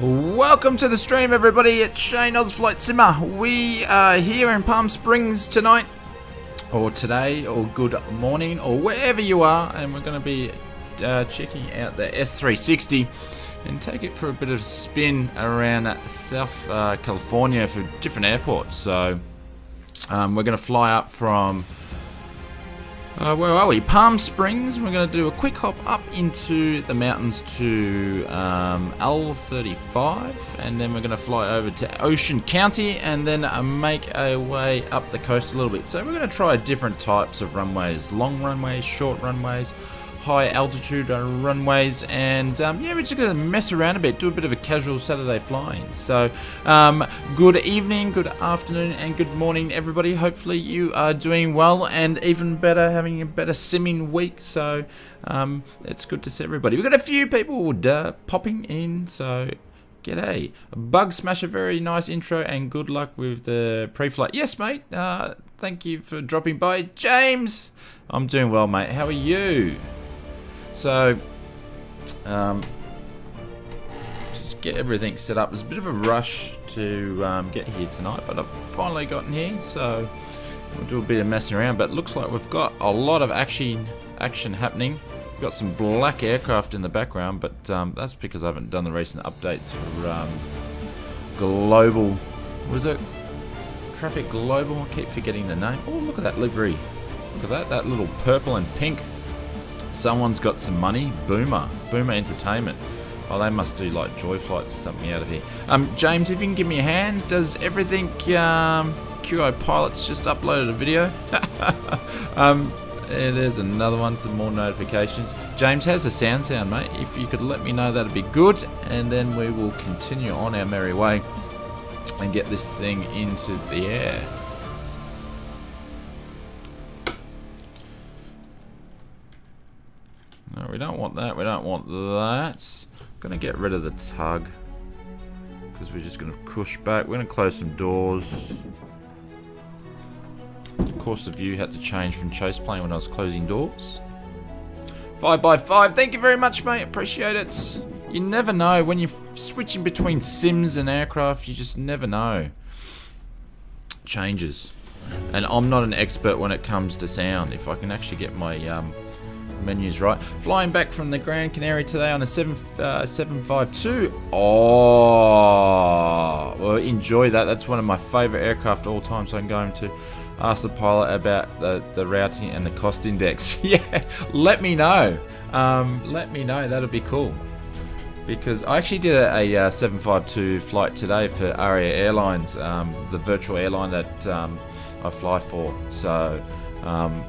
Welcome to the stream, everybody. It's Shane Oz Flight Simmer. We are here in Palm Springs tonight, or today, or good morning, or wherever you are, and we're going to be checking out the S360 and take it for a bit of a spin around South California for different airports. So we're going to fly up from where are we? Palm Springs. We're going to do a quick hop up into the mountains to L35, and then we're going to fly over to Ocean County, and then make our way up the coast a little bit. So we're going to try different types of runways: long runways, short runways, high altitude runways, and yeah, we're just going to mess around a bit, do a bit of a casual Saturday flying. So good evening, good afternoon, and good morning, everybody. Hopefully you are doing well, and even better, having a better simming week. So it's good to see everybody. We've got a few people popping in, so g'day. Bug Smasher, very nice intro, and good luck with the pre-flight. Yes, mate. Thank you for dropping by. James, I'm doing well, mate. How are you? So, just get everything set up. There's a bit of a rush to get here tonight, but I've finally gotten here, so we'll do a bit of messing around. But it looks like we've got a lot of action happening. We've got some black aircraft in the background, but that's because I haven't done the recent updates for Global. What is it? Traffic Global. I keep forgetting the name. Oh, look at that livery. Look at that. That little purple and pink. Someone's got some money. Boomer Entertainment. Oh, they must do like Joy Flights or something out of here. James, if you can give me a hand. Does everything QI Pilots just uploaded a video? Yeah, there's another one, some more notifications. James, how's the sound, mate? If you could let me know, that'd be good, and then we will continue on our merry way and get this thing into the air. No, we don't want that. We don't want that. I'm going to get rid of the tug because we're just going to push back. We're going to close some doors. Of course, the view had to change from chase plane when I was closing doors. 5x5. Thank you very much, mate. Appreciate it. You never know when you're switching between sims and aircraft. You just never know. Changes. And I'm not an expert when it comes to sound. If I can actually get my menus right. Flying back from the Grand Canary today on a 752. Oh, well, enjoy that. That's one of my favorite aircraft all time. So I'm going to ask the pilot about the routing and the cost index. Yeah, let me know. Let me know. That'll be cool. Because I actually did a 752 flight today for Aria Airlines, the virtual airline that I fly for. So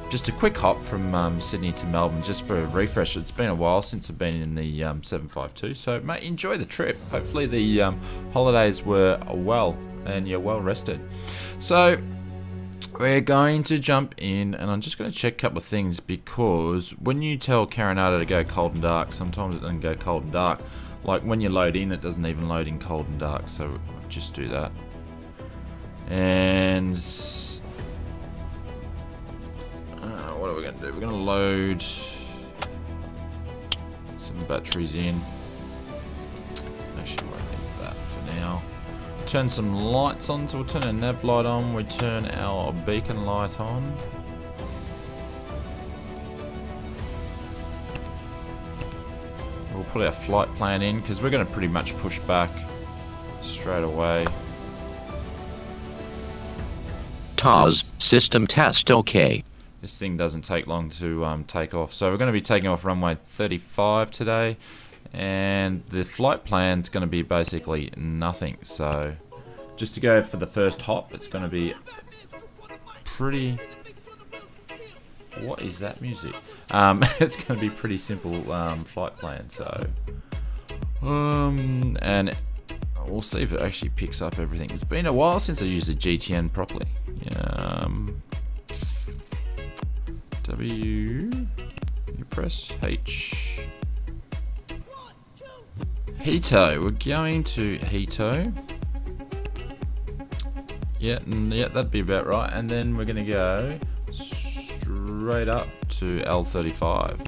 just a quick hop from Sydney to Melbourne just for a refresh. It's been a while since I've been in the 752. So mate, enjoy the trip. Hopefully the holidays were well and you're well rested. So we're going to jump in, and I'm just going to check a couple of things, because when you tell Carenado to go cold and dark, sometimes it doesn't go cold and dark. Like when you load in, it doesn't even load in cold and dark, so I'll just do that. And what are we going to do? We're going to load some batteries in. Actually, won't need that for now. Turn some lights on, so we'll turn our nav light on, we turn our beacon light on. We'll put our flight plan in, because we're going to pretty much push back straight away. TOS, system test okay. This thing doesn't take long to take off. So we're going to be taking off runway 35 today. And the flight plan's going to be basically nothing. So just to go for the first hop, it's going to be pretty... What is that music? It's going to be pretty simple flight plan. So and we'll see if it actually picks up everything. It's been a while since I used the GTN properly. W, you press H. Hito, we're going to Hito. Yeah, that'd be about right. And then we're going to go straight up to L35.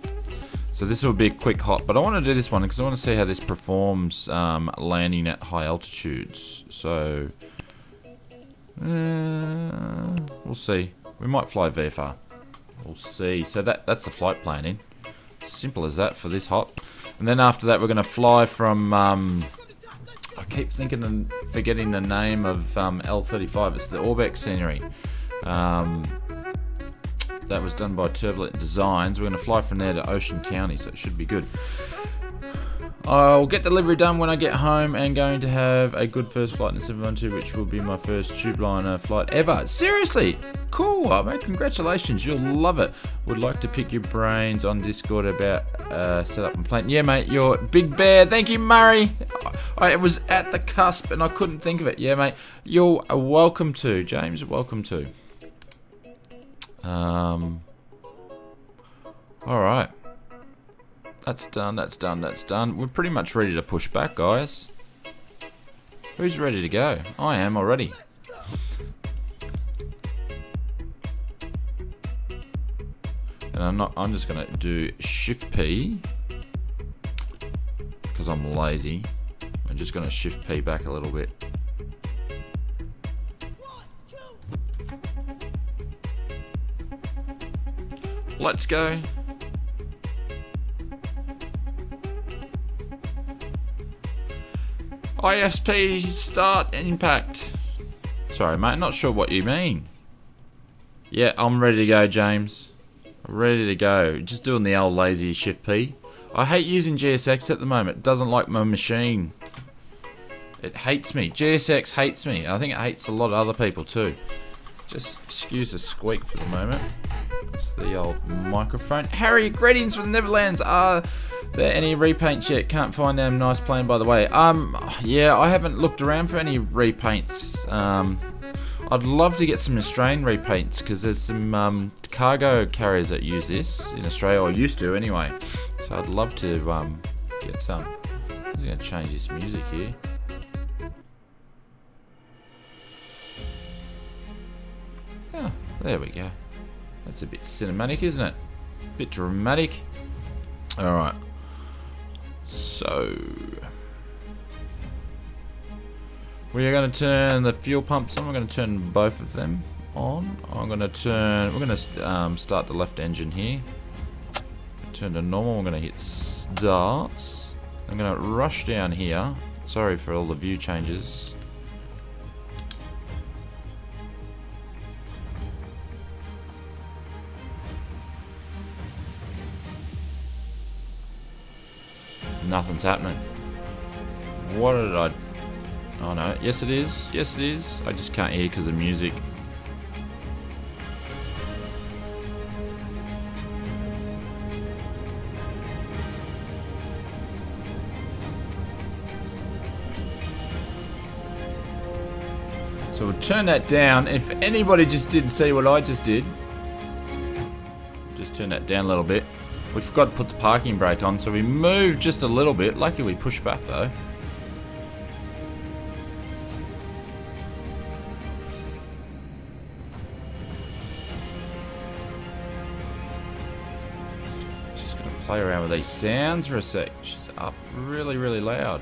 So this will be a quick hop, but I want to do this one because I want to see how this performs landing at high altitudes. So we'll see. We might fly VFR. We'll see. So that's the flight planning. Simple as that for this hop. And then after that, we're going to fly from. I keep thinking and forgetting the name of L35. It's the Orbeck scenery. That was done by Turbulent Designs. We're going to fly from there to Ocean County, so it should be good. I'll get delivery done when I get home and going to have a good first flight in the 712, which will be my first tubeliner flight ever. Seriously? Cool, mate. Congratulations. You'll love it. Would like to pick your brains on Discord about setup and plan. Yeah, mate. You're Big Bear. Thank you, Murray. I was at the cusp and I couldn't think of it. Yeah, mate. You're welcome to. James, welcome to. Alright. That's done, that's done, that's done. We're pretty much ready to push back, guys. Who's ready to go? I am already. And I'm just gonna do Shift P because I'm lazy. I'm just gonna Shift P back a little bit. Let's go. ISP start impact. Sorry, mate, not sure what you mean. Yeah, I'm ready to go, James. Ready to go. Just doing the old lazy Shift P. I hate using GSX at the moment. It doesn't like my machine. It hates me. GSX hates me. I think it hates a lot of other people too. Just excuse the squeak for the moment. It's the old microphone. Harry, greetings from the Netherlands. Are there any repaints yet? Can't find them. Nice plane, by the way. Yeah, I haven't looked around for any repaints. I'd love to get some Australian repaints because there's some cargo carriers that use this in Australia, or used to anyway. So I'd love to get some. I'm just going to change this music here. Oh, there we go. That's a bit cinematic, isn't it? A bit dramatic. Alright. So we are going to turn the fuel pumps on. We're going to turn both of them on. We're going to start the left engine here. Turn to normal. We're going to hit start. I'm going to rush down here. Sorry for all the view changes. Nothing's happening. What did I... Oh no, yes it is. Yes it is. I just can't hear because of music. So we'll turn that down. If anybody just didn't see what I just did, just turn that down a little bit. We forgot to put the parking brake on, so we moved just a little bit. Lucky we pushed back though. Just gonna play around with these sounds for a sec. She's up really, really loud.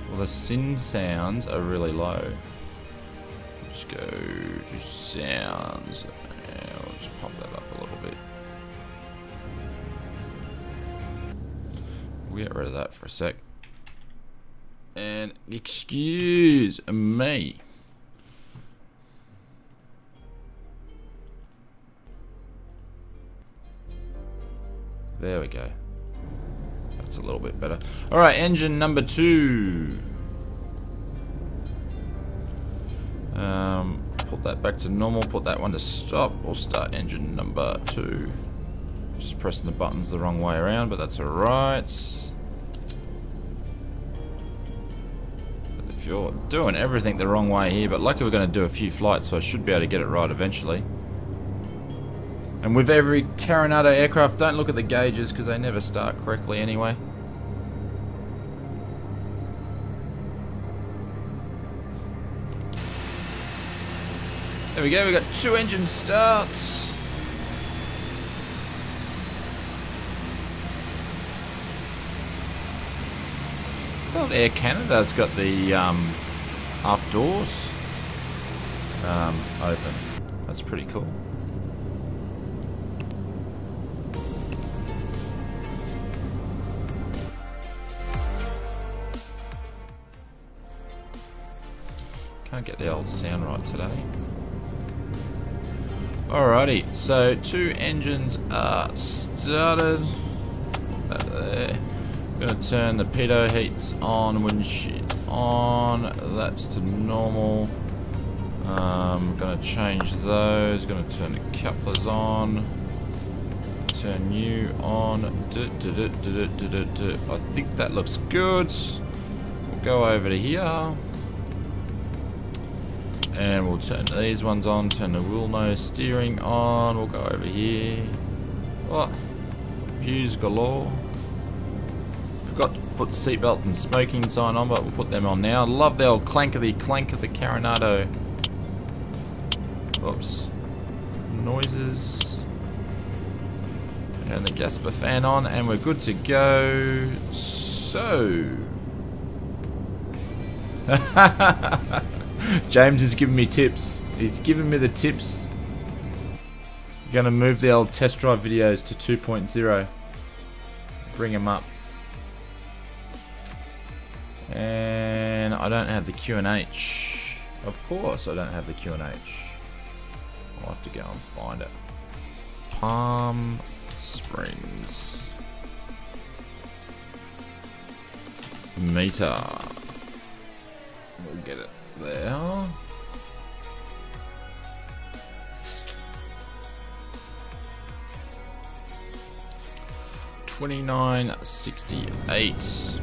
Well, the SIN sounds are really low. Just go to sounds. I'll just pop that up a little bit. We'll get rid of that for a sec. And excuse me. There we go. That's a little bit better. Alright, engine number 2. Put that back to normal, put that one to stop. We'll start engine number 2. Just pressing the buttons the wrong way around, but that's alright. The fuel, doing everything the wrong way here, but luckily we're going to do a few flights, so I should be able to get it right eventually. And with every Carenado aircraft, don't look at the gauges because they never start correctly anyway. There we go, we got 2 engine starts. thought Air Canada's got the aft doors open. That's pretty cool. Can't get the old sound right today. Alrighty, so 2 engines are started. There. I'm gonna turn the pitot heats on, windshield on. That's to normal. Gonna change those. Gonna turn the couplers on. Turn you on. I think that looks good. We'll go over to here. And we'll turn these ones on, turn the wheel nose steering on, we'll go over here. Oh, views galore. Forgot to put the seatbelt and smoking sign on, but we'll put them on now. Love the old clank of the Carenado. Oops. Noises. And the Gasper fan on, and we're good to go. So... James is giving me tips. He's giving me the tips. Gonna move the old test drive videos to 2.0. Bring them up. And I don't have the Q&H. Of course I don't have the Q&H. I'll have to go and find it. Palm Springs. Meter. We'll get it there. $29.68.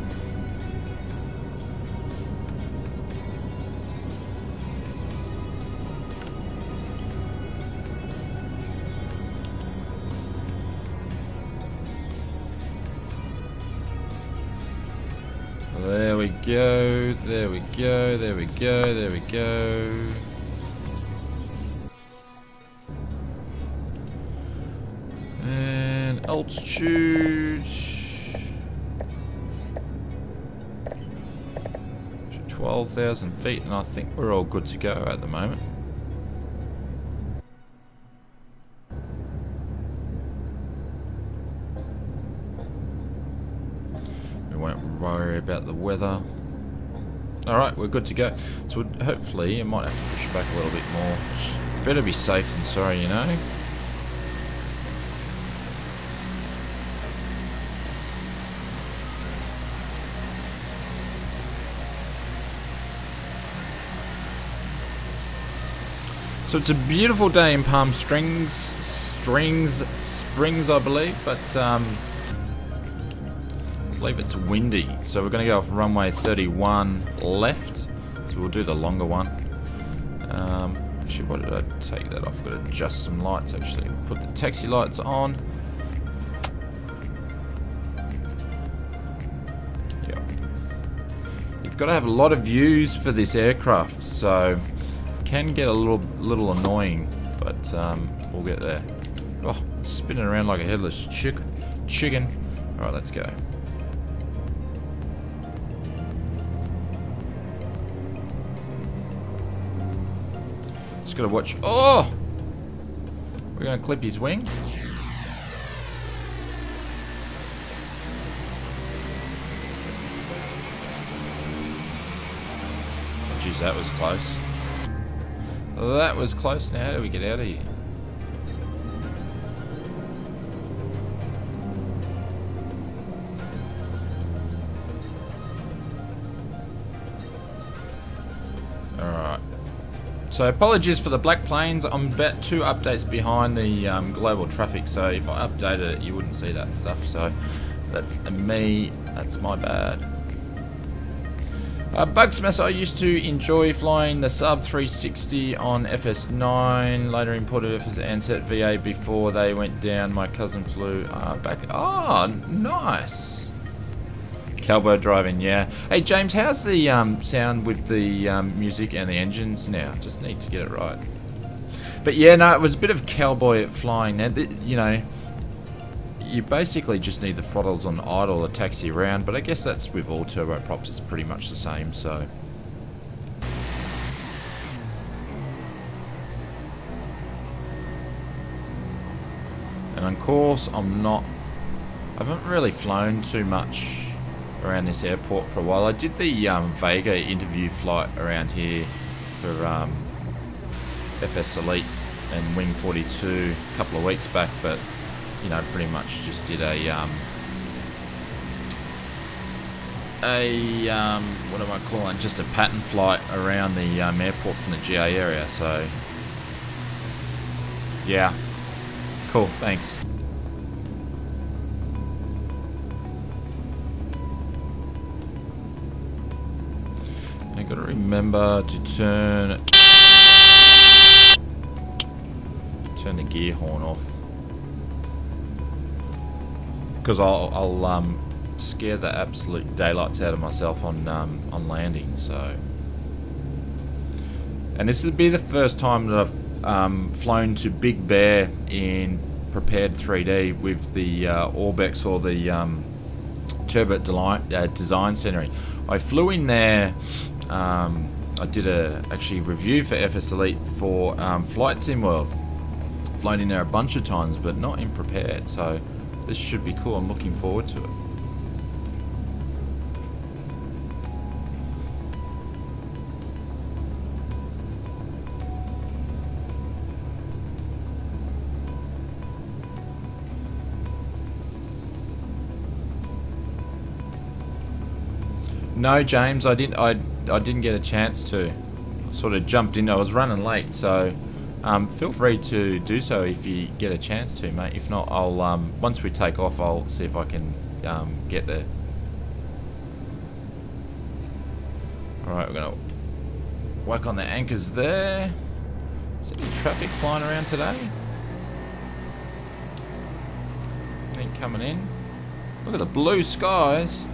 There we go, there we go, there we go, there we go. And altitude. 12,000 feet, and I think we're all good to go at the moment. Worry about the weather. Alright, we're good to go. So hopefully I might have to push back a little bit more. Better be safe than sorry, you know. So it's a beautiful day in Palm Springs, I believe, but I believe it's windy, so we're going to go off runway 31 left, so we'll do the longer one. Actually, why did I take that off? Got to adjust some lights actually. Put the taxi lights on. Yep. You've got to have a lot of views for this aircraft, so it can get a little annoying, but we'll get there. Oh, spinning around like a headless chicken. Alright, let's go. Just gotta watch. Oh! We're gonna clip his wing. Jeez, that was close. That was close. Now, how do we get out of here? So apologies for the black planes. I'm about 2 updates behind the global traffic, so if I updated it you wouldn't see that stuff, so that's me, that's my bad. Bugsmith, I used to enjoy flying the sub 360 on FS9, later imported FS Ansett VA before they went down. My cousin flew back. Oh, nice. Cowboy driving, yeah. Hey James, how's the sound with the music and the engines now? Just need to get it right. But yeah, no, it was a bit of cowboy flying. Now, you know, you basically just need the throttles on idle to taxi around, but I guess that's with all turboprops, it's pretty much the same, so. And of course, I haven't really flown too much around this airport for a while. I did the Vega interview flight around here for FSElite and Wing 42 a couple of weeks back, but you know, pretty much just did a what am I calling? Just a pattern flight around the airport from the GA area. So yeah, cool. Thanks. I gotta remember to turn the gear horn off, because I'll scare the absolute daylights out of myself on landing. So, and this will be the first time that I've flown to Big Bear in prepared 3D with the Orbex or the Turbo Design Center. I flew in there. I did a actually review for FSElite for Flight Sim World. Flown in there a bunch of times, but not in prepared, so this should be cool. I'm looking forward to it. No, James, I didn't get a chance to. I sort of jumped in. I was running late, so feel free to do so if you get a chance to, mate. If not, I'll once we take off, I'll see if I can get there. All right, we're gonna work on the anchors there. Is there any traffic flying around today? Anything coming in? Look at the blue skies.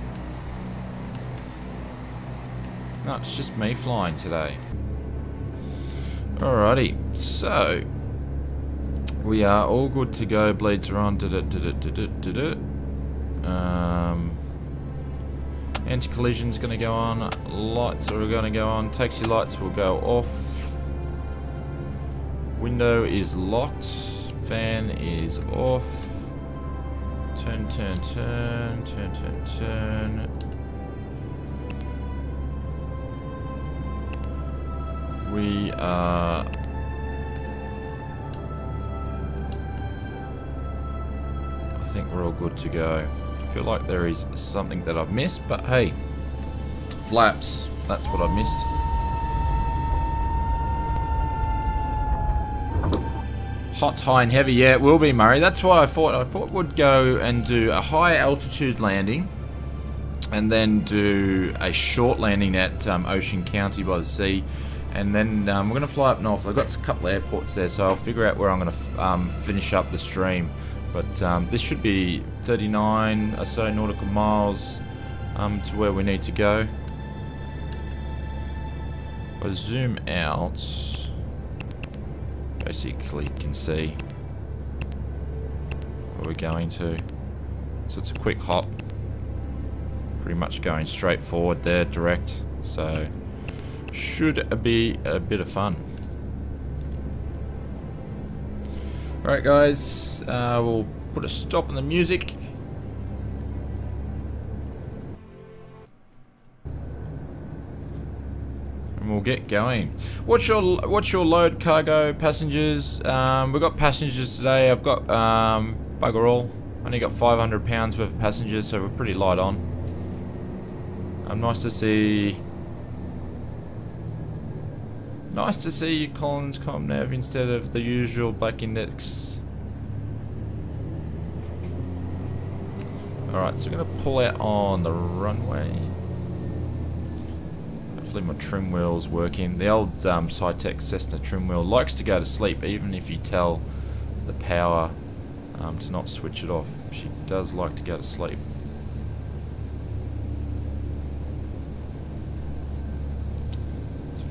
No, it's just me flying today. Alrighty, so we are all good to go. Bleeds are on. Anti-collision's going to go on. Lights are going to go on. Taxi lights will go off. Window is locked. Fan is off. Turn, turn, turn, turn, turn, turn. We are I think we're all good to go. I feel like there is something that I've missed, but hey, flaps, that's what I missed. Hot, high and heavy, yeah, it will be, Murray. That's why I thought we'd go and do a high altitude landing and then do a short landing at Ocean County by the sea. And then we're going to fly up north. I've got a couple of airports there, so I'll figure out where I'm going to finish up the stream. But this should be 39 or so nautical miles to where we need to go. If I zoom out, basically you can see where we're going to. So it's a quick hop. Pretty much going straight forward there, direct. So should be a bit of fun. Alright guys, we'll put a stop on the music. And we'll get going. What's your load, cargo, passengers? We've got passengers today. I've got bugger all. Only got 500 pounds worth of passengers, so we're pretty light on. Nice to see. Nice to see you, Collins Comnav, instead of the usual black index. Alright, so we're going to pull out on the runway. Hopefully my trim wheel's working. The old Cytec Cessna trim wheel likes to go to sleep, even if you tell the power to not switch it off. She does like to go to sleep.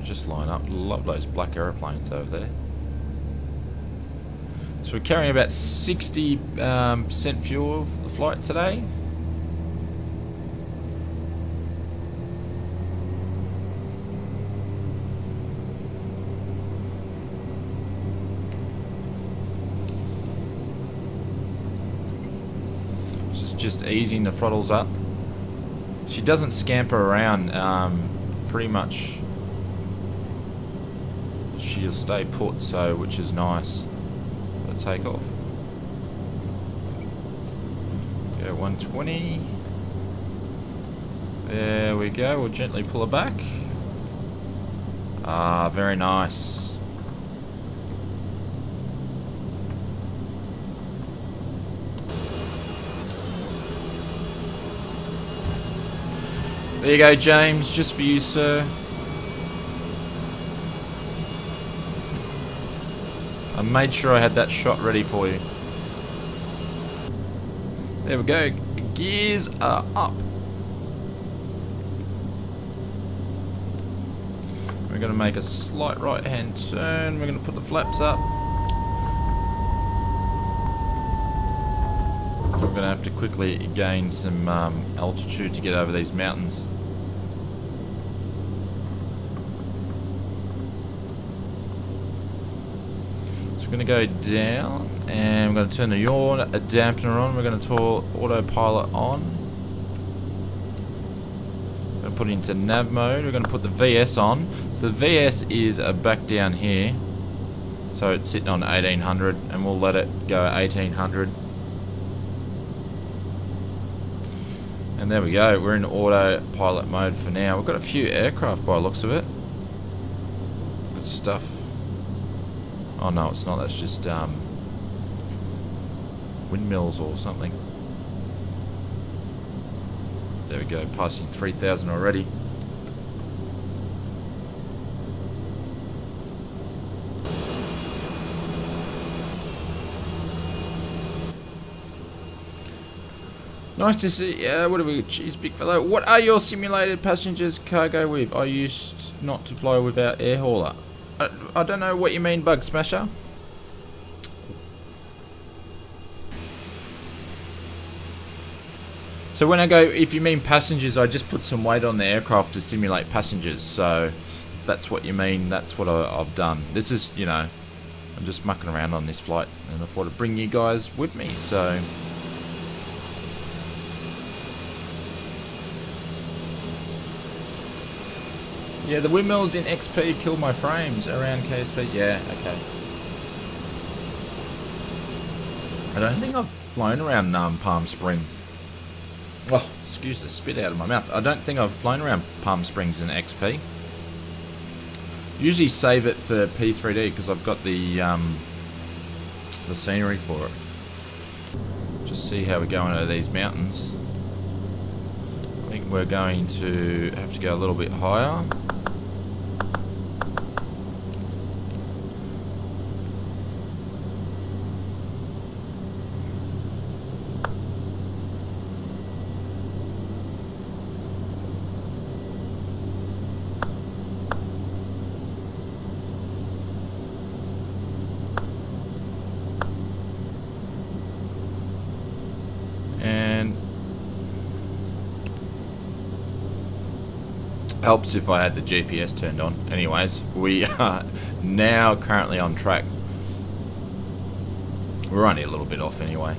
Just line up. Love those black aeroplanes over there. So we're carrying about 60% fuel for the flight today. Just easing the throttles up. She doesn't scamper around pretty much. She'll stay put, so which is nice. For takeoff. Go 120. There we go. We'll gently pull her back. Ah, very nice. There you go, James, just for you, sir. I made sure I had that shot ready for you. There we go. Gears are up. We're going to make a slight right-hand turn. We're going to put the flaps up. We're going to have to quickly gain some altitude to get over these mountains. We're going to go down and we're going to turn the yaw dampener on. We're going to turn autopilot on. We're going to put it into nav mode. We're going to put the VS on. So the VS is back down here. So it's sitting on 1800 and we'll let it go 1800. And there we go. We're in autopilot mode for now. We've got a few aircraft by the looks of it. Good stuff. Oh no, it's not. That's just windmills or something. There we go, passing 3,000 already. Nice to see. What are we? Jeez, big fellow. What are your simulated passengers cargo with? I used not to fly without air hauler. I don't know what you mean, Bug Smasher. So when I go, if you mean passengers, I just put some weight on the aircraft to simulate passengers. So if that's what you mean, that's what I've done. This is, you know, I'm just mucking around on this flight and I thought I'd bring you guys with me. So yeah, the windmills in XP kill my frames around KSP. Yeah, okay. I don't think I've flown around Palm Spring. Oh, excuse the spit out of my mouth. I don't think I've flown around Palm Springs in XP. Usually save it for P3D because I've got the scenery for it. Just see how we're going over these mountains. I think we're going to have to go a little bit higher. Helps if I had the GPS turned on. Anyways, we are now currently on track. We're only a little bit off anyway.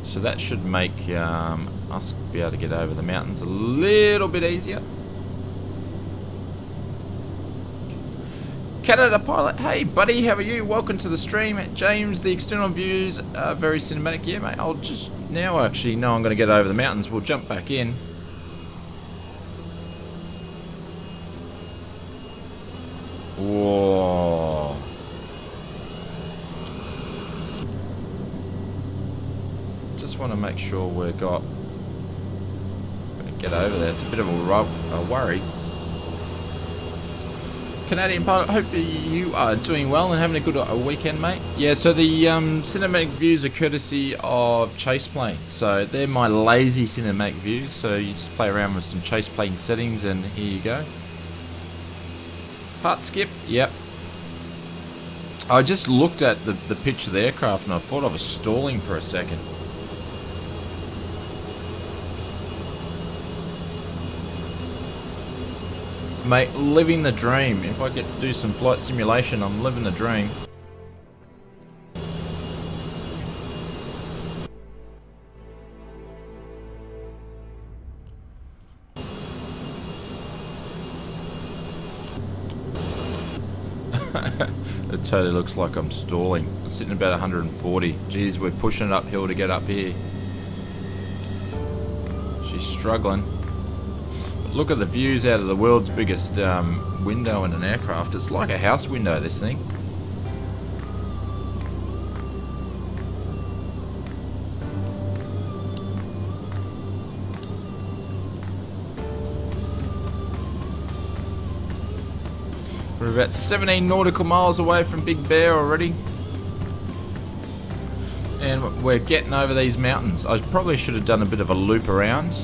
So that should make us be able to get over the mountains a little bit easier. Carenado pilot, hey buddy, how are you? Welcome to the stream. James, the external views are very cinematic. Yeah mate, I'll just now actually know I'm going to get over the mountains. We'll jump back in. Whoa. Just want to make sure we're going to get over there. It's a bit of a worry. Canadian pilot, hope you are doing well and having a good weekend, mate. Yeah, so the cinematic views are courtesy of Chase Plane. So they're my lazy cinematic views. So you just play around with some Chase Plane settings and here you go. Part skip, yep. I just looked at the pitch of the aircraft and I thought I was stalling for a second. Mate, living the dream. If I get to do some flight simulation, I'm living the dream. It totally looks like I'm stalling. I'm sitting about 140. Geez, we're pushing it uphill to get up here. She's struggling. But look at the views out of the world's biggest window in an aircraft. It's like a house window, this thing. We're about 17 nautical miles away from Big Bear already. And we're getting over these mountains. I probably should have done a bit of a loop around.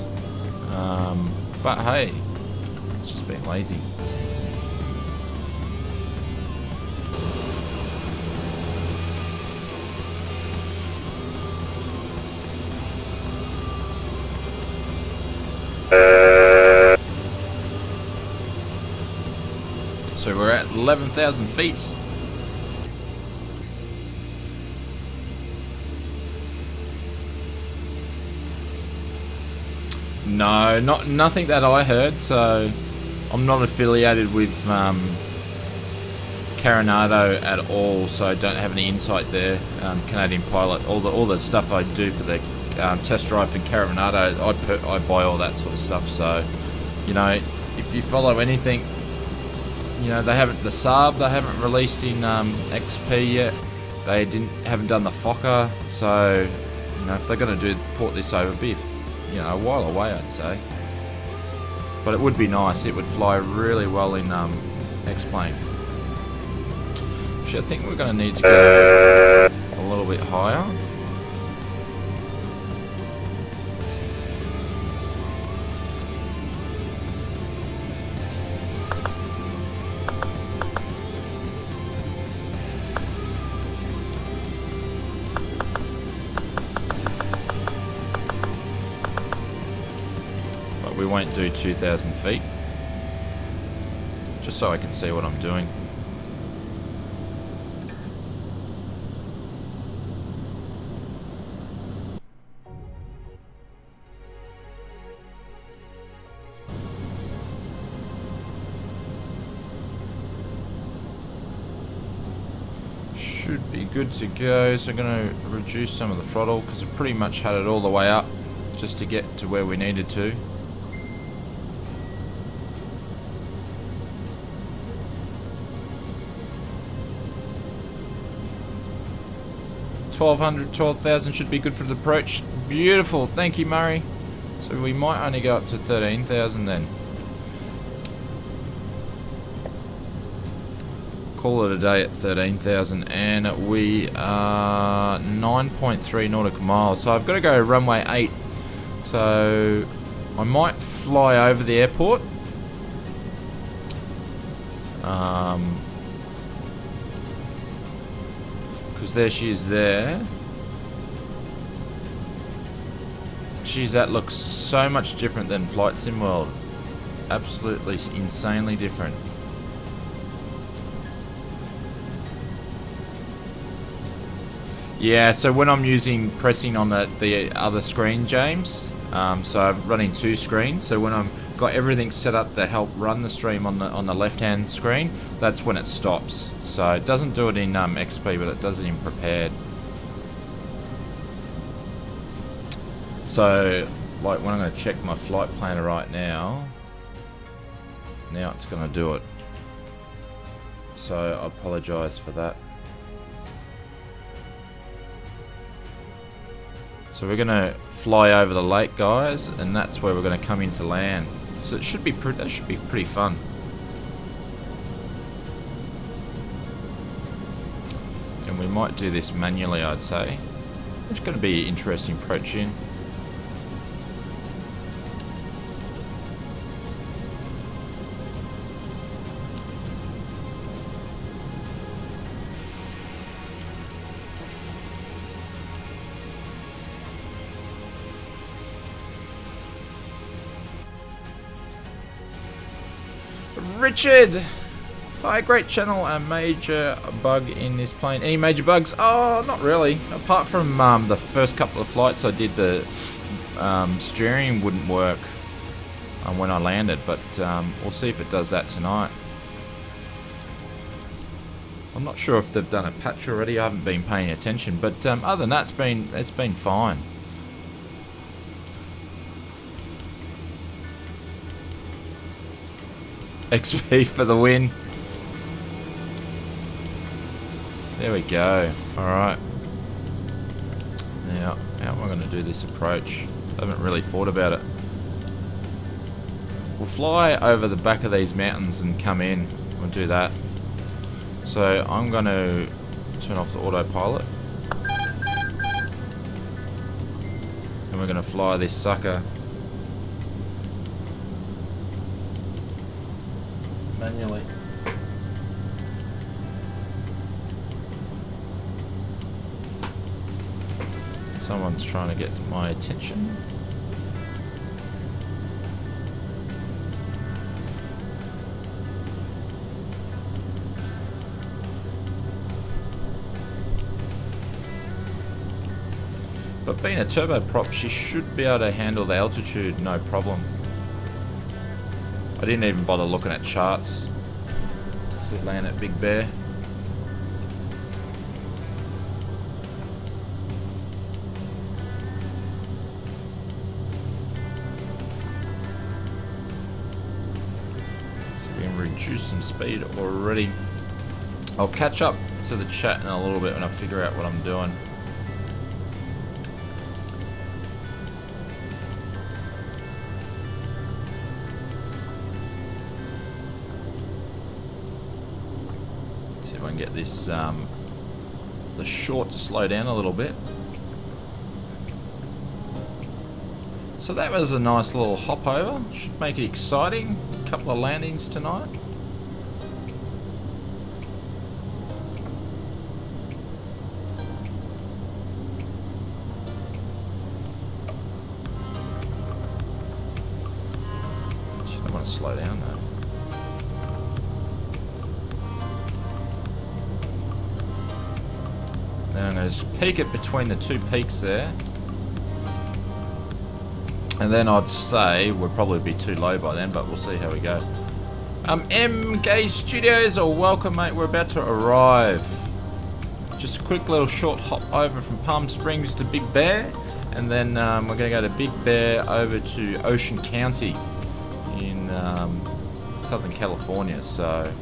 But hey, it's just been lazy. So we're at 11,000 feet. No, nothing that I heard. So I'm not affiliated with Carenado at all. So I don't have any insight there. Canadian pilot, all the stuff I do for the test drive for Carenado, I buy all that sort of stuff. So you know, if you follow anything. You know, the Saab they haven't released in XP yet. They haven't done the Fokker, so you know if they're going to port this over, it'd be you know a while away, I'd say. But it would be nice. It would fly really well in X-plane. Actually, I think we're going to need to go a little bit higher. We won't do 2,000 feet, just so I can see what I'm doing. Should be good to go, so I'm going to reduce some of the throttle because I pretty much had it all the way up just to get to where we needed to. $1,200, $12,000 should be good for the approach. Beautiful, thank you, Murray. So we might only go up to 13,000 then. Call it a day at 13,000, and we are 9.3 nautical miles. So I've got to go runway 8. So I might fly over the airport. Because there she is there. Jeez, that looks so much different than Flight Sim World. Absolutely insanely different. Yeah, so when I'm pressing on the other screen, James, so I'm running 2 screens. So when I've got everything set up to help run the stream on the left-hand screen, that's when it stops. So it doesn't do it in XP, but it does it in prepared. So, like when I'm going to check my flight planner right now, it's going to do it. So I apologise for that. So we're going to fly over the lake, guys, and that's where we're going to come into land. So it should be that should be pretty fun. And we might do this manually, I'd say. It's going to be an interesting approach in. Richard! Hi, great channel. A major bug in this plane. Any major bugs? Oh, not really. Apart from the first couple of flights I did, the steering wouldn't work when I landed, but we'll see if it does that tonight. I'm not sure if they've done a patch already. I haven't been paying attention, but other than that, it's been fine. XP for the win. There we go. Alright. Now, how am I going to do this approach? I haven't really thought about it. We'll fly over the back of these mountains and come in. We'll do that. So, I'm going to turn off the autopilot. And we're going to fly this sucker manually. Someone's trying to get my attention. But being a turboprop, she should be able to handle the altitude no problem. I didn't even bother looking at charts. Just land at Big Bear. So we can reduce some speed already. I'll catch up to the chat in a little bit when I figure out what I'm doing. Get this the short to slow down a little bit. So that was a nice little hop over. Should make it exciting. A couple of landings tonight. I want to slow down though. And just peak it between the two peaks there. And then I'd say we'll probably be too low by then, but we'll see how we go. MG Studios, or welcome mate, we're about to arrive. Just a quick little short hop over from Palm Springs to Big Bear. And then we're going to go to Big Bear over to Ocean County in Southern California. So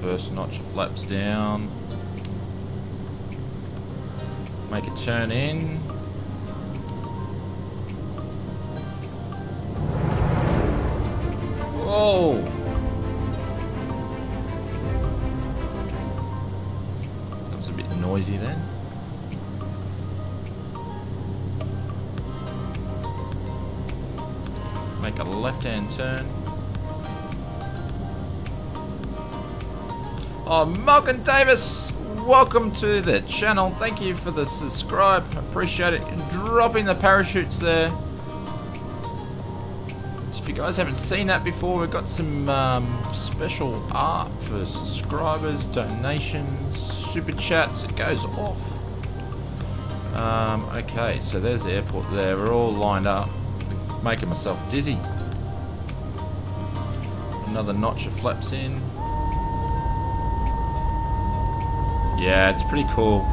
first notch of flaps down. Make a turn in. Whoa! That was a bit noisy then. Make a left-hand turn. Oh, Malcolm Davis, welcome to the channel. Thank you for the subscribe. Appreciate it. Dropping the parachutes there. So if you guys haven't seen that before, we've got some special art for subscribers, donations, super chats. It goes off. Okay, so there's the airport there. We're all lined up. Making myself dizzy. Another notch of flaps in. Yeah, it's pretty cool.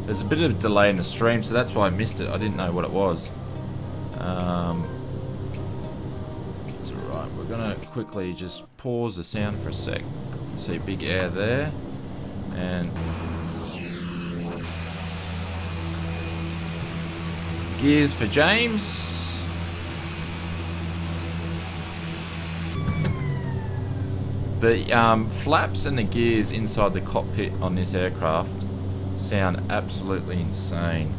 There's a bit of a delay in the stream, so that's why I missed it. I didn't know what it was. It's alright. We're going to quickly just pause the sound for a sec. See big air there. And gears for James. The flaps and the gears inside the cockpit on this aircraft sound absolutely insane.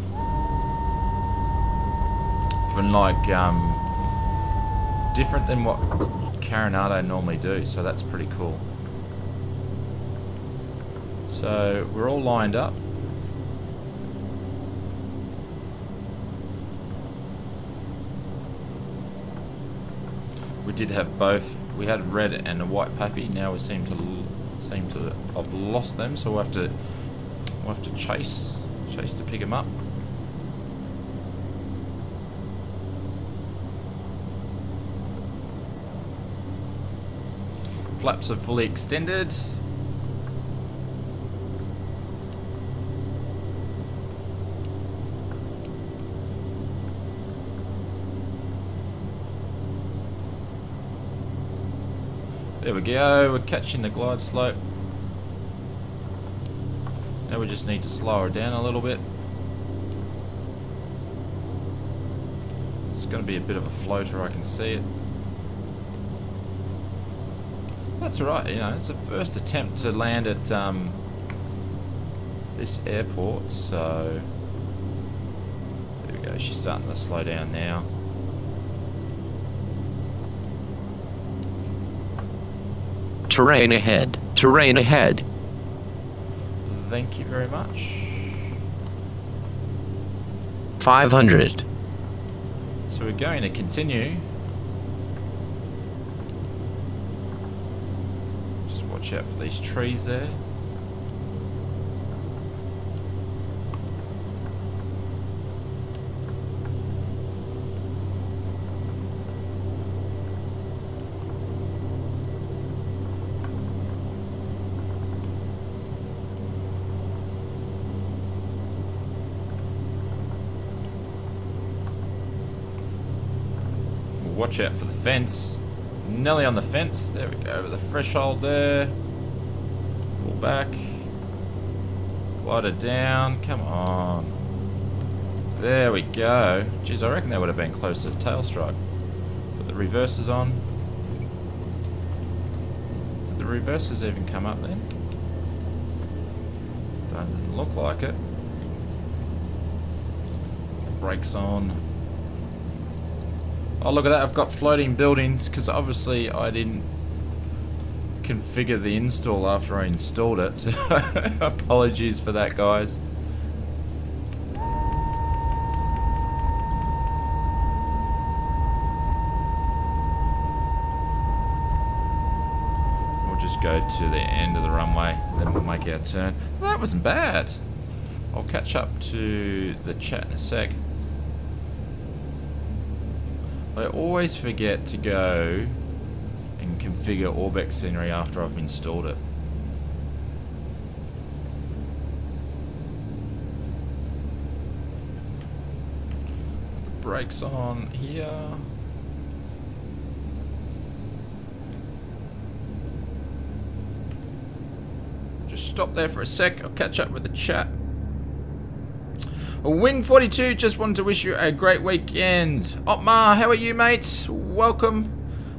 From like different than what Carenado normally do, so that's pretty cool. So we're all lined up. We did have both. We had red and a white pappy. Now we seem to have lost them, so we'll have to chase to pick them up. Flaps are fully extended. There we go, we're catching the glide slope. Now we just need to slow her down a little bit. It's going to be a bit of a floater, I can see it. That's alright, you know, it's the first attempt to land at this airport, so there we go, she's starting to slow down now. Terrain ahead. Terrain ahead. Thank you very much. 500. So we're going to continue. Just watch out for these trees there. Watch out for the fence. Nearly on the fence. There we go. Over the threshold there. Pull back. Glide it down. Come on. There we go. Geez, I reckon that would have been close to tail strike. Put the reversers on. Did the reversers even come up then? Doesn't look like it. Brakes on. Oh, look at that, I've got floating buildings, because obviously I didn't configure the install after I installed it, so apologies for that, guys. We'll just go to the end of the runway, then we'll make our turn. Well, that wasn't bad. I'll catch up to the chat in a sec. I always forget to go and configure Orbex scenery after I've installed it. The brakes on here. Just stop there for a sec, I'll catch up with the chat. Wing42 just wanted to wish you a great weekend. Otmar, how are you, mate? Welcome.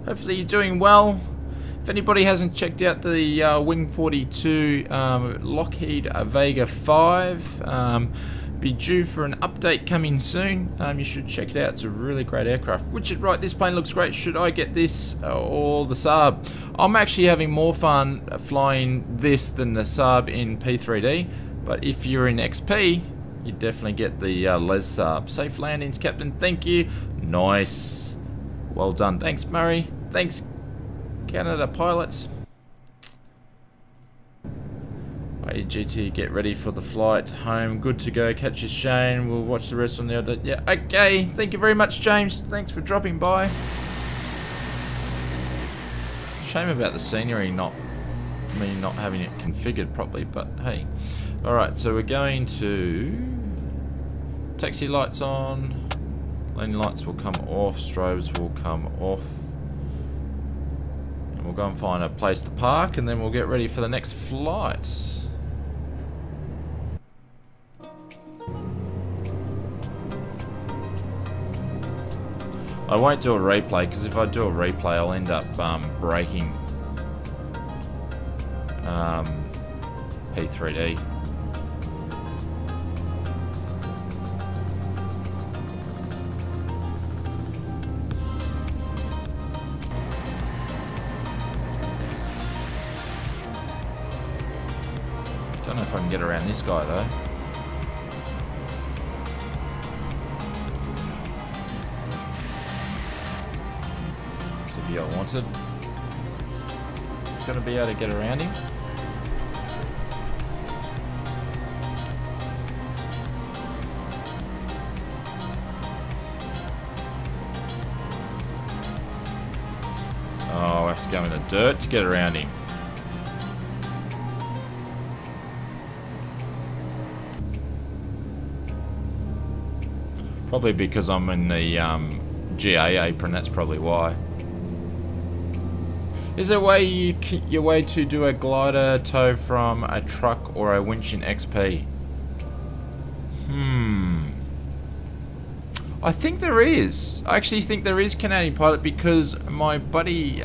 Hopefully you're doing well. If anybody hasn't checked out the Wing42 Lockheed Vega 5, be due for an update coming soon. You should check it out. It's a really great aircraft. Richard, right, this plane looks great. Should I get this or the Saab? I'm actually having more fun flying this than the Saab in P3D, but if you're in XP, you definitely get the Les Saab. Safe landings, Captain. Thank you. Nice. Well done. Thanks, Murray. Thanks, Canada Pilots. Hey, GT, get ready for the flight home. Good to go. Catch you, Shane. We'll watch the rest on the other. Yeah, okay. Thank you very much, James. Thanks for dropping by. Shame about the scenery not having it configured properly, but hey. Alright, so we're going to taxi lights on, landing lights will come off, strobes will come off, and we'll go and find a place to park, and then we'll get ready for the next flight. I won't do a replay, because if I do a replay I'll end up breaking P3D. get around this guy though. This would be what I wanted. Gonna be able to get around him. Oh, I have to go in the dirt to get around him. Probably because I'm in the GA apron, that's probably why. Is there a way your way to do a glider tow from a truck or a winch in XP? I think there is. I actually think there is, Canadian Pilot, because my buddy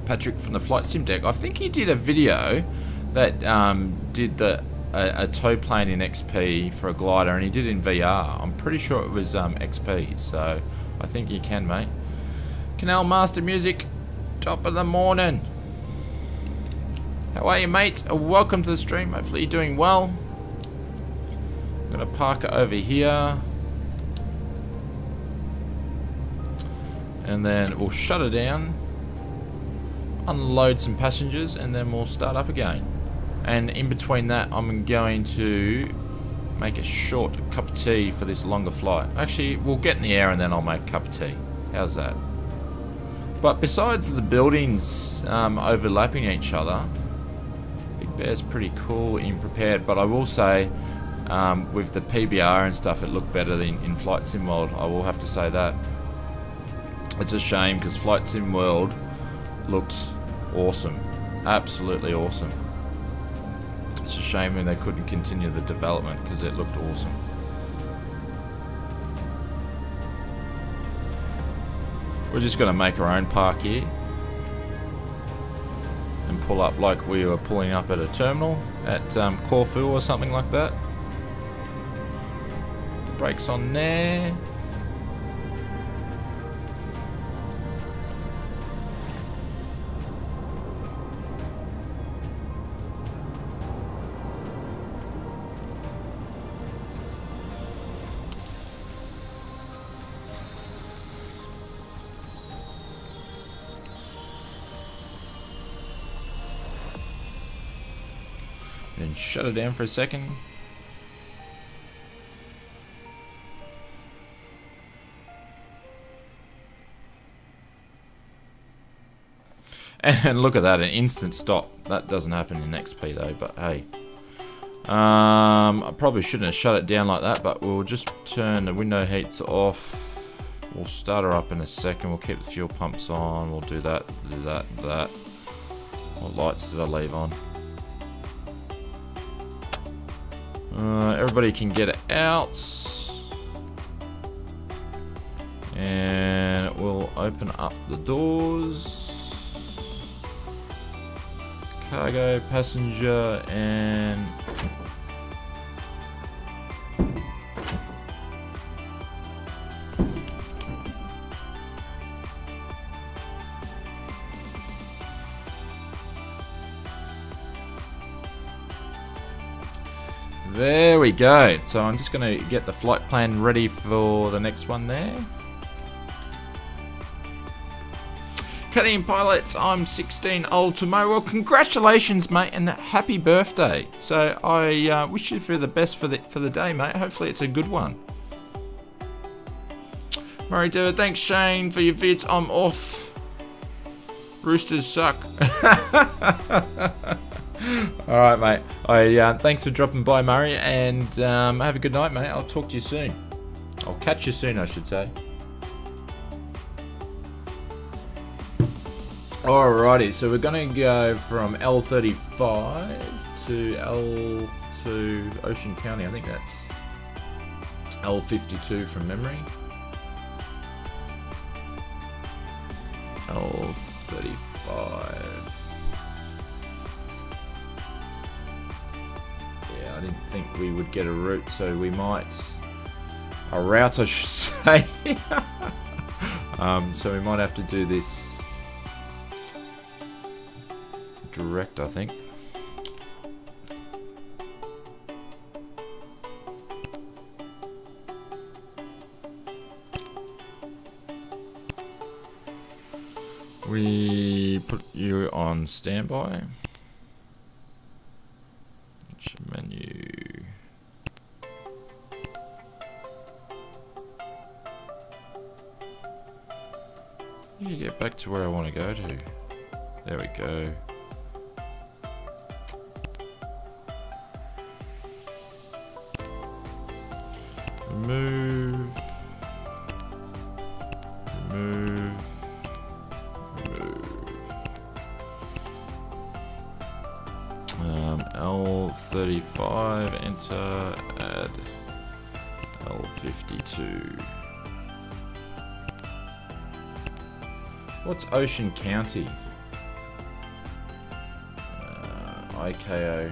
Patrick from the Flight Sim Deck, I think he did a video that did a tow plane in XP for a glider, and he did it in VR. I'm pretty sure it was XP, so I think you can, mate. Canal Master Music, top of the morning. How are you, mate? Welcome to the stream. Hopefully you're doing well. I'm gonna park it over here, and then we'll shut it down, unload some passengers, and then we'll start up again. And in between that, I'm going to make a short cup of tea for this longer flight. Actually, we'll get in the air and then I'll make a cup of tea. How's that? But besides the buildings overlapping each other, Big Bear's pretty cool in prepared. But I will say, with the PBR and stuff, it looked better than in Flight Sim World. I will have to say that. It's a shame because Flight Sim World looked awesome. Absolutely awesome. It's a shame when they couldn't continue the development because it looked awesome. We're just going to make our own park here and pull up like we were pulling up at a terminal at Corfu or something like that. The brakes on there. And shut it down for a second. And look at that, an instant stop. That doesn't happen in XP though, but hey. I probably shouldn't have shut it down like that, but we'll just turn the window heats off. We'll start her up in a second. We'll keep the fuel pumps on. We'll do that, do that, do that. What lights did I leave on? Everybody can get out, and we'll open up the doors. Cargo, passenger, and there we go. So I'm just going to get the flight plan ready for the next one there. Canadian Pilot, I'm 16 old tomorrow. Well, congratulations, mate, and happy birthday. So I wish you for the best for the day, mate. Hopefully it's a good one. Murray Durr, thanks Shane for your vids. I'm off. Roosters suck. Alright, mate. Thanks for dropping by, Murray, and have a good night, mate. I'll talk to you soon. I'll catch you soon, I should say. Alrighty, so we're going to go from L35 to Ocean County. I think that's L52 from memory. L35. I didn't think we would get a route, so we might... A route, I should say. So we might have to do this direct, I think. We put you on standby. Menu. You get back to where I want to go to. There we go. Remove. Remove. L35, enter, add L52. What's Ocean County? IKO.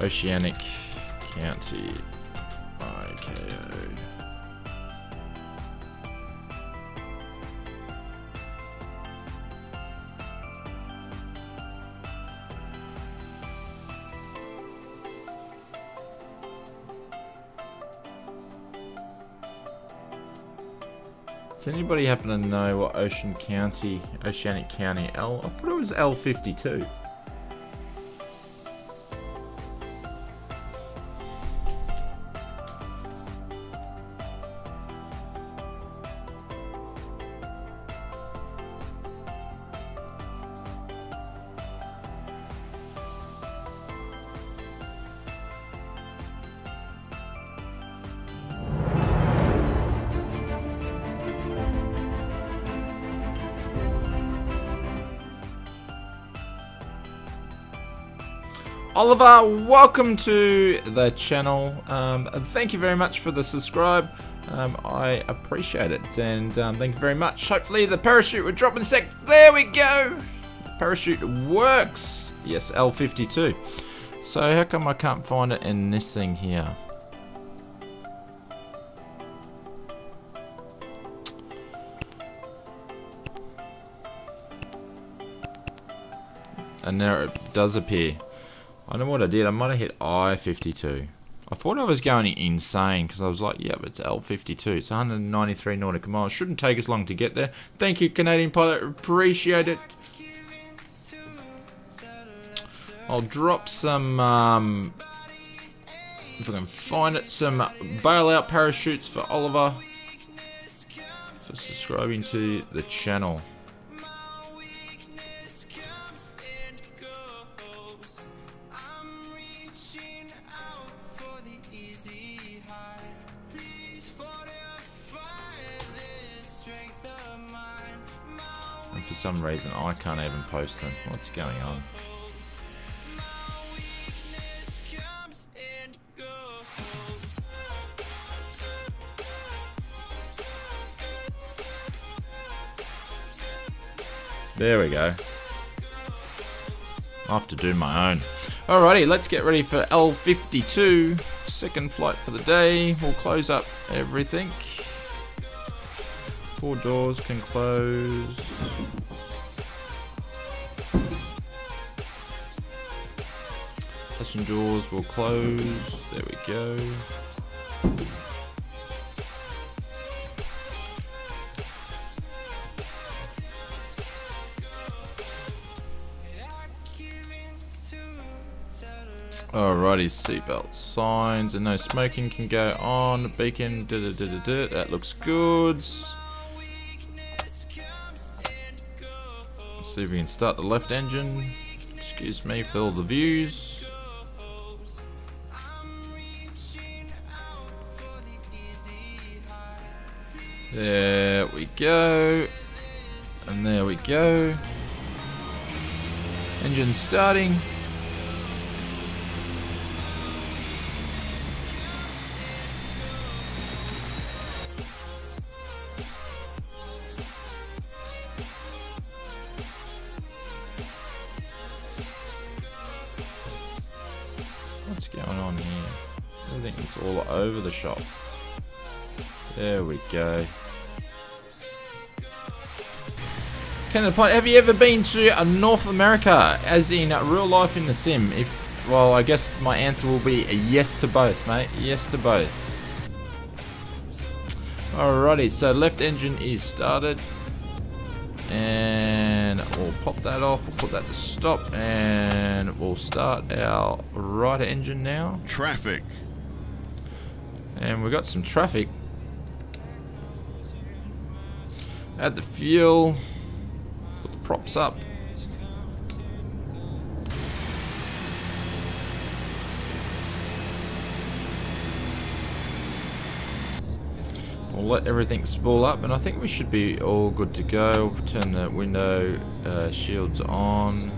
Oceanic County. IKO. Does anybody happen to know what Oceanic County L? I thought it was L52. Oliver, welcome to the channel. Thank you very much for the subscribe. I appreciate it, and thank you very much. Hopefully the parachute will drop in a sec. There we go. The parachute works. Yes, L52. So how come I can't find it in this thing here? And there it does appear. I know what I did. I might have hit I-52. I thought I was going insane because I was like, yeah, but it's L-52. It's 193 nautical miles. Shouldn't take us long to get there. Thank you, Canadian pilot. Appreciate it. I'll drop some, if I can find it, some bailout parachutes for Oliver for subscribing to the channel. For some reason I can't even post them. What's going on? There we go. I have to do my own. Alrighty, let's get ready for L52. Second flight for the day. We'll close up everything. 4 doors can close. Passenger doors will close. There we go. Alrighty, seatbelt signs and no smoking can go on. Beacon, that looks good. See if we can start the left engine. Excuse me for all the views. There we go. And there we go. Engine starting. What's going on here? Everything's all over the shop. There we go. Have you ever been to North America, as in real life in the sim? If, well, I guess my answer will be a yes to both, mate. Yes to both. Alrighty, so left engine is started. and we'll pop that off. We'll put that to stop, and we'll start our right engine now. Traffic. And we've got some traffic. Add the fuel. Put the props up. We'll let everything spool up, and I think we should be all good to go. Turn the window shields on.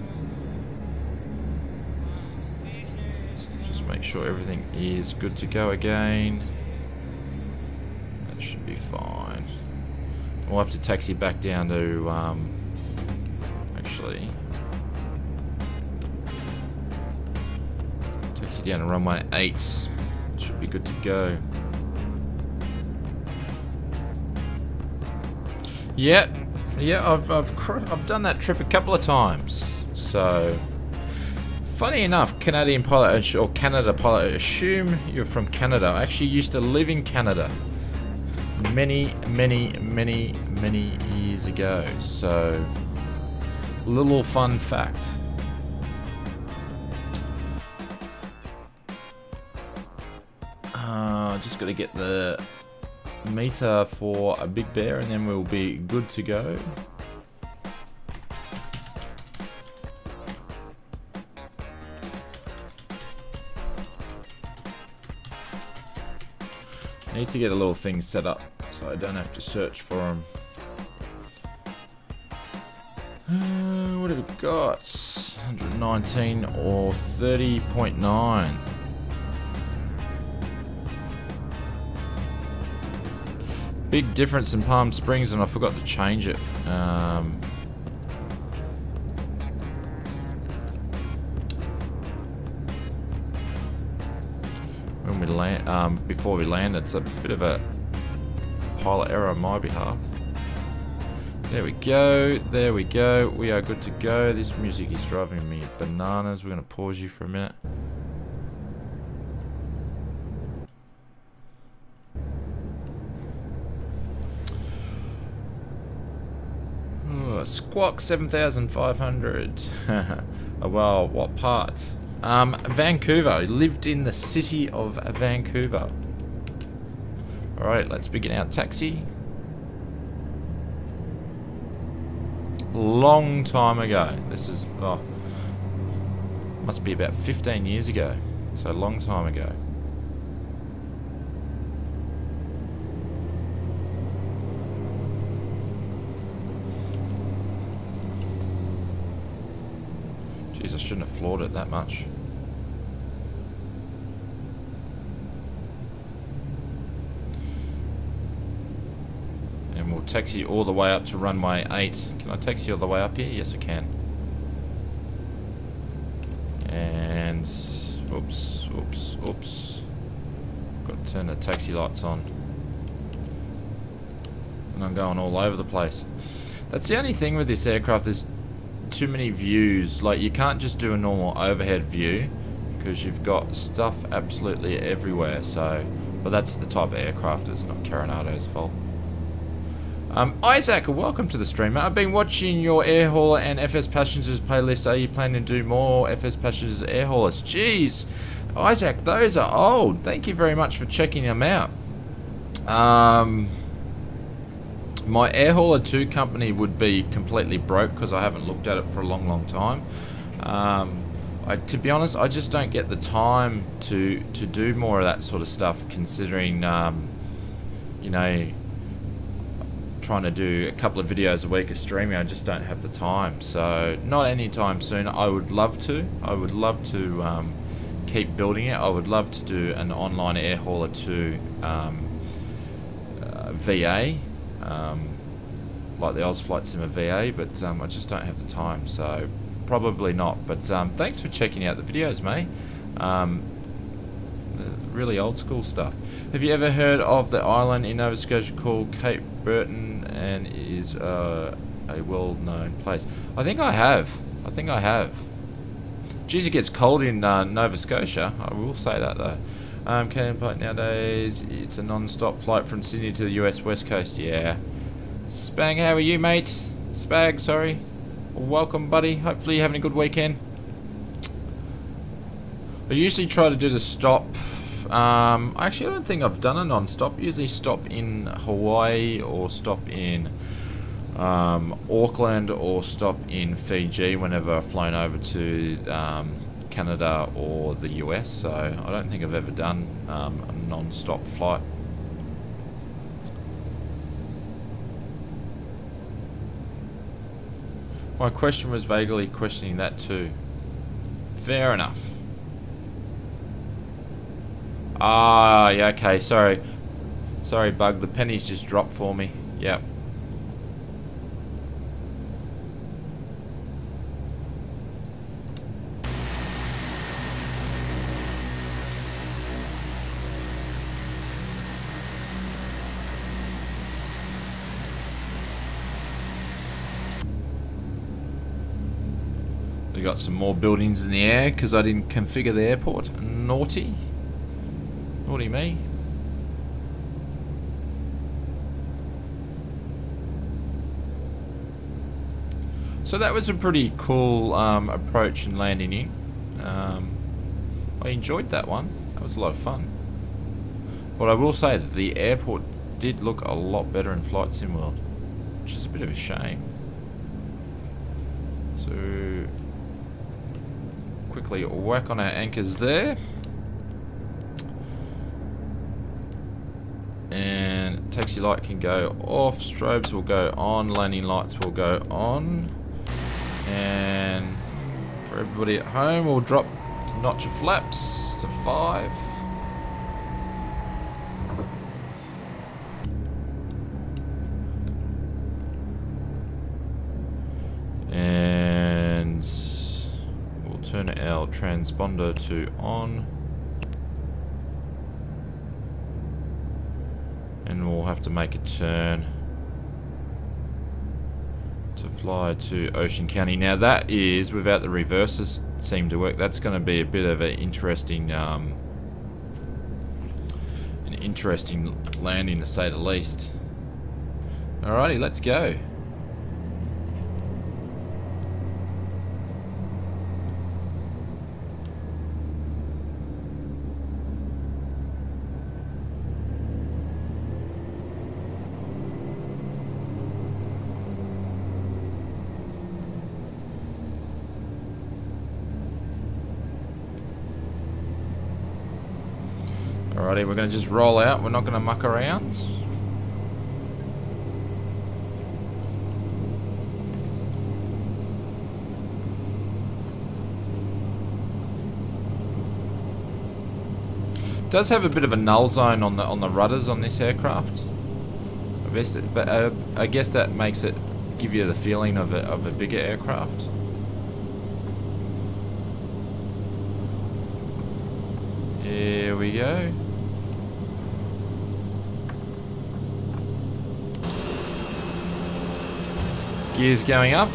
Just make sure everything is good to go again. That should be fine. We'll have to taxi back down to, actually, taxi down to runway 8. Should be good to go. Yeah, I've done that trip a couple of times. So, funny enough, Canadian pilot or Canada pilot, assume you're from Canada. I actually used to live in Canada many years ago. So, little fun fact. Just got to get the meter for a Big Bear, and then we'll be good to go. Need to get a little thing set up so I don't have to search for them. What have we got? 119 or 30.9. Big difference in Palm Springs, and I forgot to change it. When we land, before we land, it's a bit of a pilot error on my behalf. There we go. There we go. We are good to go. This music is driving me bananas. We're going to pause you for a minute. Squawk 7500. Well, what part? Vancouver. Lived in the city of Vancouver. Alright, let's begin our taxi. Long time ago. This is, oh, must be about 15 years ago. So, long time ago. Jeez, I shouldn't have floored it that much. And we'll taxi all the way up to runway 8. Can I taxi all the way up here? Yes, I can. And oops. Got to turn the taxi lights on. And I'm going all over the place. That's the only thing with this aircraft. There's too many views. Like, you can't just do a normal overhead view because you've got stuff absolutely everywhere. So, but that's the type of aircraft. It's not Carenado's fault. Isaac, welcome to the stream. I've been watching your air hauler and FS passengers playlist. Are you planning to do more FS passengers air haulers? Jeez, Isaac, those are old. Thank you very much for checking them out. My air hauler 2 company would be completely broke because I haven't looked at it for a long time. To be honest, I just don't get the time to do more of that sort of stuff, considering you know, trying to do a couple of videos a week of streaming. I just don't have the time. So not anytime soon. I would love to. I would love to keep building it. I would love to do an online air hauler 2 VA. Like the Oz Flight Simmer VA, but I just don't have the time, so probably not. But thanks for checking out the videos, mate. Really old school stuff. Have you ever heard of the island in Nova Scotia called Cape Breton, and is a well-known place? I think I have. Geez, it gets cold in Nova Scotia. I will say that though. Canadian flight nowadays, it's a non-stop flight from Sydney to the US West Coast. Yeah. Spang, how are you, mate? Spag, sorry. Welcome, buddy. Hopefully you're having a good weekend. I usually try to do the stop. Actually, I don't think I've done a non-stop. Usually stop in Hawaii or stop in Auckland or stop in Fiji whenever I've flown over to Canada or the US. So I don't think I've ever done a non-stop flight. My question was vaguely questioning that too. Fair enough. Ah, yeah, okay, sorry. Sorry, Bug, the pennies just dropped for me. Yep. We got some more buildings in the air because I didn't configure the airport. Naughty. Naughty me. So that was a pretty cool approach and landing in. I enjoyed that one. That was a lot of fun. But I will say that the airport did look a lot better in Flight Sim World, which is a bit of a shame. So quickly whack on our anchors there. And taxi light can go off, strobes will go on, landing lights will go on. And for everybody at home, we'll drop the notch of flaps to 5. And we'll turn our transponder to on. And we'll have to make a turn to fly to Ocean County. Now that is without the reverses seem to work. That's going to be a bit of an interesting landing to say the least. Alrighty, let's go. Alrighty, we're going to just roll out. We're not going to muck around. It does have a bit of a null zone on the rudders on this aircraft. I guess that makes it give you the feeling of a bigger aircraft. Here we go. Gears going up.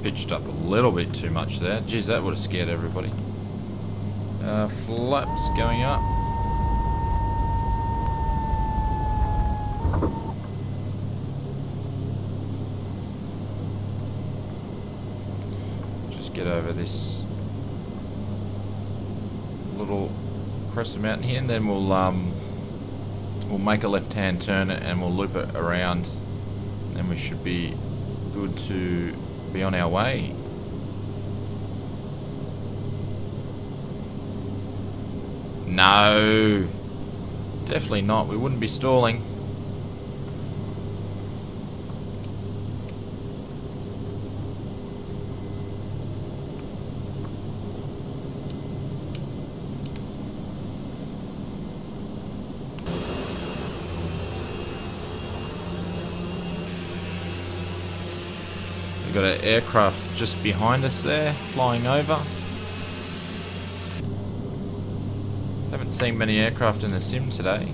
Pitched up a little bit too much there. Geez, that would have scared everybody. Flaps going up. Get over this little crest of the mountain here, and then we'll make a left-hand turn and we'll loop it around, and then we should be good to be on our way. No, definitely not. We wouldn't be stalling. We've got an aircraft just behind us there, flying over. Haven't seen many aircraft in the sim today.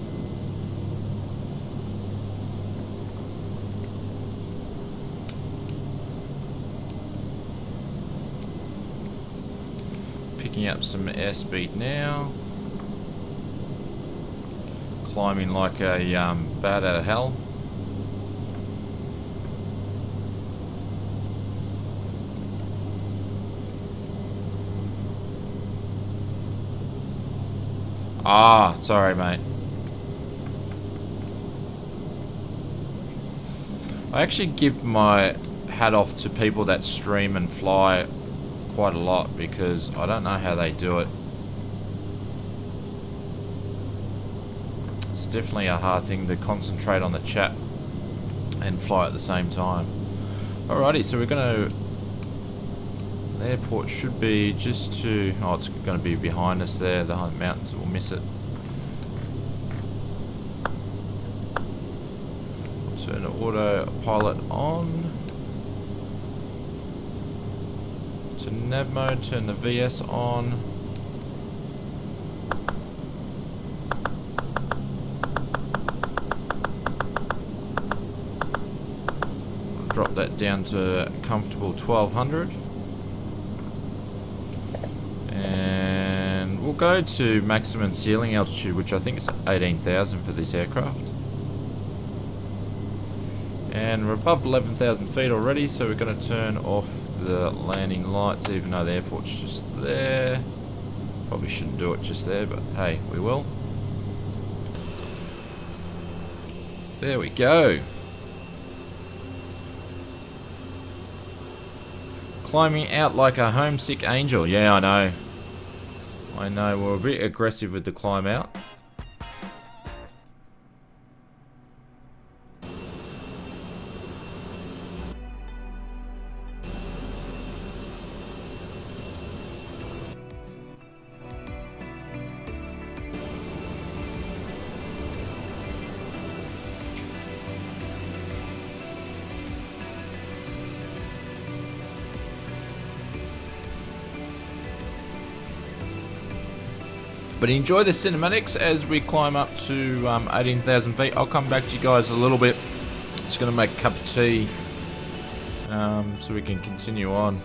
picking up some airspeed now. Climbing like a bat out of hell. Ah, sorry, mate. I actually give my hat off to people that stream and fly quite a lot because I don't know how they do it. It's definitely a hard thing to concentrate on the chat and fly at the same time. Alrighty, so we're going to... The airport should be just to... Oh, it's going to be behind us there. The mountains will miss it. We'll turn the autopilot on. To nav mode, turn the VS on. Drop that down to a comfortable 1200. And we'll go to maximum ceiling altitude, which I think is 18,000 for this aircraft. And we're above 11,000 feet already, so we're going to turn off the landing lights, even though the airport's just there. Probably shouldn't do it just there, but hey, we will. There we go. Climbing out like a homesick angel. Yeah, I know. I know, we're a bit aggressive with the climb out. But enjoy the cinematics as we climb up to 18,000 feet. I'll come back to you guys a little bit. Just going to make a cup of tea so we can continue on.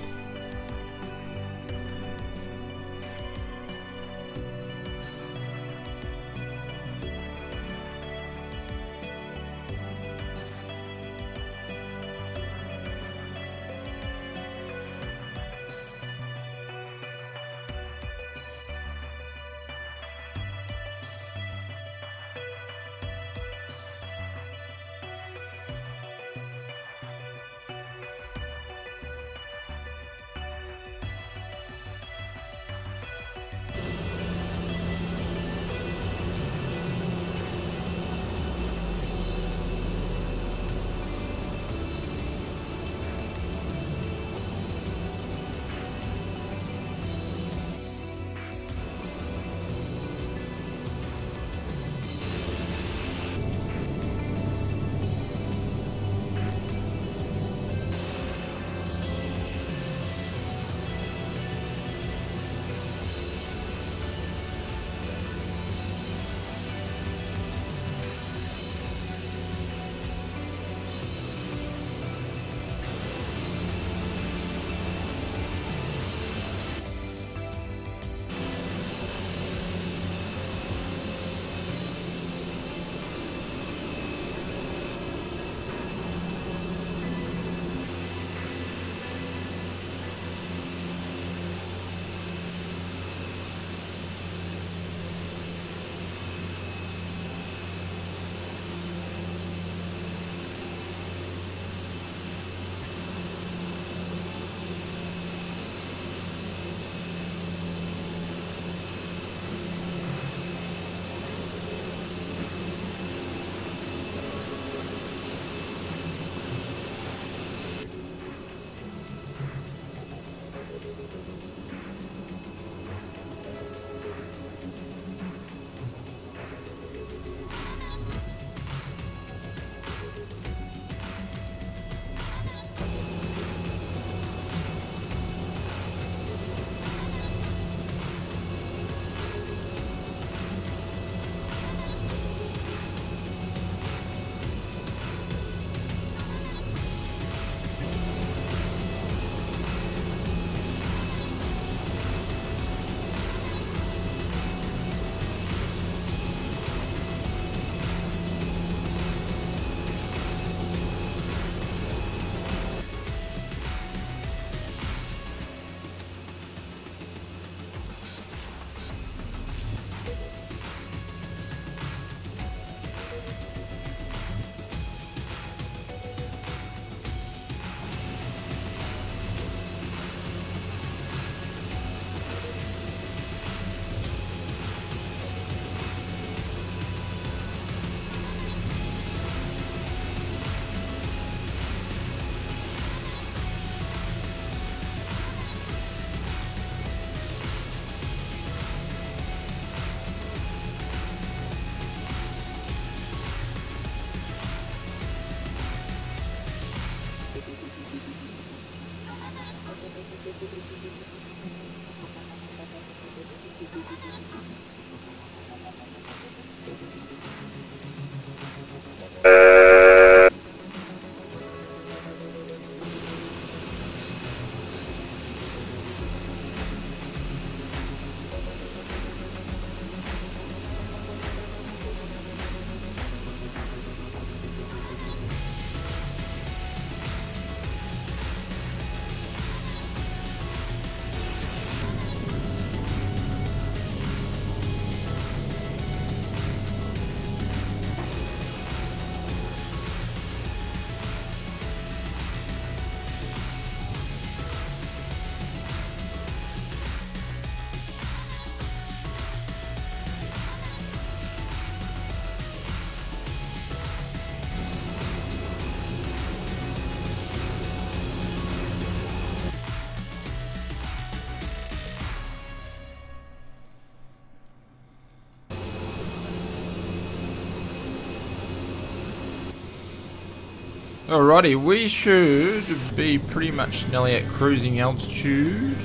Alrighty, we should be pretty much nearly at cruising altitude.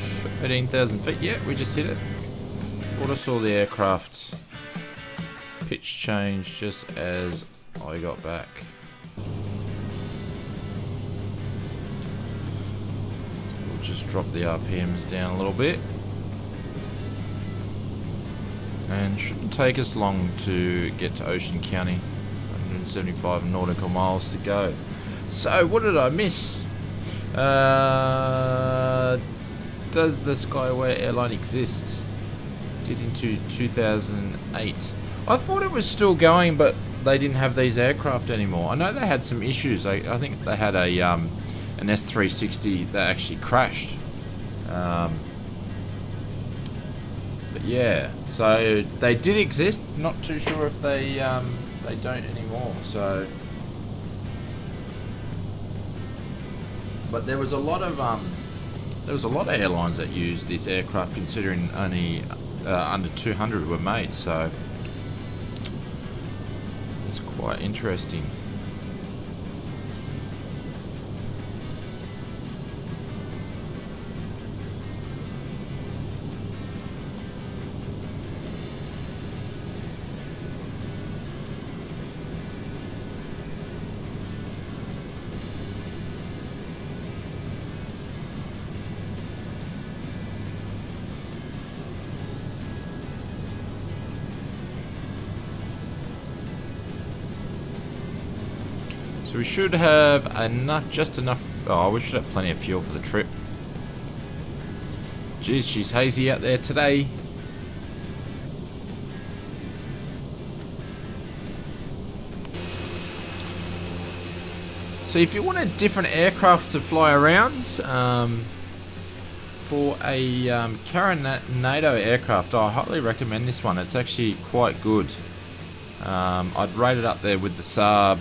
18,000 feet. Yeah, we just hit it. Thought I saw the aircraft pitch change just as I got back. We'll just drop the RPMs down a little bit. And shouldn't take us long to get to Ocean County. 175 nautical miles to go. So, what did I miss? Does the Skyway airline exist? Did into 2008. I thought it was still going, but they didn't have these aircraft anymore. I know they had some issues. I think they had a an S360 that actually crashed. But yeah, so they did exist. Not too sure if they don't anymore. So. But there was a lot of airlines that used this aircraft, considering only under 200 were made. So it's quite interesting. So we should have enough, just enough. Oh, we should have plenty of fuel for the trip. Geez, she's hazy out there today. So if you want a different aircraft to fly around, for a Carenado aircraft, I highly recommend this one. It's actually quite good. I'd rate it up there with the Saab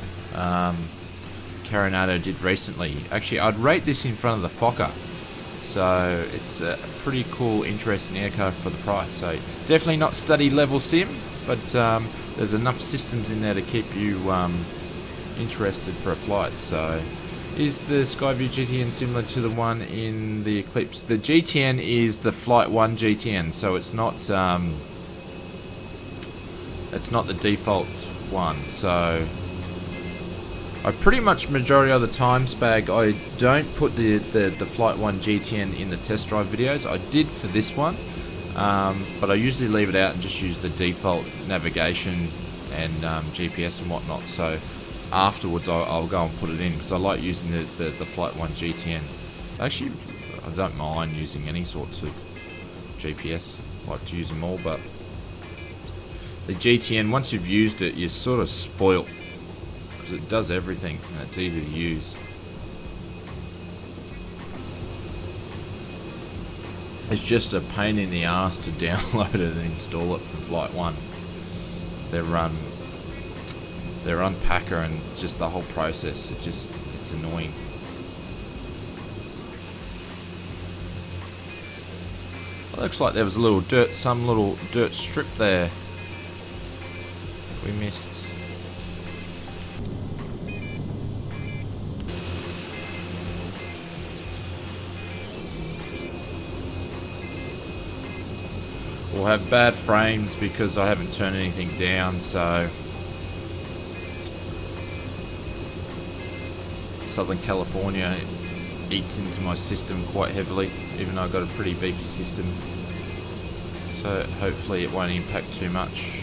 Carenado did recently. Actually, I'd rate this in front of the Fokker. So it's a pretty cool, interesting aircraft for the price. So definitely not study level sim, but there's enough systems in there to keep you interested for a flight. So is the Skyview GTN similar to the one in the Eclipse? The GTN is the Flight 1 GTN, so it's not the default one. So I pretty much majority of the time, Spag, I don't put the Flight 1 GTN in the test drive videos. I did for this one, but I usually leave it out and just use the default navigation and GPS and whatnot. So afterwards I'll go and put it in, because I like using the Flight 1 GTN. Actually, I don't mind using any sorts of GPS. I like to use them all, but the GTN, once you've used it, you're sort of spoilt, because it does everything and it's easy to use. It's just a pain in the ass to download it and install it from Flight 1. Their unpacker and just the whole process, it's annoying. It looks like there was a little dirt, some little dirt strip there we missed. We'll have bad frames because I haven't turned anything down, so Southern California eats into my system quite heavily, even though I've got a pretty beefy system. So hopefully it won't impact too much.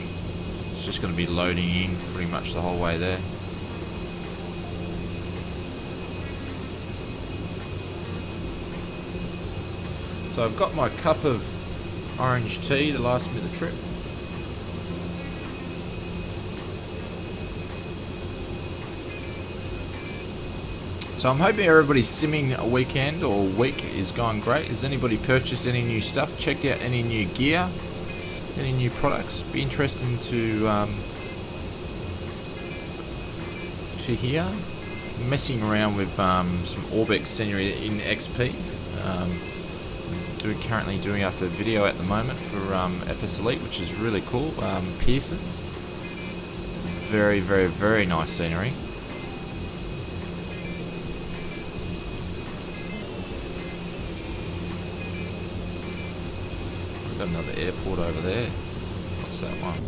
It's just going to be loading in pretty much the whole way there. So I've got my cup of orange tea to last me the trip. So I'm hoping everybody's simming a weekend or week is going great. Has anybody purchased any new stuff? Checked out any new gear? Any new products? Be interesting to hear. Messing around with some Orbex scenery in XP. Currently doing up a video at the moment for FSElite, which is really cool. Pearson's. It's very, very, very nice scenery. Got another airport over there. What's that one?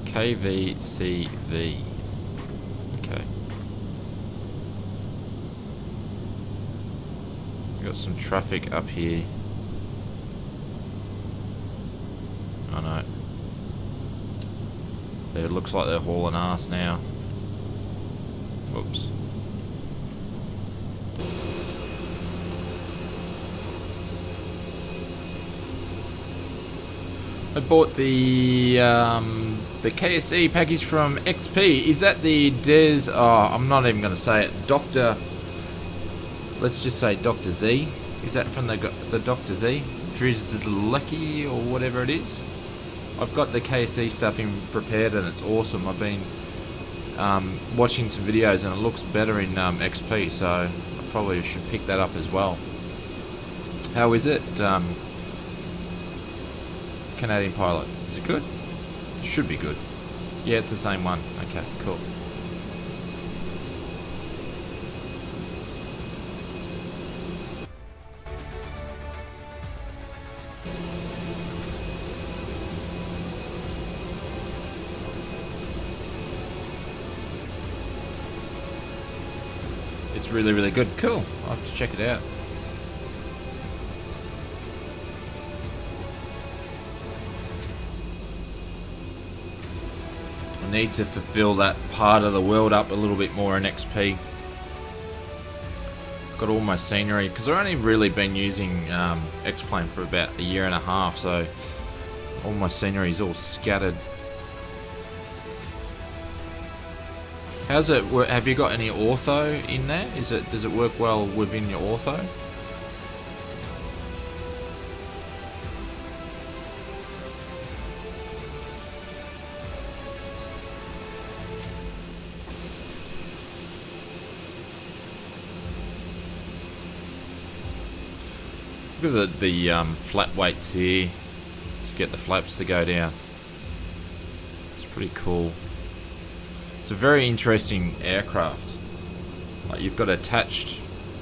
KVCV. Okay. Got some traffic up here. I know. It looks like they're hauling ass now. Whoops. I bought the KSE package from XP. Is that the Des? Oh, I'm not even going to say it. Doctor. Let's just say Dr. Z. Is that from the Dr. Z? Drizzlecky or whatever it is. I've got the KSE stuff in prepared and it's awesome. I've been watching some videos and it looks better in XP, so I probably should pick that up as well. How is it? Canadian Pilot. Is it good? It should be good. Yeah, it's the same one. Okay, cool. It's really, really good. Cool. I'll have to check it out. I need to fulfill that part of the world up a little bit more in XP. Got all my scenery, because I've only really been using X-Plane for about a year and a half, so all my scenery is all scattered. How's it work? Have you got any ortho in there? Does it work well within your ortho? Look at the flat weights here to get the flaps to go down. It's pretty cool. It's a very interesting aircraft. Like, you've got attached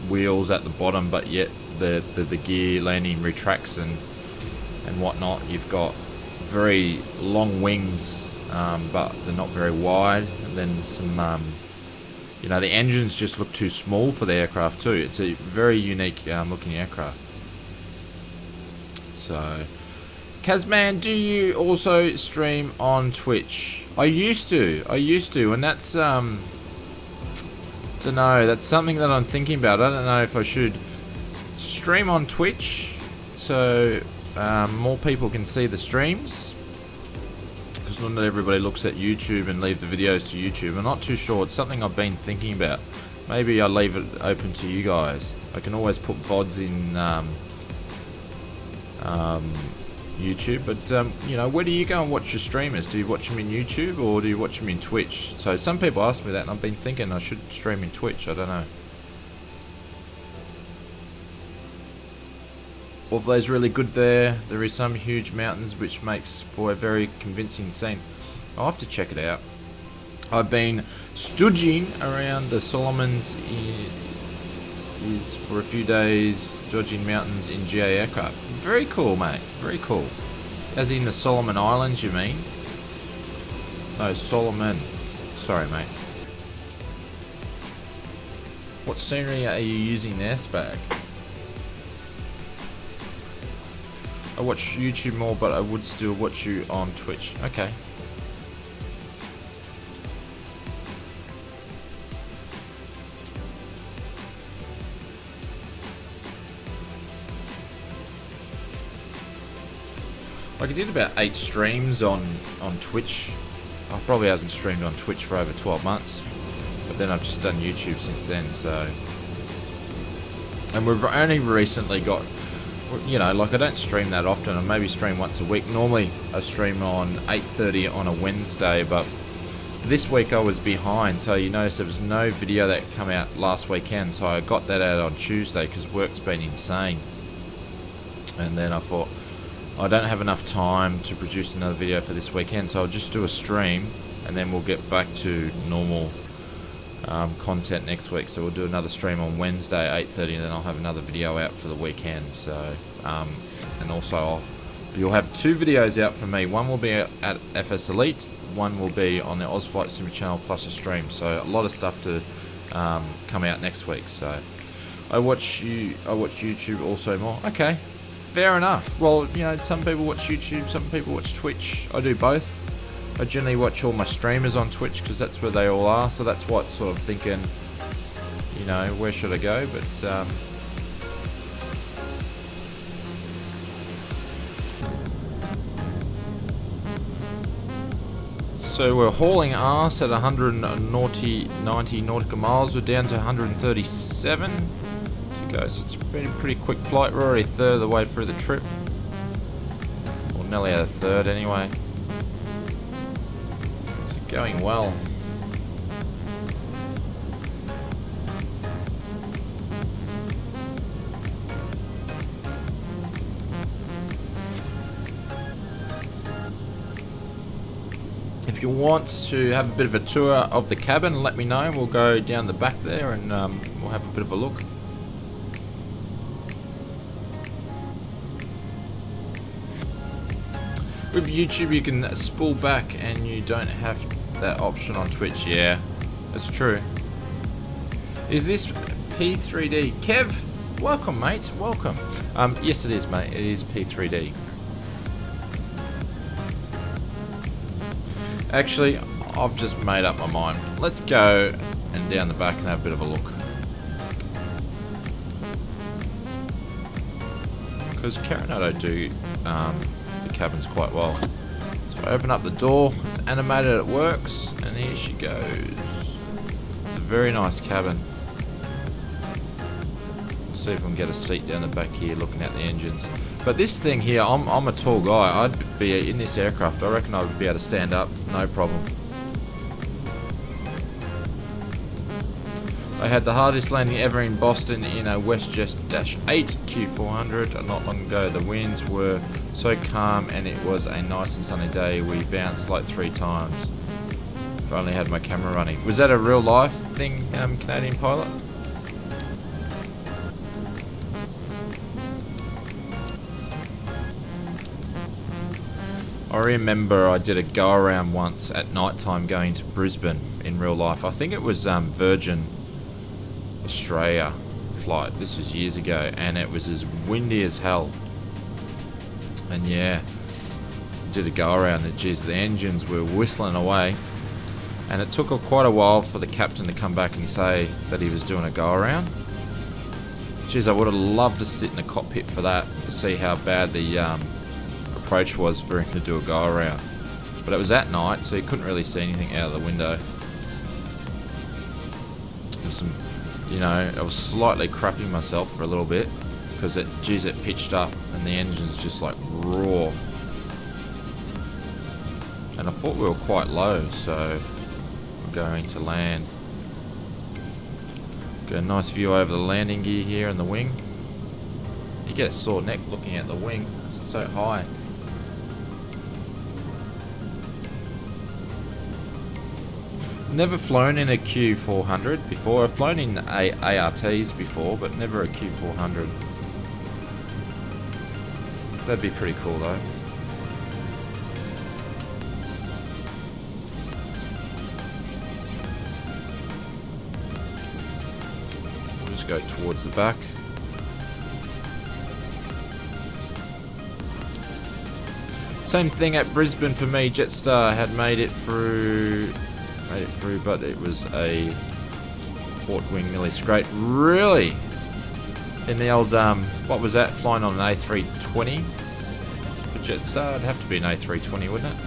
wheels at the bottom, but yet the gear landing retracts and whatnot. You've got very long wings, but they're not very wide. And then some, you know, the engines just look too small for the aircraft too. It's a very unique looking aircraft. So, Kazman, do you also stream on Twitch? I used to, and that's, don't know, that's something that I'm thinking about. I don't know if I should stream on Twitch so more people can see the streams, because not everybody looks at YouTube and leave the videos to YouTube. I'm not too sure. It's something I've been thinking about. Maybe I'll leave it open to you guys. I can always put VODs in YouTube, but you know, where do you go and watch your streamers? Do you watch them in YouTube or do you watch them in Twitch? So some people ask me that, and I've been thinking I should stream in Twitch. I don't know. Overlay's really good there. There is some huge mountains which makes for a very convincing scene. I'll have to check it out. I've been stooging around the Solomons for a few days, dodging mountains in GA aircraft. Very cool, mate. Very cool. As in the Solomon Islands, you mean? No, Solomon. Sorry, mate. What scenery are you using there, Spag? I watch YouTube more, but I would still watch you on Twitch. Okay. Like, I did about 8 streams on Twitch. I probably hasn't streamed on Twitch for over 12 months. But then I've just done YouTube since then, so... And we've only recently got... You know, like, I don't stream that often. I maybe stream once a week. Normally, I stream on 8:30 on a Wednesday, but... This week I was behind, so you notice there was no video that came out last weekend, so I got that out on Tuesday because work's been insane. And then I thought, I don't have enough time to produce another video for this weekend, so I'll just do a stream, and then we'll get back to normal content next week. So we'll do another stream on Wednesday at 8:30, and then I'll have another video out for the weekend. So, and also you'll have 2 videos out from me. One will be at FSElite, one will be on the Oz Flight Sim channel plus a stream. So a lot of stuff to come out next week. So I watch YouTube also more. Okay, fair enough. Well, you know, some people watch YouTube, some people watch Twitch. I do both. I generally watch all my streamers on Twitch because that's where they all are. So that's what sort of thinking, you know, where should I go? But so we're hauling ass at 190 nautical miles. We're down to 137 to go. So it's been a pretty quick flight. We're already a third of the way through the trip, or nearly a third anyway. It's going well. If you want to have a bit of a tour of the cabin, let me know. We'll go down the back there and we'll have a bit of a look. With YouTube, you can spool back and you don't have that option on Twitch. Yeah, that's true. Is this P3D? Kev, welcome, mate. Welcome. Yes, it is, mate. It is P3D. Actually, I've just made up my mind. Let's go and down the back and have a bit of a look. Because Carenado do the cabins quite well. So I open up the door, it's animated, it works, and here she goes. It's a very nice cabin. See if we can get a seat down the back here looking at the engines. But this thing here, I'm a tall guy. I'd be in this aircraft. I reckon I would be able to stand up, no problem. I had the hardest landing ever in Boston in a WestJet-8 Q400 not long ago. The winds were so calm and it was a nice and sunny day. We bounced like 3 times. If I only had my camera running. Was that a real life thing, Canadian pilot? I remember I did a go around once at night time going to Brisbane in real life. I think it was Virgin Australia flight. This was years ago, and it was as windy as hell. And yeah, did a go around. And geez, the engines were whistling away, and it took quite a while for the captain to come back and say that he was doing a go around. Geez, I would have loved to sit in the cockpit for that to see how bad the approach was for him to do a go around. But it was at night, so you couldn't really see anything out of the window. There's some, you know, I was slightly crapping myself for a little bit because it pitched up and the engine's just like raw. And I thought we were quite low, so we're going to land. Got a nice view over the landing gear here and the wing. You get a sore neck looking at the wing because it's so high. Never flown in a Q400 before. I've flown in ARTs before, but never a Q400. That'd be pretty cool though. We'll just go towards the back. Same thing at Brisbane for me. Jetstar had made it through, but it was a port wing nearly straight. Really? In the old, what was that? Flying on an A320 for Jetstar? It'd have to be an A320, wouldn't it?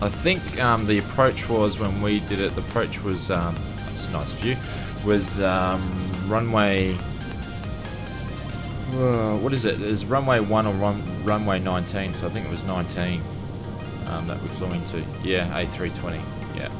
I think the approach was, when we did it, the approach was, that's a nice view, was runway, what is it? There's runway 1 or runway 19, so I think it was 19. That we flew into. Yeah, A320. Yeah.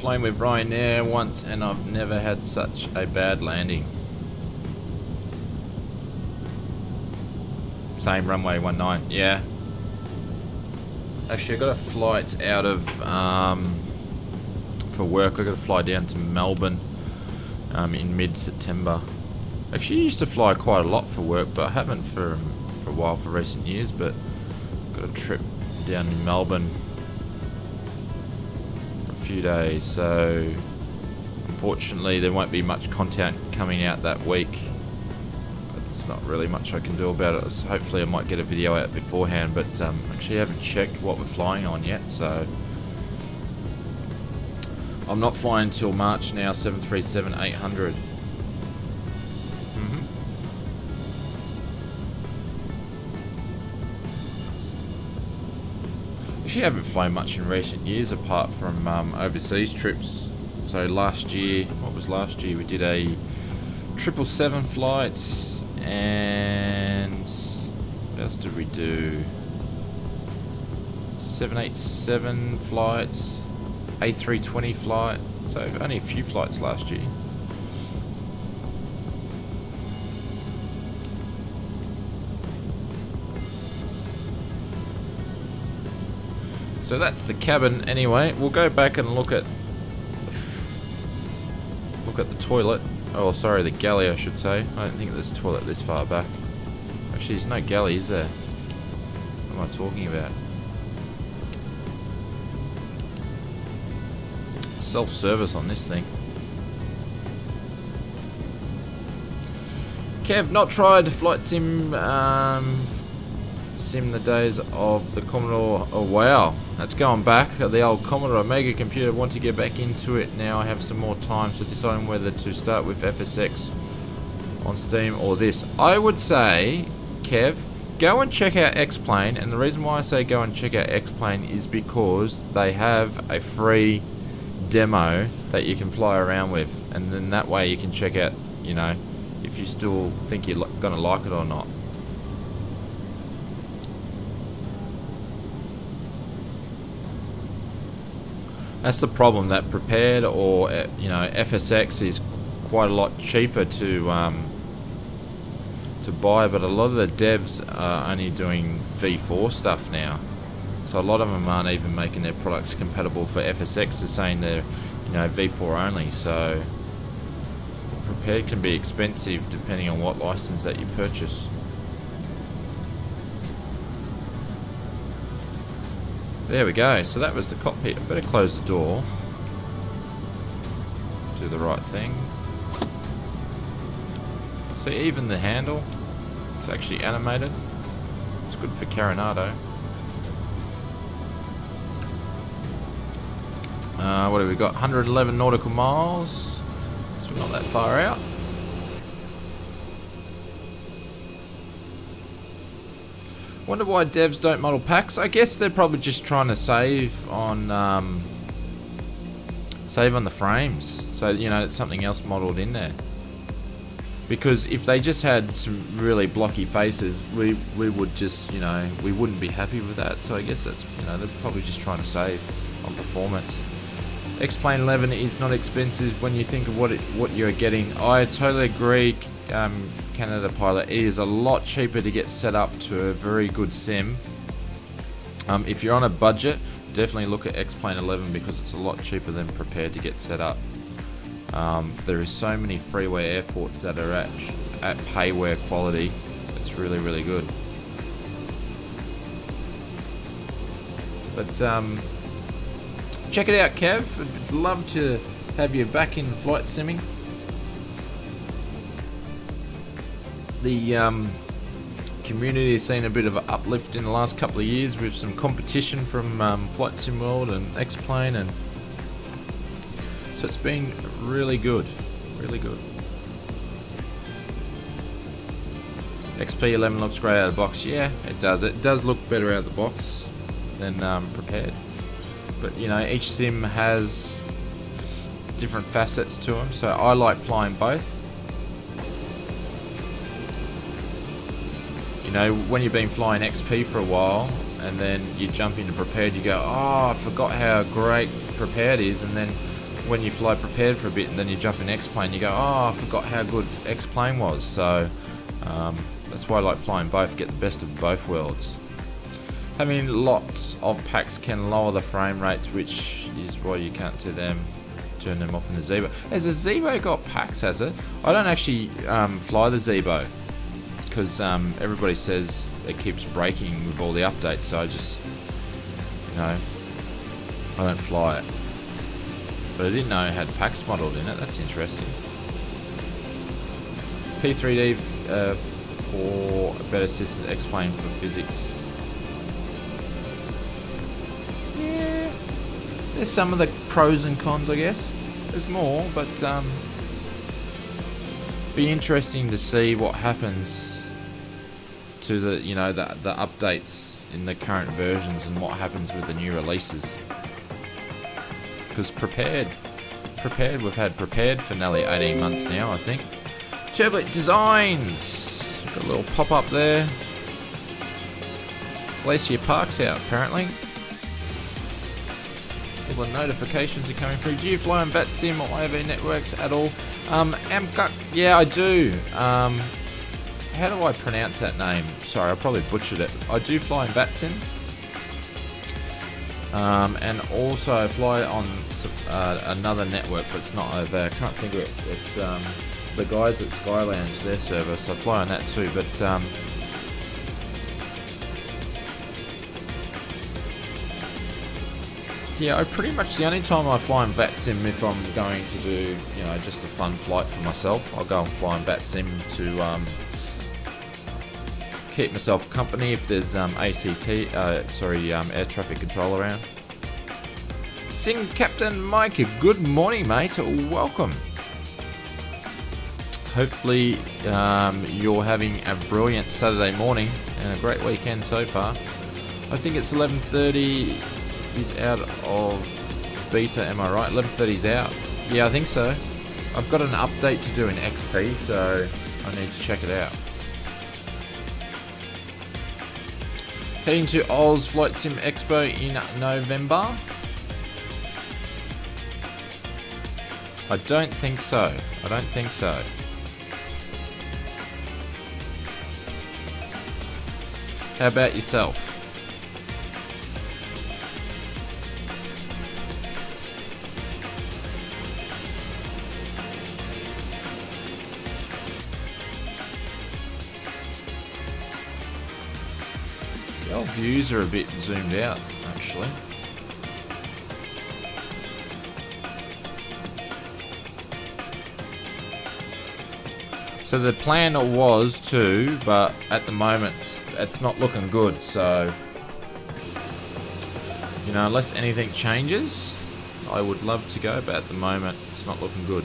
flown with Ryanair once and I've never had such a bad landing. Same runway 19, yeah. Actually, I got a flight out of, for work, I got to fly down to Melbourne in mid-September. Actually, I used to fly quite a lot for work, but I haven't for a while, for recent years, but got a trip down in Melbourne for a few days, so unfortunately there won't be much content coming out that week. There's not really much I can do about it. So hopefully I might get a video out beforehand, but actually I haven't checked what we're flying on yet, so I'm not flying until March now, 737-800. Actually I haven't flown much in recent years apart from overseas trips. So last year, what was last year? We did a 777 flight. And what else did we do? 787 flights, A320 flight. So only a few flights last year. So that's the cabin anyway. We'll go back and look at the toilet. Oh, sorry, the galley, I should say. I don't think there's a toilet this far back. Actually, there's no galley, is there? What am I talking about? Self-service on this thing. Kev, not tried flight sim the days of the Commodore. Oh wow, that's going back. The old Commodore Amiga computer. Want to get back into it now. I have some more time, so deciding whether to start with FSX on Steam or this. I would say, Kev, go and check out X-Plane, and the reason why I say go and check out X-Plane is because they have a free demo that you can fly around with, and then that way you can check out, you know, if you still think you're gonna like it or not. That's the problem, that prepared or, you know, FSX is quite a lot cheaper to buy, but a lot of the devs are only doing V4 stuff now. So a lot of them aren't even making their products compatible for FSX. They're saying they're, you know, V4 only. So prepared can be expensive depending on what license that you purchase. There we go, so that was the cockpit. I better close the door. Do the right thing. See, even the handle, it's actually animated. It's good for Carenado. What have we got? 111 nautical miles. So we're not that far out. Wonder why devs don't model packs. I guess they're probably just trying to save on the frames, so you know it's something else modeled in there. Because if they just had some really blocky faces, we would just, you know, we wouldn't be happy with that. So I guess that's, you know, they're probably just trying to save on performance. X-Plane 11 is not expensive when you think of what you're getting. I totally agree. Canada Pilot, it is a lot cheaper to get set up to a very good sim. If you're on a budget, definitely look at X-Plane 11 because it's a lot cheaper than prepared to get set up. There is so many freeway airports that are at payware quality. It's really, really good. But check it out, Kev. I'd love to have you back in flight simming. The community has seen a bit of an uplift in the last couple of years with some competition from Flight Sim World and X-Plane, and so it's been really good, really good. XP11 looks great out of the box. Yeah, it does. It does look better out of the box than prepared. But you know, each sim has different facets to them, so I like flying both. You know, when you've been flying XP for a while and then you jump into prepared, you go, oh, I forgot how great prepared is, and then when you fly prepared for a bit and then you jump in X-plane, you go, oh, I forgot how good X-plane was. So that's why I like flying both, get the best of both worlds. Having lots of packs can lower the frame rates, which is why you can't see them. Turn them off in the Zebo. Has the Zebo got packs, has it? I don't actually fly the Zebo because everybody says it keeps breaking with all the updates, so I just, you know, I don't fly it. But I didn't know it had packs modelled in it. That's interesting. P3D for a better system, X-plane for physics. Yeah, there's some of the pros and cons, I guess. There's more, but be interesting to see what happens to the, you know, the updates in the current versions and what happens with the new releases. Because prepared, we've had prepared for nearly 18 months now, I think. Turbulent Designs, got a little pop up there. Glacier Park's out apparently. All the notifications are coming through. Do you fly on VATSIM or IOV networks at all? Amcuck, yeah, I do. How do I pronounce that name? Sorry, I probably butchered it. I do fly on VATSIM. And also I fly on another network, but it's not over. I can't think of it. It's the guys at Skylounge, their service. I fly on that too, but yeah, I pretty much, the only time I fly on VATSIM if I'm going to do, you know, just a fun flight for myself, I'll go and fly on VATSIM to keep myself company if there's air traffic control around. Sing Captain Mike, good morning, mate. Welcome. Hopefully you're having a brilliant Saturday morning and a great weekend so far. I think it's 11:30 is out of beta, am I right? 11:30 is out. Yeah, I think so. I've got an update to do in XP, so I need to check it out. Heading to Oz Flight Sim Expo in November? I don't think so. I don't think so. How about yourself? The old views are a bit zoomed out, actually. So the plan was to, but at the moment it's not looking good, so you know, unless anything changes I would love to go, but at the moment it's not looking good.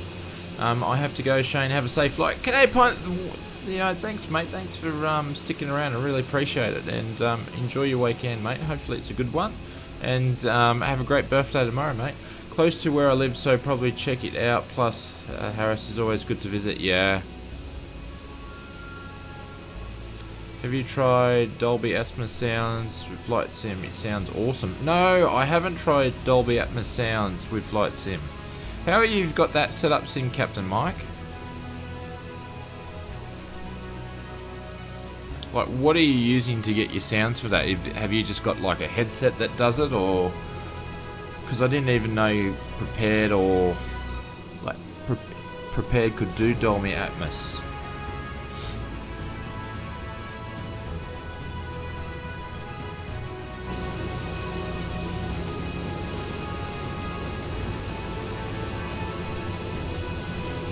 I have to go, Shane. Have a safe flight. You know, thanks mate, thanks for sticking around, I really appreciate it, and enjoy your weekend, mate. Hopefully it's a good one, and have a great birthday tomorrow, mate. Close to where I live, so probably check it out. Plus Harris is always good to visit. Yeah. Have you tried Dolby Atmos sounds with Flight Sim? It sounds awesome. No, I haven't tried Dolby Atmos sounds with Flight Sim. How are you got that set up, Sim Captain Mike? Like, what are you using to get your sounds for that? Have you just got like a headset that does it, or? Because I didn't even know you prepared or like prepared could do Dolby Atmos.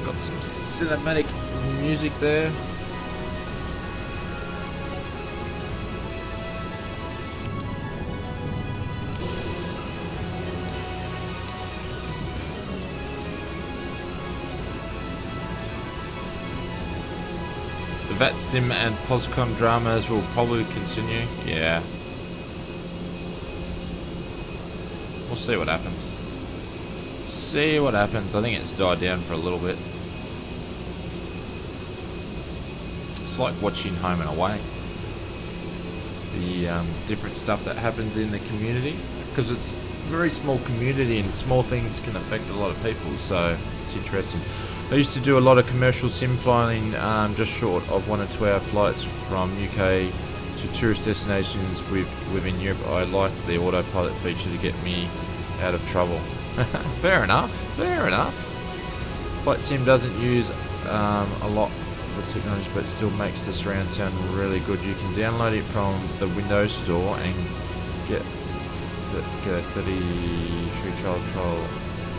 Got some cinematic music there. The VATSIM and POSCOM dramas will probably continue. Yeah. We'll see what happens. See what happens. I think it's died down for a little bit. It's like watching Home and Away. The different stuff that happens in the community, because it's very small community, and small things can affect a lot of people, so it's interesting. I used to do a lot of commercial sim flying, just short of 1 or 2 hour flights from UK to tourist destinations within Europe. I like the autopilot feature to get me out of trouble. Fair enough, fair enough. Flight Sim doesn't use a lot of technology, but still makes the surround sound really good. You can download it from the Windows Store and get a 30 trial.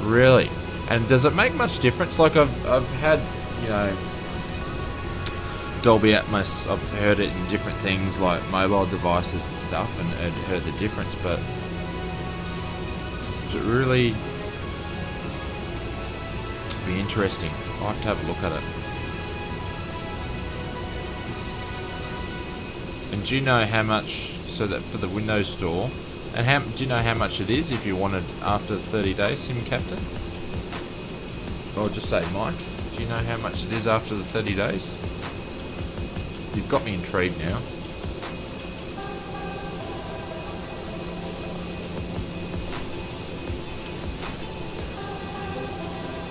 Really? And does it make much difference? Like I've had, you know, Dolby Atmos, I've heard it in different things like mobile devices and stuff, and heard the difference, but does it really be interesting? I'll have to have a look at it. And do you know how much, so that for the Windows Store, and do you know how much it is if you wanted after 30 days, Sim Captain? Or just say Mike, do you know how much it is after the 30 days? You've got me intrigued now.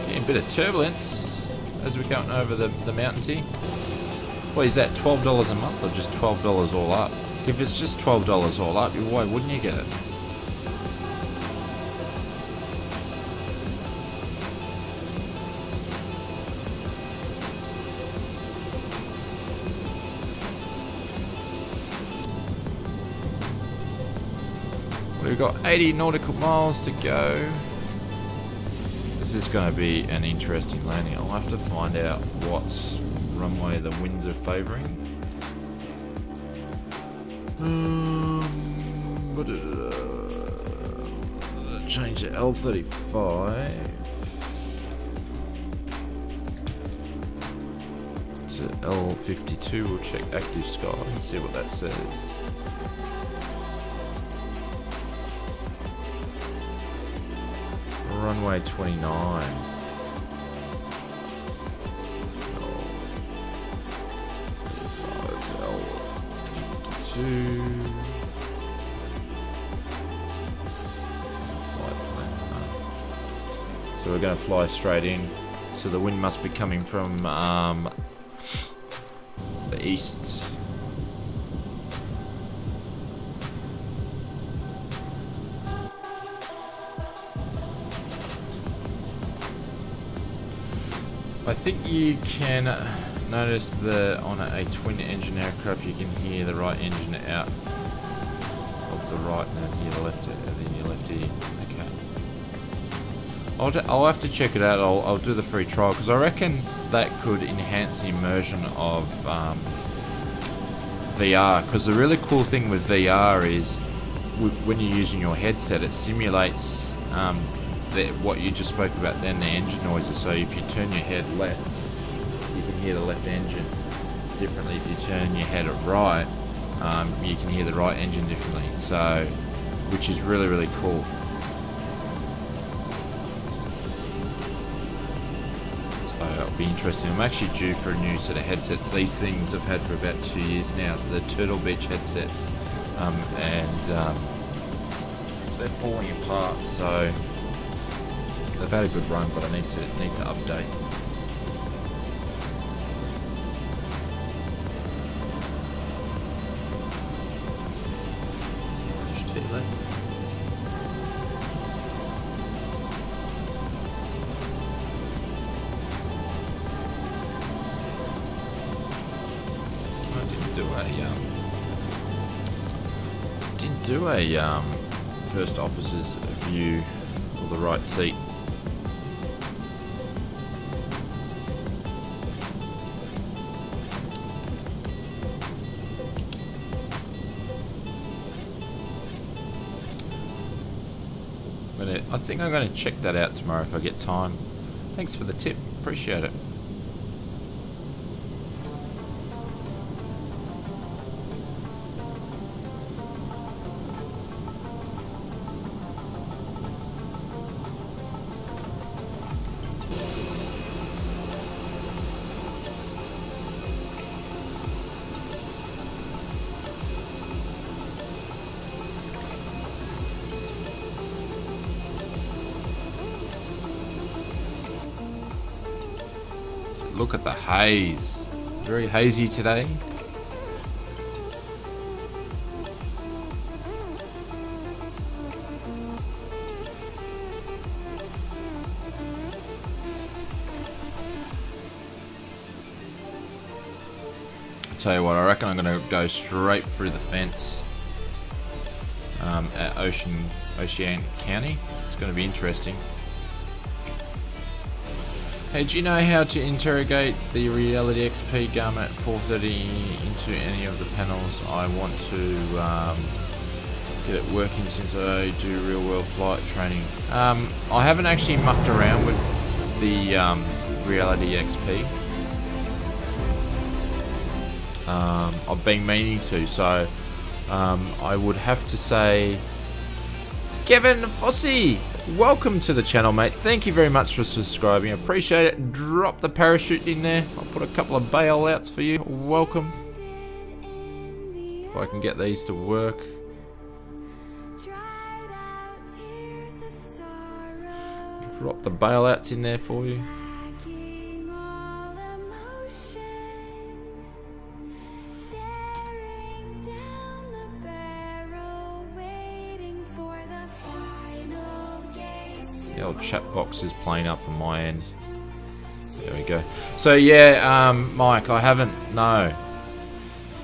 Getting a bit of turbulence as we're going over the mountains here. What is that, $12 a month or just $12 all up? If it's just $12 all up, why wouldn't you get it? We've got 80 nautical miles to go. This is going to be an interesting landing. I'll have to find out what runway the winds are favouring. Change to L35 to L52. We'll check active sky and see what that says. Runway 29. L52. So we're going to fly straight in. So the wind must be coming from the east. I think you can notice that on a twin engine aircraft you can hear the right engine out of the right and then hear the left, then your left ear. Okay. I'll have to check it out. I'll do the free trial because I reckon that could enhance the immersion of VR. Because the really cool thing with VR is when you're using your headset, it simulates what you just spoke about then, the engine noises. So if you turn your head left, you can hear the left engine differently. If you turn your head right, you can hear the right engine differently. So, which is really, really cool. So it'll be interesting. I'm actually due for a new set of headsets. These things I've had for about 2 years now. So they're Turtle Beach headsets, and they're falling apart. So they've had a good run, but I need to update. Didn't do a first officer's view or the right seat. I think I'm going to check that out tomorrow if I get time. Thanks for the tip, appreciate it. look at the haze. Very hazy today. Tell you what, I reckon I'm going to go straight through the fence at Ocean County. It's going to be interesting. Hey, do you know how to interrogate the Reality XP gun at 430 into any of the panels? I want to get it working since I do real world flight training. I haven't actually mucked around with the Reality XP. I've been meaning to, so I would have to say, Kevin Fossey, welcome to the channel, mate. Thank you very much for subscribing. I appreciate it. Drop the parachute in there. I'll put a couple of bailouts for you. Welcome. If I can get these to work. Drop the bailouts in there for you. The old chat box is playing up on my end. There we go. So yeah, Mike, I haven't. No,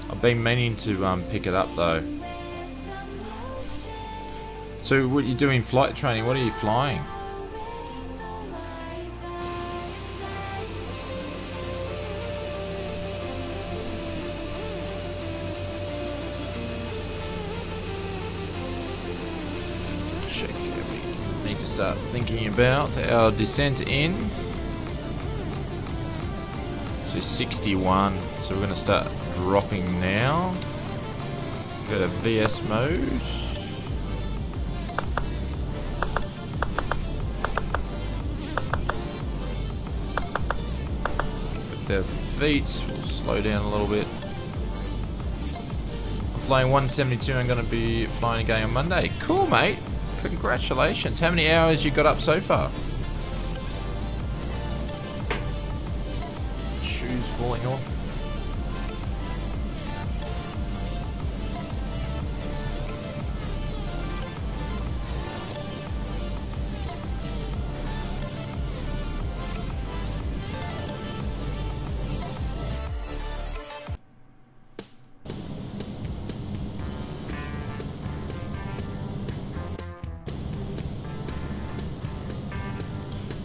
I've been meaning to pick it up though. So what are you doing? Flight training? What are you flying? Start thinking about our descent in. So 61. So we're going to start dropping now. Go to VS mode. 1,000 feet. We'll slow down a little bit. I'm flying 172. I'm going to be flying again on Monday. Cool, mate. Congratulations. How many hours you got up so far? Shoes falling off.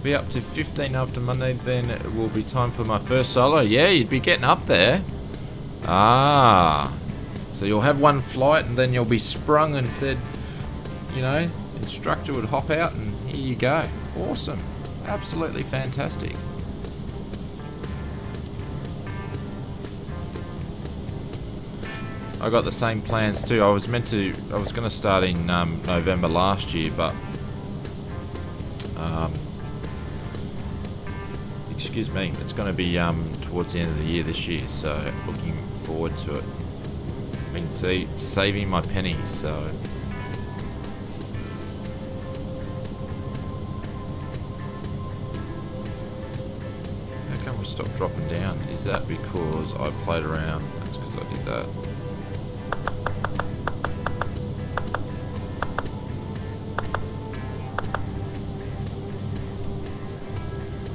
Be up to 15 after Monday, then it will be time for my first solo. Yeah, you'd be getting up there. Ah, so you'll have one flight and then you'll be sprung and said, you know, instructor would hop out and here you go. Awesome. Absolutely fantastic. I got the same plans too. I was going to start in November last year, but excuse me, it's going to be towards the end of the year this year, so looking forward to it. I've been saving my pennies, so how come we stopped dropping down? Is that because I played around? That's because I did that.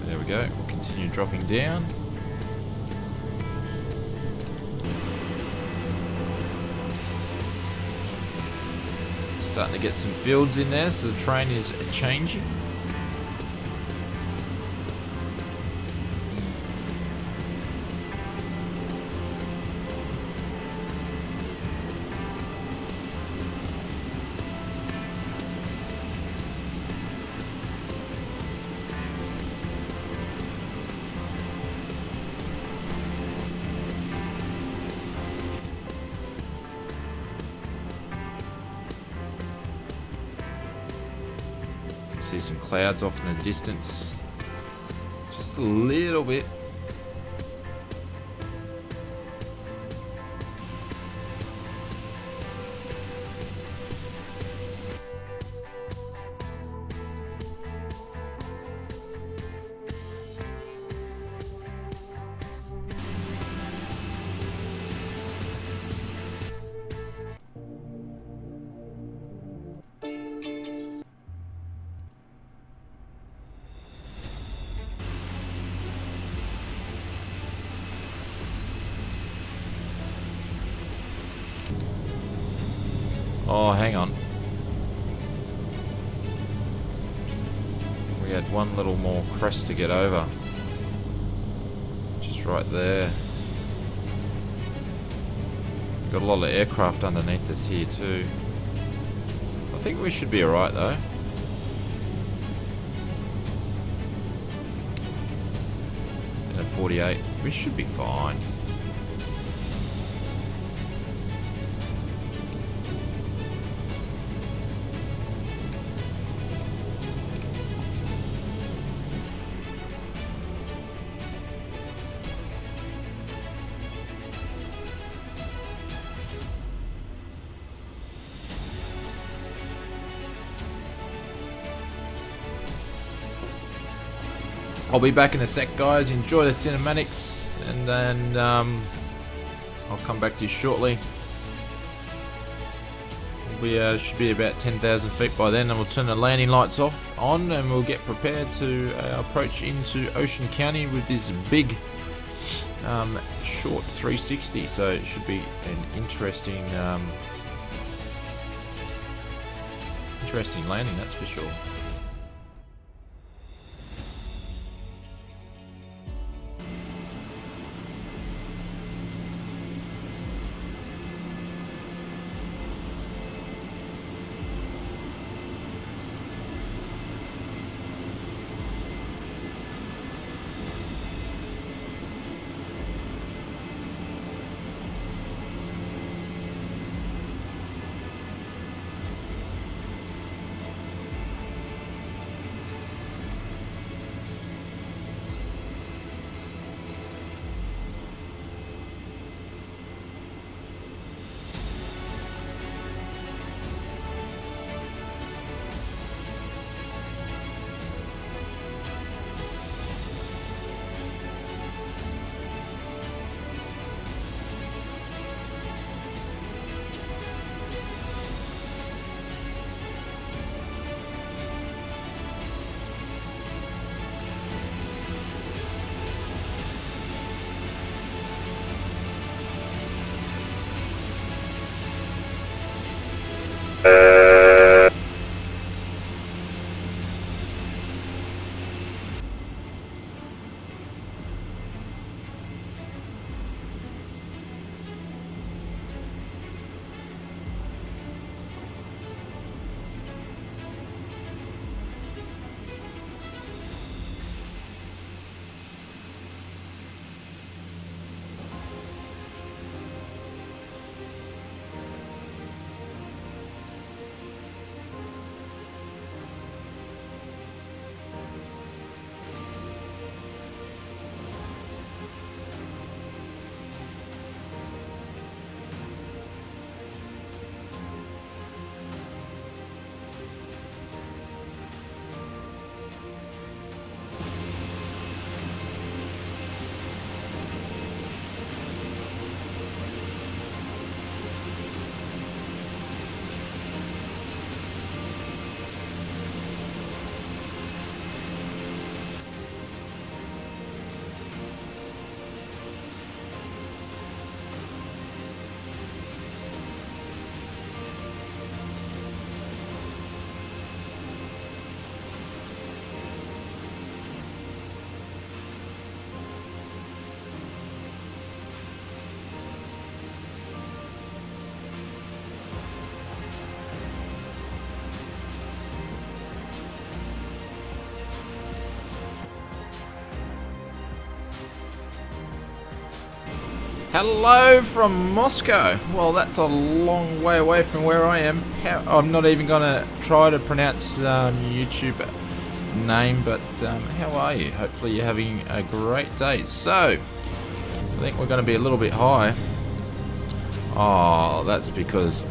There we go. We'll continue dropping down. Starting to get some fields in there, so the train is changing. See some clouds off in the distance, just a little bit. Oh, hang on. We had one little more crest to get over. Just right there. We've got a lot of aircraft underneath us here too. I think we should be alright though. And a 48. We should be fine. I'll be back in a sec, guys. Enjoy the cinematics, and then I'll come back to you shortly. We should be about 10,000 feet by then, and we'll turn the landing lights on, and we'll get prepared to approach into Ocean County with this big short 360. So it should be an interesting landing, that's for sure. Hello from Moscow. Well, that's a long way away from where I am. I'm not even going to try to pronounce YouTube name, but how are you? Hopefully you're having a great day. So, I think we're going to be a little bit high. Oh, that's because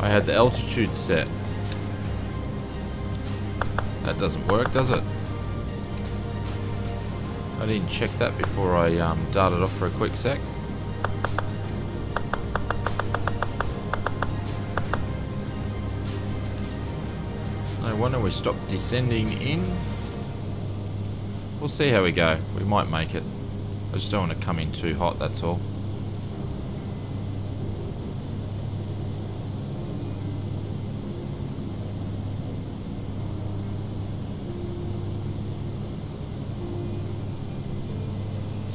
I had the altitude set. That doesn't work, does it? I didn't check that before I darted off for a quick sec. No wonder we stopped descending in. We'll see how we go. We might make it. I just don't want to come in too hot, that's all.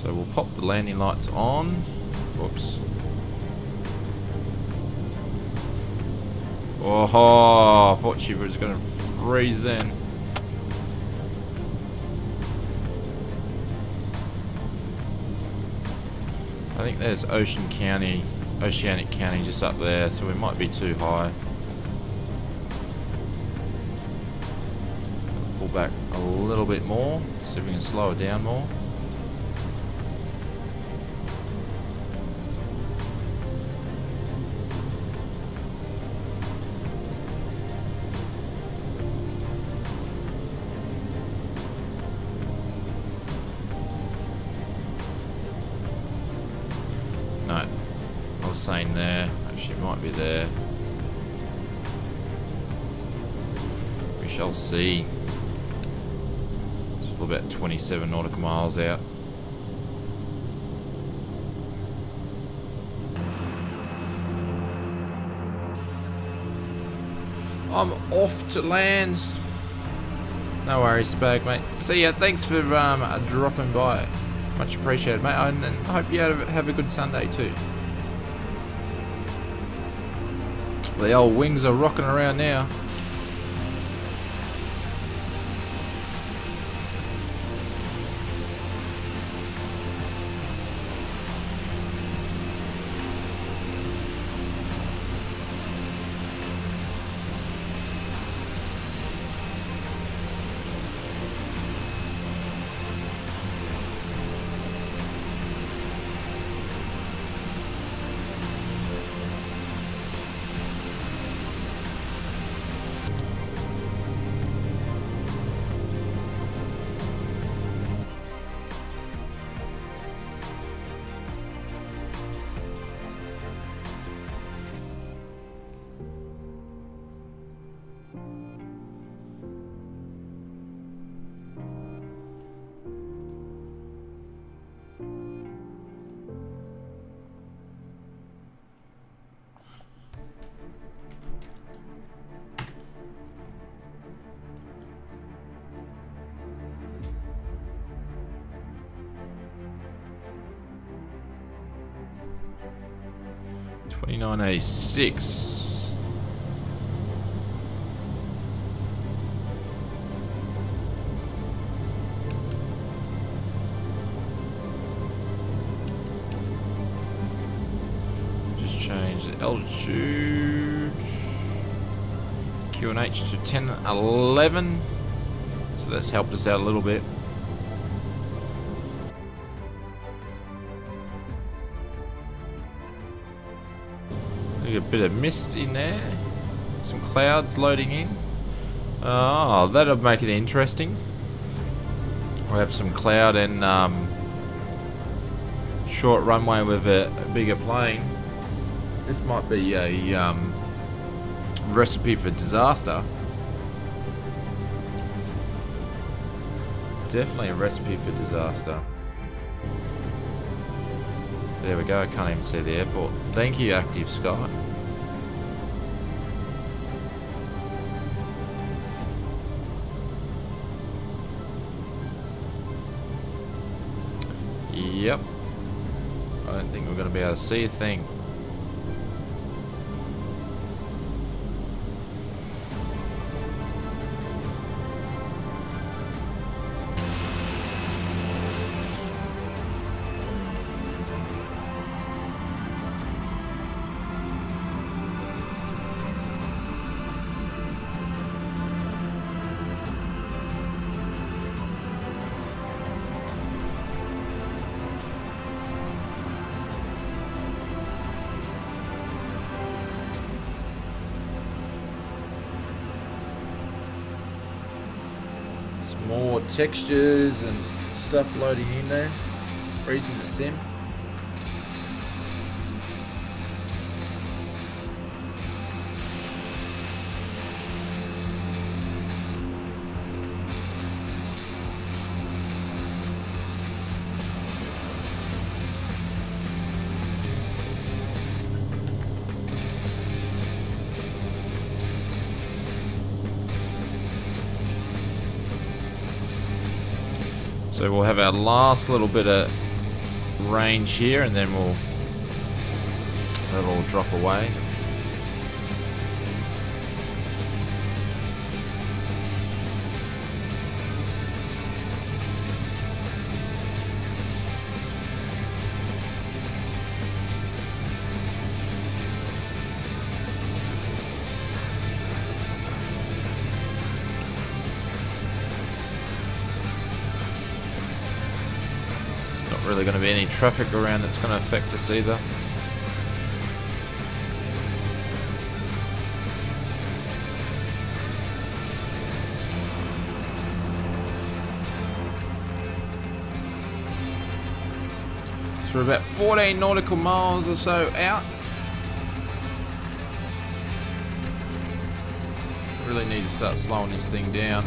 So we'll pop the landing lights on. Whoops. Oh, I thought she was going to freeze then. I think there's Oceanic County just up there, so we might be too high. Pull back a little bit more, see if we can slow it down more. No, I was saying there, actually it might be there. We shall see. It's about 27 nautical miles out. I'm off to land. No worries, Spag, mate. See ya. Thanks for dropping by. Much appreciated, mate. And I hope you have a good Sunday too. The old wings are rocking around now. $29.86. Just change the altitude QNH to 1011. So that's helped us out a little bit. A bit of mist in there, some clouds loading in. Oh, that'll make it interesting. We'll have some cloud and short runway with a bigger plane. This might be a recipe for disaster. Definitely a recipe for disaster. There we go, I can't even see the airport. Thank you, Active Sky. Yep. I don't think we're going to be able to see a thing. More textures and stuff loading in there, freezing the sim. So we'll have our last little bit of range here, and then it'll all drop away. Really going to be any traffic around that's going to affect us either. So we're about 14 nautical miles or so out. Really need to start slowing this thing down.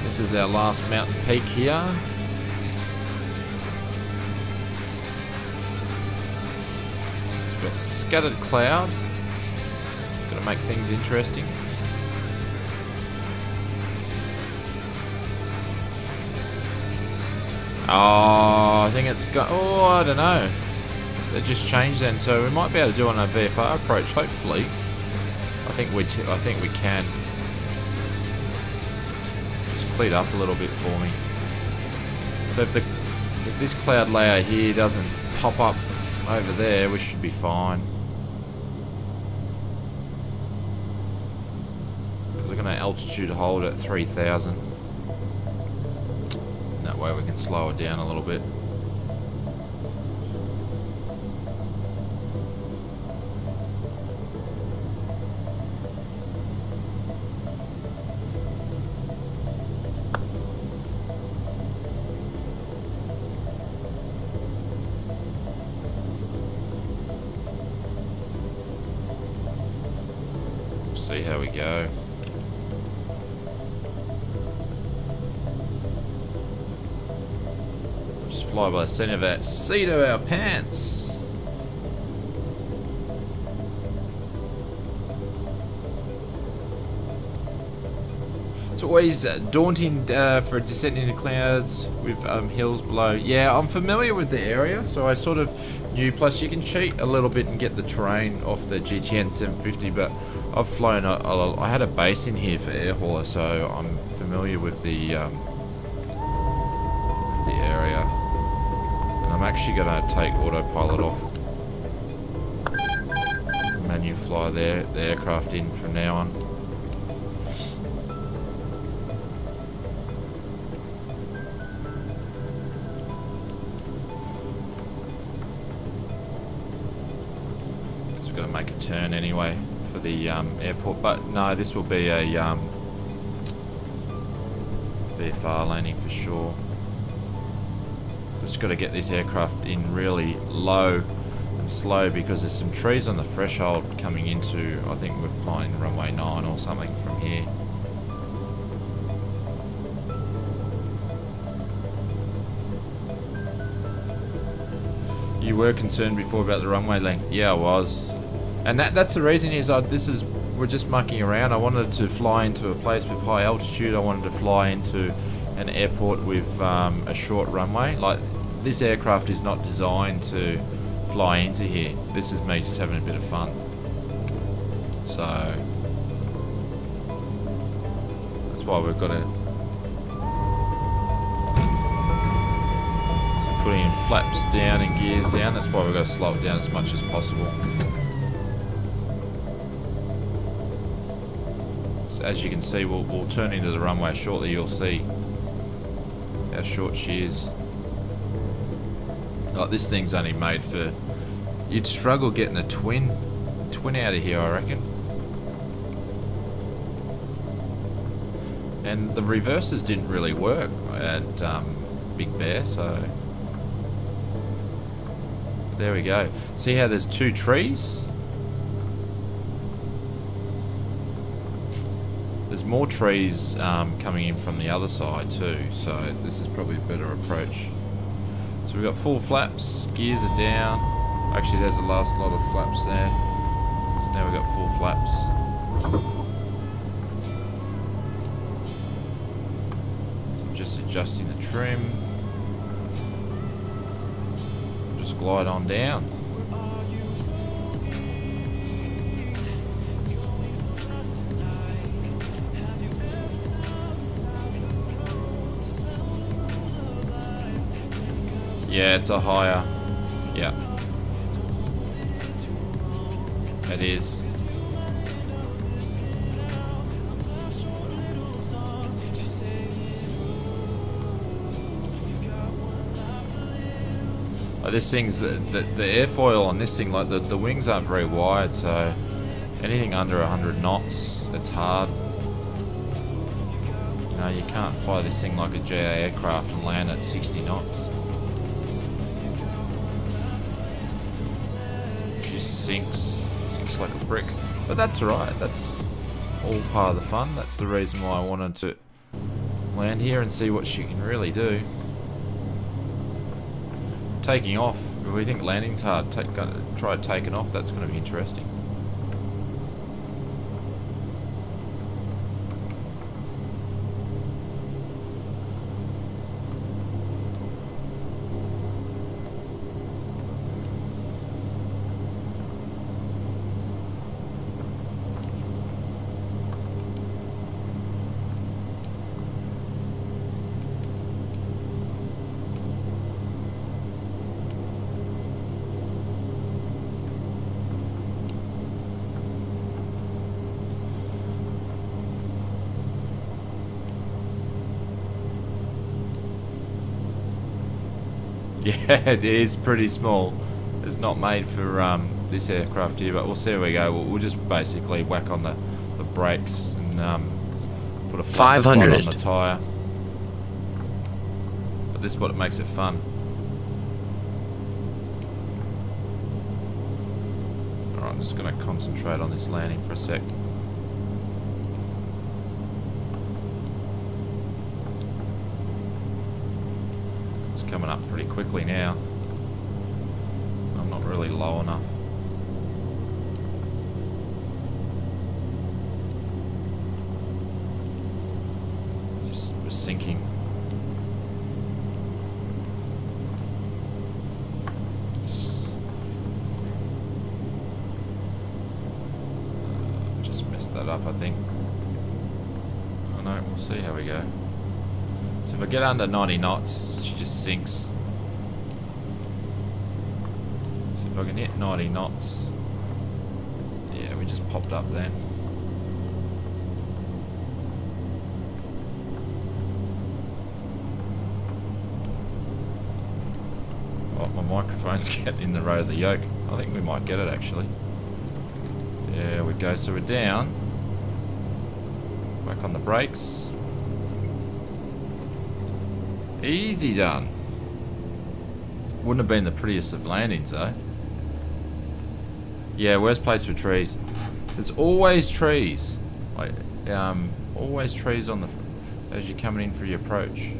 This is our last mountain peak here. Got scattered cloud. It's going to make things interesting. Oh, I think it's got. Oh, I don't know. They just changed then, so we might be able to do it on a VFR approach. Hopefully, I think we can. Just cleared up a little bit for me. So if this cloud layer here doesn't pop up over there, we should be fine. Because we're going to altitude hold at 3,000. That way we can slow it down a little bit. See how we go. Just fly by the seat of our pants. It's always daunting for descending into clouds with hills below. Yeah, I'm familiar with the area, so I sort of knew. Plus, you can cheat a little bit and get the terrain off the GTN 750, but I've flown. I had a base in here for air hauler, so I'm familiar with the area. And I'm actually going to take autopilot off. Menu fly the aircraft in from now on. Got to make a turn anyway for the airport, but no, this will be a VFR landing for sure. Just got to get this aircraft in really low and slow because there's some trees on the threshold coming into, I think we're flying runway 9 or something from here. You were concerned before about the runway length. Yeah, I was. And that's the reason is we're just mucking around. I wanted to fly into a place with high altitude. I wanted to fly into an airport with a short runway. Like, this aircraft is not designed to fly into here. This is me just having a bit of fun. So that's why we've got to. So putting in flaps down and gears down. That's why we've got to slow it down as much as possible. As you can see, we'll turn into the runway shortly. You'll see how short she is. Oh, this thing's only made for... You'd struggle getting a twin out of here, I reckon. And the reversers didn't really work at Big Bear, so... There we go. See how there's two trees? There's more trees coming in from the other side too, so this is probably a better approach. So we've got full flaps, gears are down. Actually, there's the last lot of flaps there. So now we've got full flaps. So I'm just adjusting the trim. just glide on down. Yeah, it's a higher. Yeah. It is. Like this thing's the airfoil on this thing, like the wings aren't very wide, so anything under 100 knots, it's hard. You know, you can't fly this thing like a GA aircraft and land at 60 knots. Sinks like a brick, but that's alright. That's all part of the fun. That's the reason why I wanted to land here and see what she can really do. Taking off, if we think landing's hard, try taking off. That's going to be interesting. Yeah, it is pretty small. It's not made for this aircraft here, but we'll see how we go. We'll just basically whack on the brakes and put a flat spot on the tyre. But this is what makes it fun. Alright, I'm just going to concentrate on this landing for a sec. Coming up pretty quickly now. I'm not really low enough. Just was sinking. Just messed that up, I think. Oh no, we'll see how we go. So if I get under 90 knots, she just sinks. So if I can hit 90 knots, yeah, we just popped up then. Oh, my microphone's getting in the road of the yoke. I think we might get it actually. There we go, so we're down. Back on the brakes. Easy done. Wouldn't have been the prettiest of landings though. Yeah, worst place for trees. There's always trees. Like, always trees on the as you're coming in for your approach.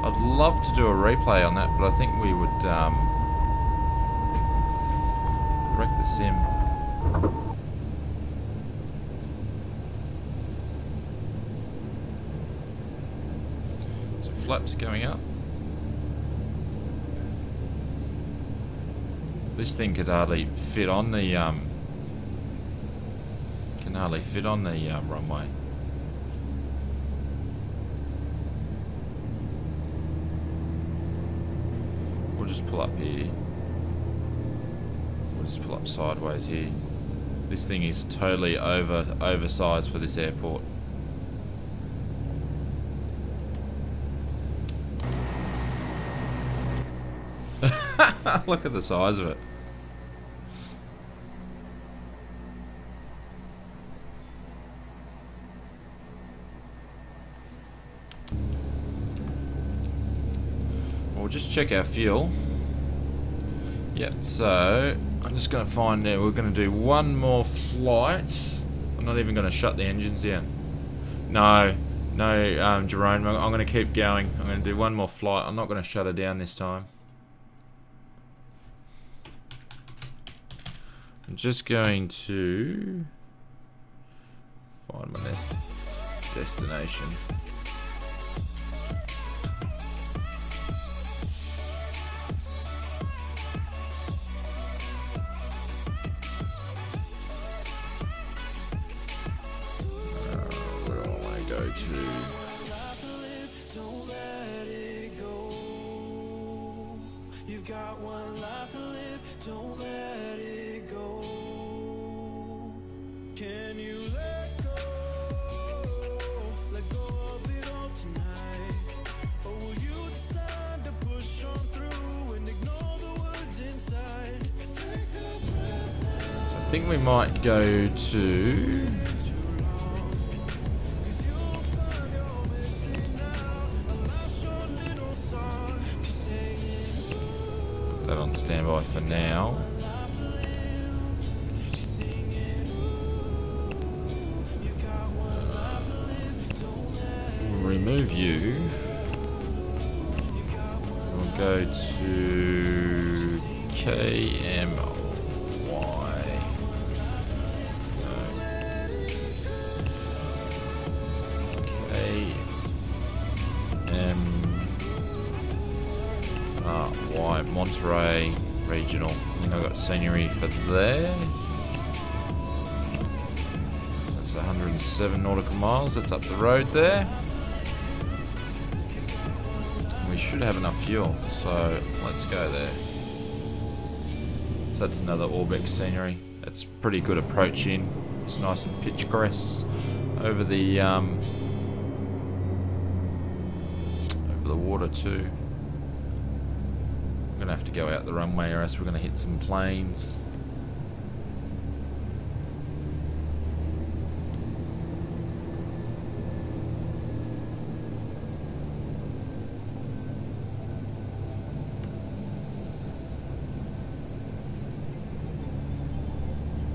I'd love to do a replay on that, but I think we would wreck the sim. Flaps going up. This thing could hardly fit on the runway. We'll just pull up here. We'll just pull up sideways here. This thing is totally oversized for this airport. Look at the size of it. We'll just check our fuel. Yep, so I'm just going to find out. We're going to do one more flight. I'm not even going to shut the engines down. No, Jerome, I'm going to keep going. I'm going to do one more flight. I'm not going to shut it down this time. I'm just going to find my next destination. to... You've got one life to live, don't let it go. Can you let go of it all tonight? Or will you decide to push on through and ignore the words inside? Take a breath now. So I think we might go to... That on standby for now. We'll remove you. We'll go to KMY. KMY Monterey Regional. I think I got scenery for there. That's 107 nautical miles. That's up the road there. We should have enough fuel, so let's go there. So that's another Orbeck scenery. It's pretty good approaching. It's nice and pitch grass over the water too. We're gonna have to go out the runway or else we're gonna hit some planes.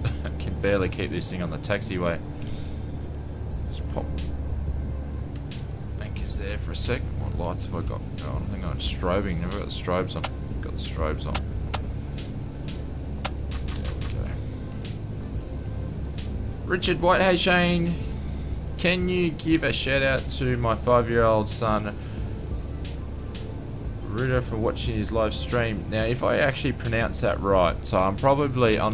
I can barely keep this thing on the taxiway. Just pop anchors there for a sec. What lights have I got going? I think I'm strobing. Never got the strobes on. Got the strobes on. There we go. Richard White, hey Shane, can you give a shout out to my 5-year-old son Ruda for watching his live stream? Now, if I actually pronounce that right, so I'm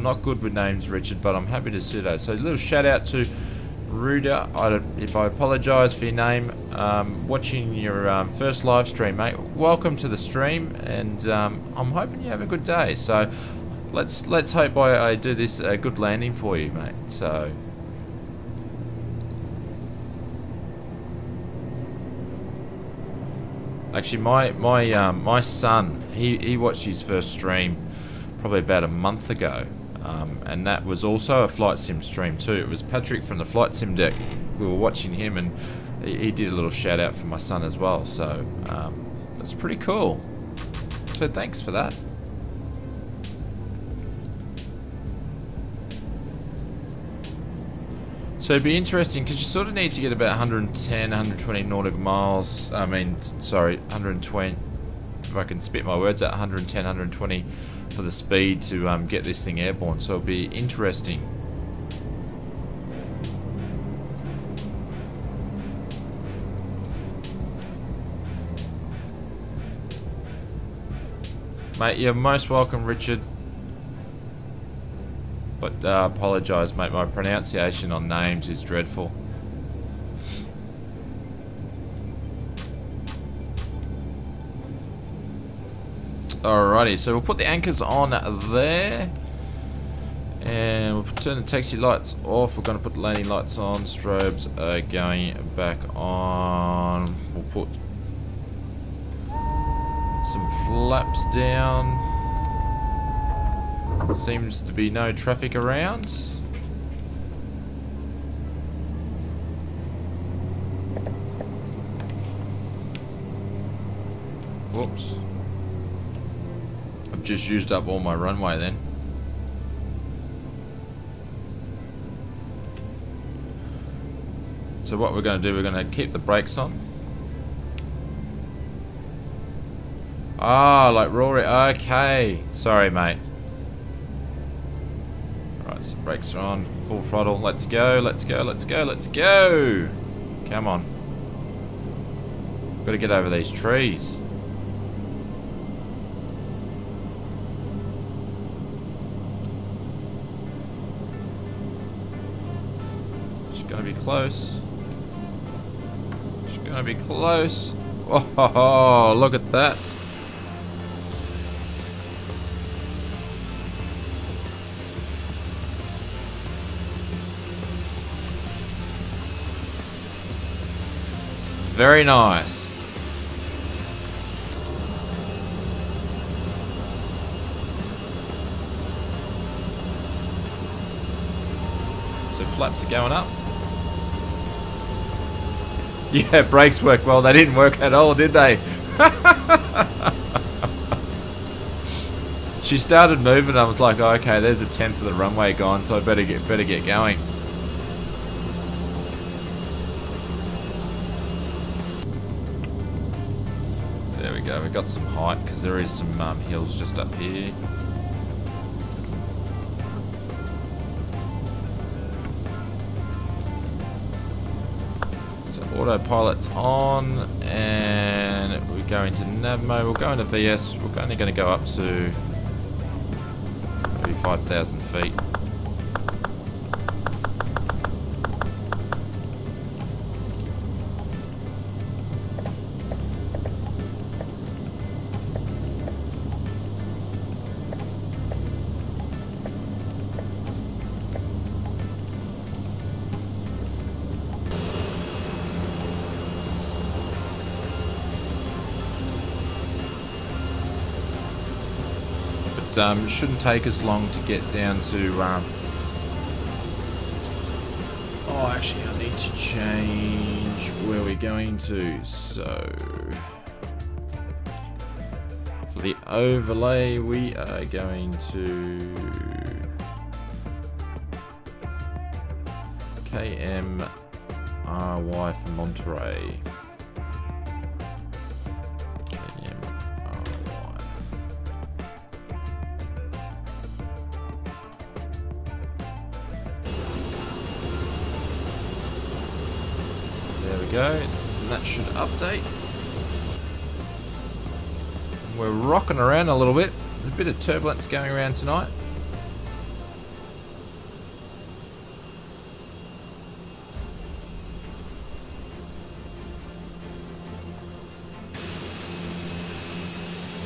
not good with names, Richard, but I'm happy to see that. So a little shout out to Ruda. If I apologise for your name, watching your first live stream, mate. Welcome to the stream, and I'm hoping you have a good day. So let's hope I do this a good landing for you, mate. So actually, my son, he watched his first stream probably about a month ago. And that was also a flight sim stream too. It was Patrick from the flight sim deck. We were watching him, and he did a little shout out for my son as well. So that's pretty cool. So thanks for that. So it'd be interesting because you sort of need to get about 110, 120 nautical miles. I mean, sorry, 120. If I can spit my words out, 110, 120. For the speed to get this thing airborne, so it'll be interesting. Mate, you're most welcome, Richard. But apologise, mate, my pronunciation on names is dreadful. Alrighty, so we'll put the anchors on there, and we'll turn the taxi lights off. We're going to put the landing lights on. Strobes are going back on. We'll put some flaps down. Seems to be no traffic around. Whoops. Just used up all my runway then. So what we're going to do, we're going to keep the brakes on. Ah, like Rory. Okay. Sorry, mate. Alright, so brakes are on. Full throttle. Let's go, let's go, let's go, let's go. Come on. Got to get over these trees. Gonna be close. Gonna be close. Oh, look at that. Very nice. So flaps are going up. Yeah, brakes work well. They didn't work at all, did they? She started moving. I was like, oh, okay, there's a tenth of the runway gone, so I better get going. There we go. We got some height because there is some hills just up here. Autopilot's on, and we go into nav mode. We'll go into VS. We're only going to go up to maybe 5,000 feet. It shouldn't take us long to get down to oh, actually I need to change where we're going to. So for the overlay we are going to KMRY for Monterey. Go, and that should update. We're rocking around a little bit. There's a bit of turbulence going around tonight.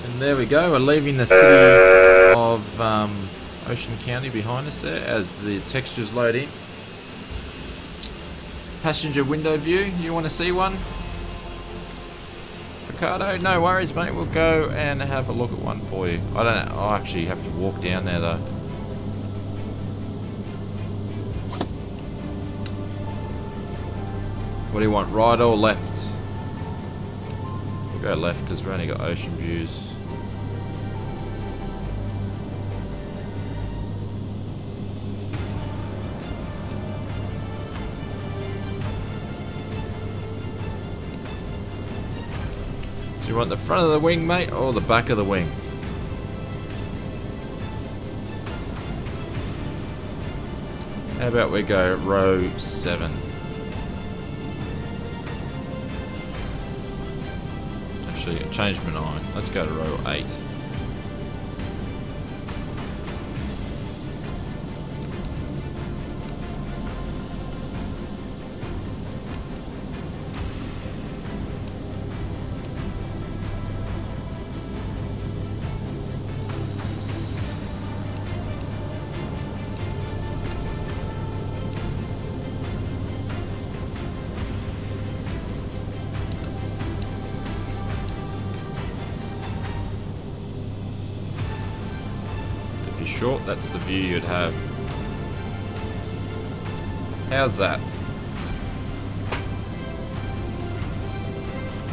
And there we go. We're leaving the city of Ocean County behind us there as the textures load in. Passenger window view, you want to see one? Ricardo, no worries mate, we'll go and have a look at one for you. I don't know, I'll actually have to walk down there though. What do you want, right or left? We'll go left because we've only got ocean views. You want the front of the wing, mate, or the back of the wing? How about we go row 7? Actually, I changed my mind. Let's go to row 8. Short, that's the view you'd have. How's that?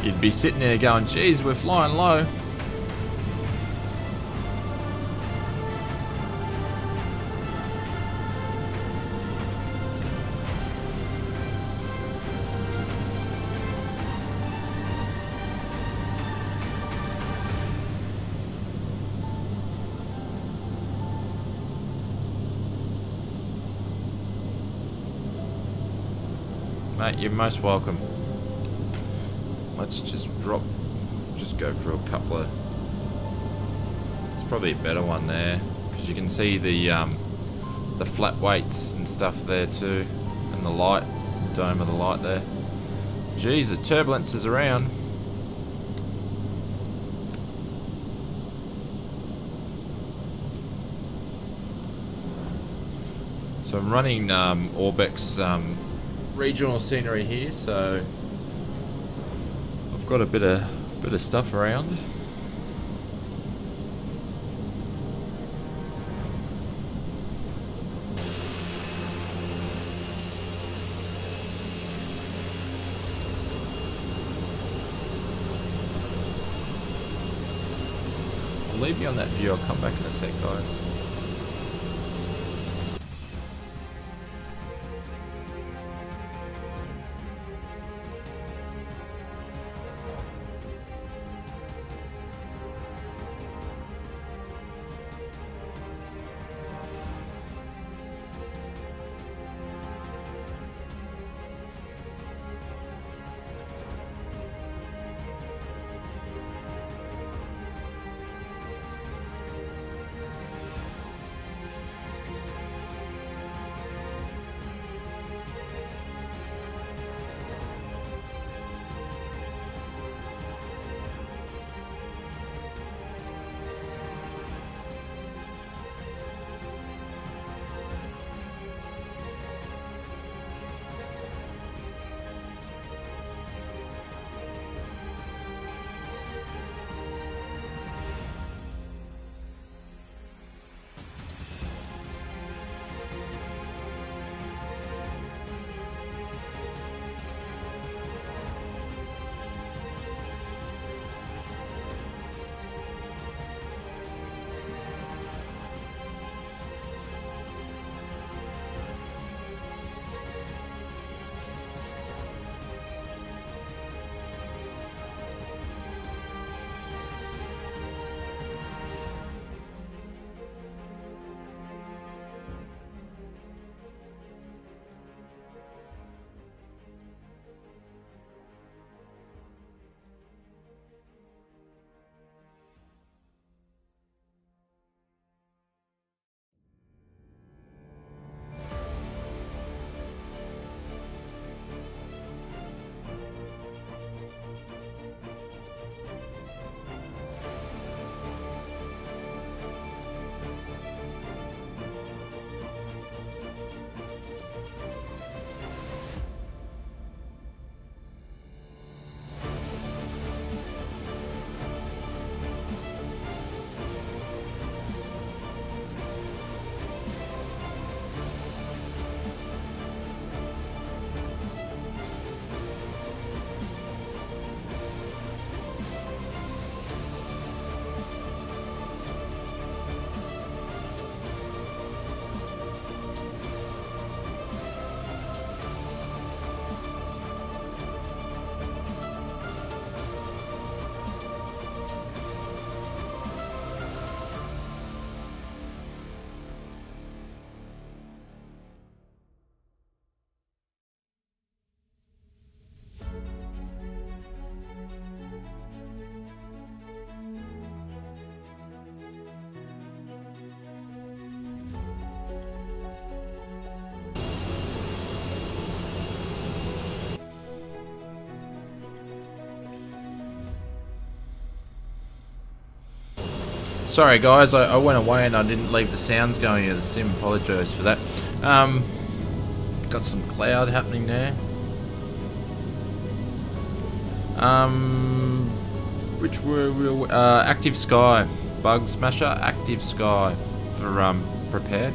You'd be sitting there going, geez, we're flying low. Mate, you're most welcome. Let's just go for a couple of... It's probably a better one there, because you can see the flat weights and stuff there too, and the light, the dome of the light there. Jeez, the turbulence is around. So I'm running Orbex regional scenery here, so I've got a bit of stuff around. I'll leave you on that view. I'll come back in a sec, guys. Sorry guys, I went away and I didn't leave the sounds going in the sim. Apologise for that. Got some cloud happening there. Which were Active Sky, Bug Smasher, Active Sky for prepared.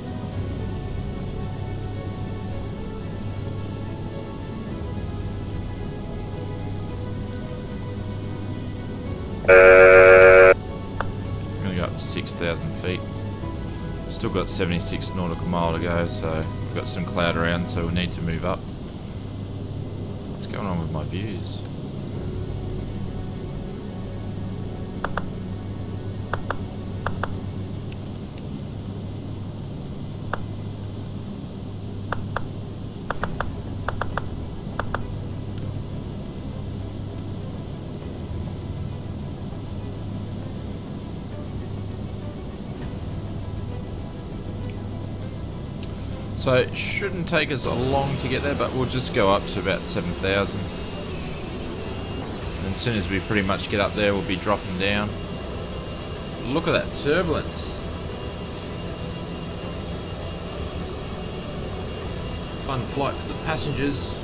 I'm gonna go up to 6,000 feet. Still got 76 nautical mile to go, so we've got some cloud around, so we need to move up. What's going on with my views? So it shouldn't take us long to get there, but we'll just go up to about 7,000. as soon as we pretty much get up there, we'll be dropping down. Look at that turbulence. Fun flight for the passengers.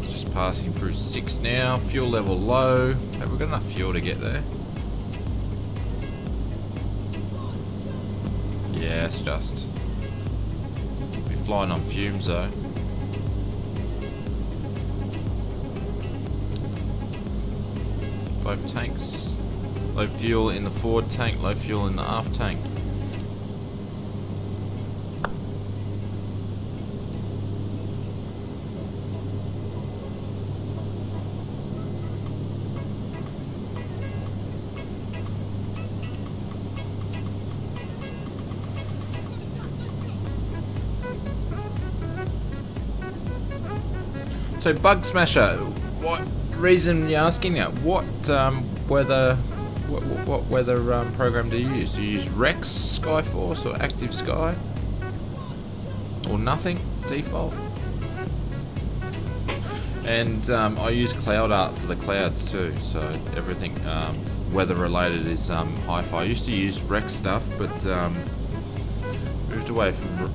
Just passing through 6 now, fuel level low. Have we got enough fuel to get there? Yeah, it's just. Be flying on fumes though. Both tanks. Low fuel in the forward tank, low fuel in the aft tank. So Bug Smasher, what reason you're asking? What weather program do you use? Do you use Rex, Skyforce, or Active Sky, or nothing default? And I use Cloud Art for the clouds too. So everything weather related is hi-fi. I used to use Rex stuff, but moved away from.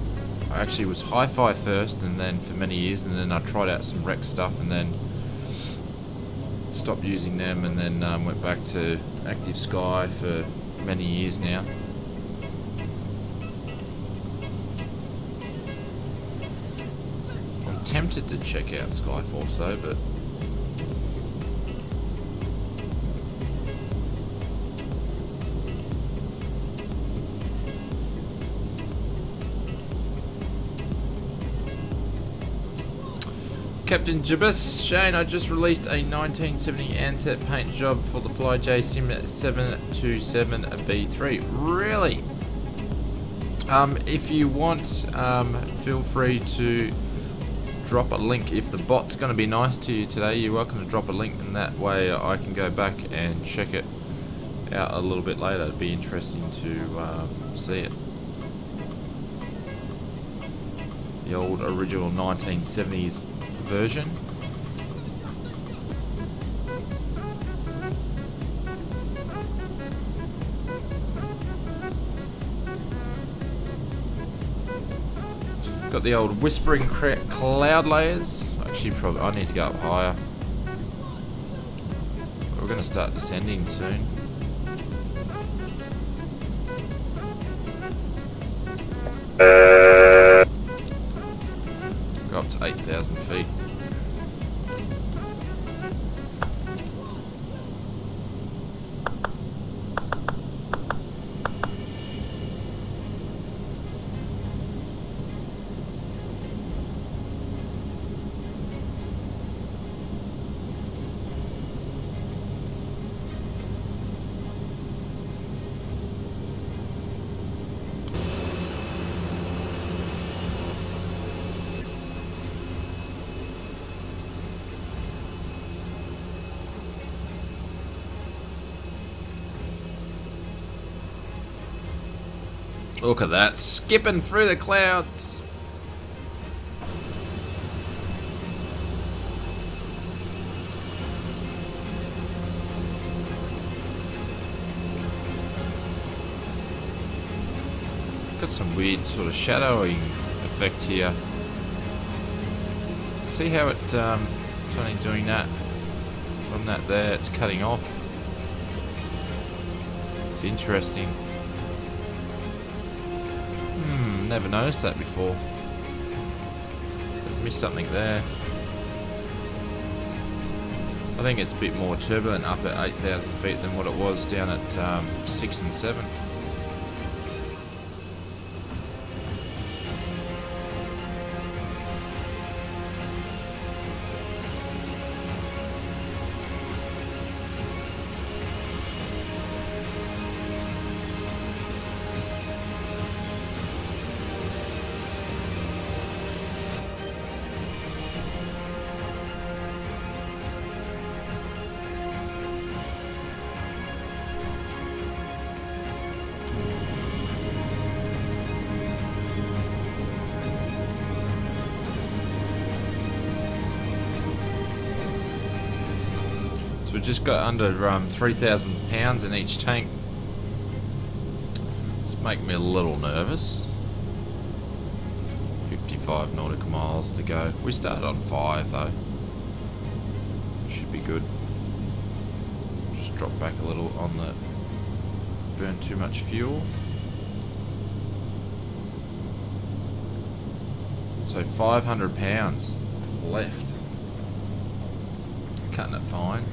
I actually was hi-fi first, and then for many years, and then I tried out some Rex stuff, and then stopped using them, and then went back to Active Sky for many years now. I'm tempted to check out Skyforce though, but Captain Jibus, Shane, I just released a 1970 Ansett paint job for the FlyJ Sim 727B3. Really? If you want, feel free to drop a link. If the bot's going to be nice to you today, you're welcome to drop a link, and that way I can go back and check it out a little bit later. It'd be interesting to see it. The old original 1970s version. Got the old whispering cloud layers. Actually, probably I need to go up higher. We're going to start descending soon. Go up to 8,000 feet. Look at that, skipping through the clouds. Got some weird sort of shadowing effect here. See how it's only doing that from that there, it's cutting off. It's interesting. Never noticed that before. Missed something there. I think it's a bit more turbulent up at 8,000 feet than what it was down at 6 and 7. So we just got under 3,000 pounds in each tank. It's making me a little nervous. 55 nautical miles to go. We started on 5 though. Should be good. Just drop back a little on the... burn too much fuel. So 500 pounds left. Cutting it fine.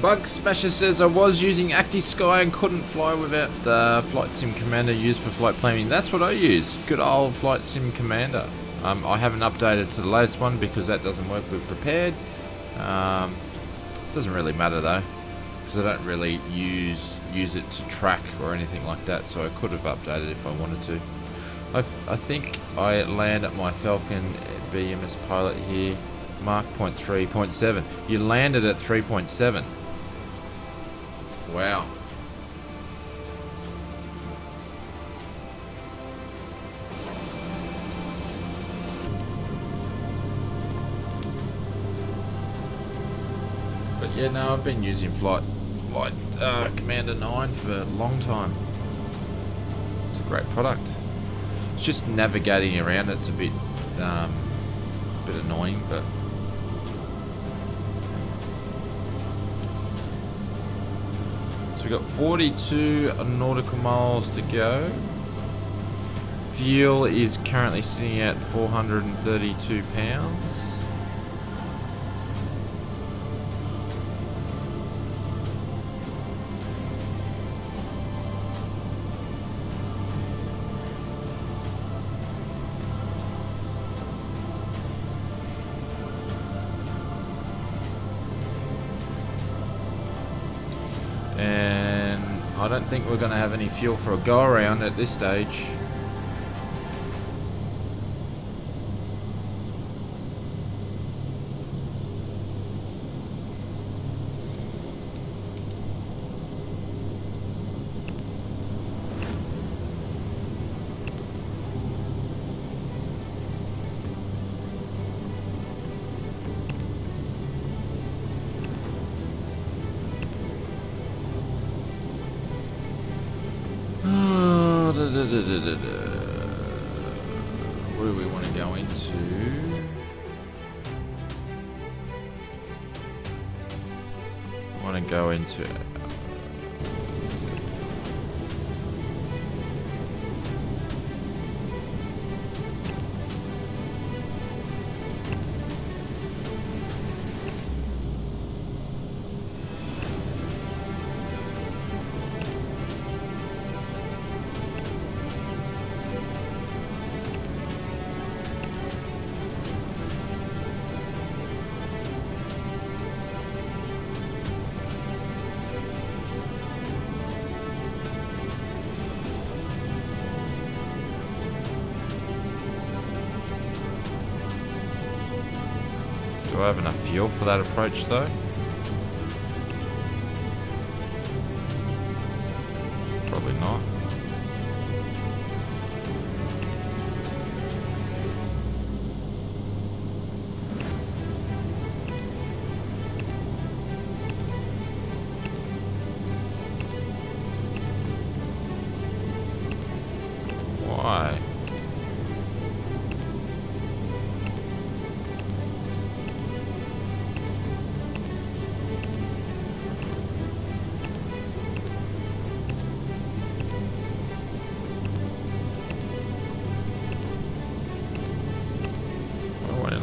Bug Smasher says I was using ActiSky and couldn't fly without the Flight Sim Commander used for flight planning. That's what I use. Good old Flight Sim Commander. I haven't updated to the latest one because that doesn't work with Prepared. Doesn't really matter though, because I don't really use it to track or anything like that. So I could have updated if I wanted to. I think I land at my Falcon BMS pilot here. Mark 0.3.7. You landed at 3.7. Wow. But yeah, no, I've been using Flight Commander 9 for a long time. It's a great product. It's just navigating around it's a bit annoying, but so we got 42 nautical miles to go. Fuel is currently sitting at 432 pounds. And I don't think we're going to have any fuel for a go around at this stage. What do we want to go into? I want to go into... Do I have enough fuel for that approach though? Probably not. Why?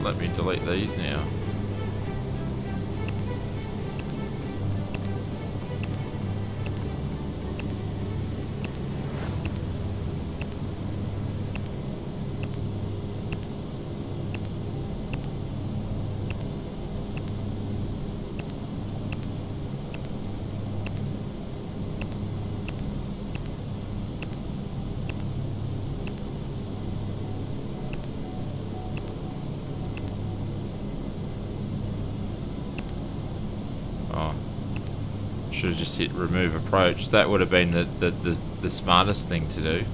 Let me delete these now. Should have just hit remove approach. That would have been the smartest thing to do.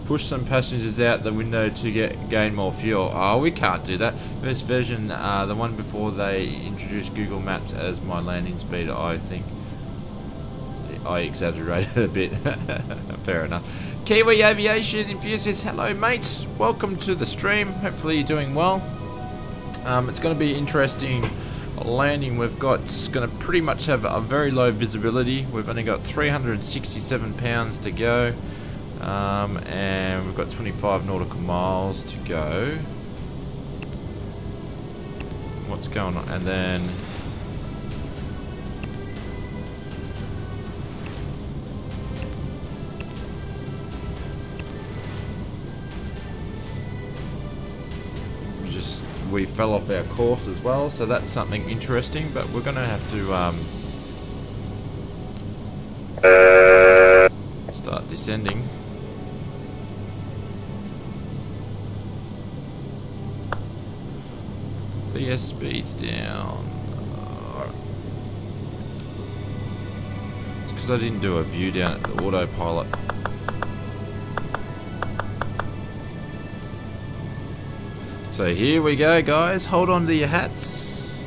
Push some passengers out the window to gain more fuel. Oh, we can't do that. First version, the one before they introduced Google Maps as my landing speed, I think I exaggerated a bit. Fair enough. Kiwi Aviation Enthusiast, hello mates. Welcome to the stream. Hopefully you're doing well. It's going to be interesting landing. We've got, it's going to pretty much have a very low visibility. We've only got 367 pounds to go, and we've got 25 nautical miles to go. What's going on? And then we fell off our course as well, so that's something interesting, but we're gonna have to start descending. VS speed's down. It's because I didn't do a view down at the autopilot. So here we go, guys. Hold on to your hats.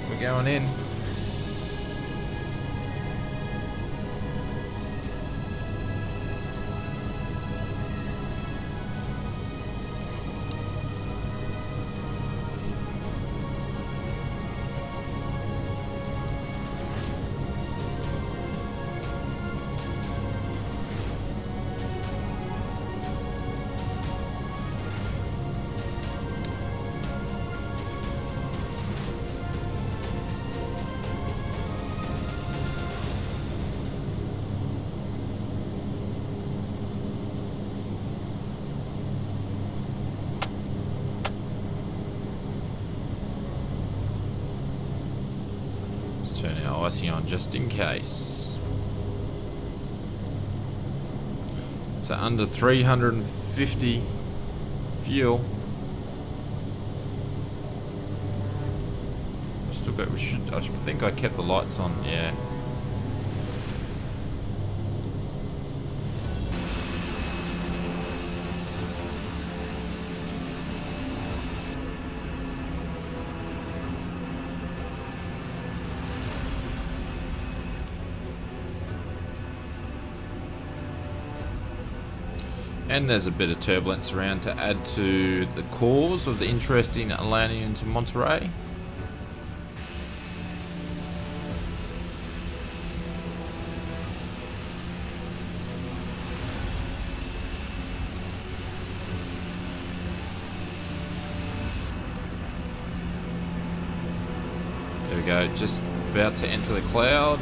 We're going in. Turn our icing on just in case. So under 350 fuel. Still got, I think I kept the lights on, yeah. And there's a bit of turbulence around to add to the cause of the interesting landing into Monterey. There we go, just about to enter the cloud.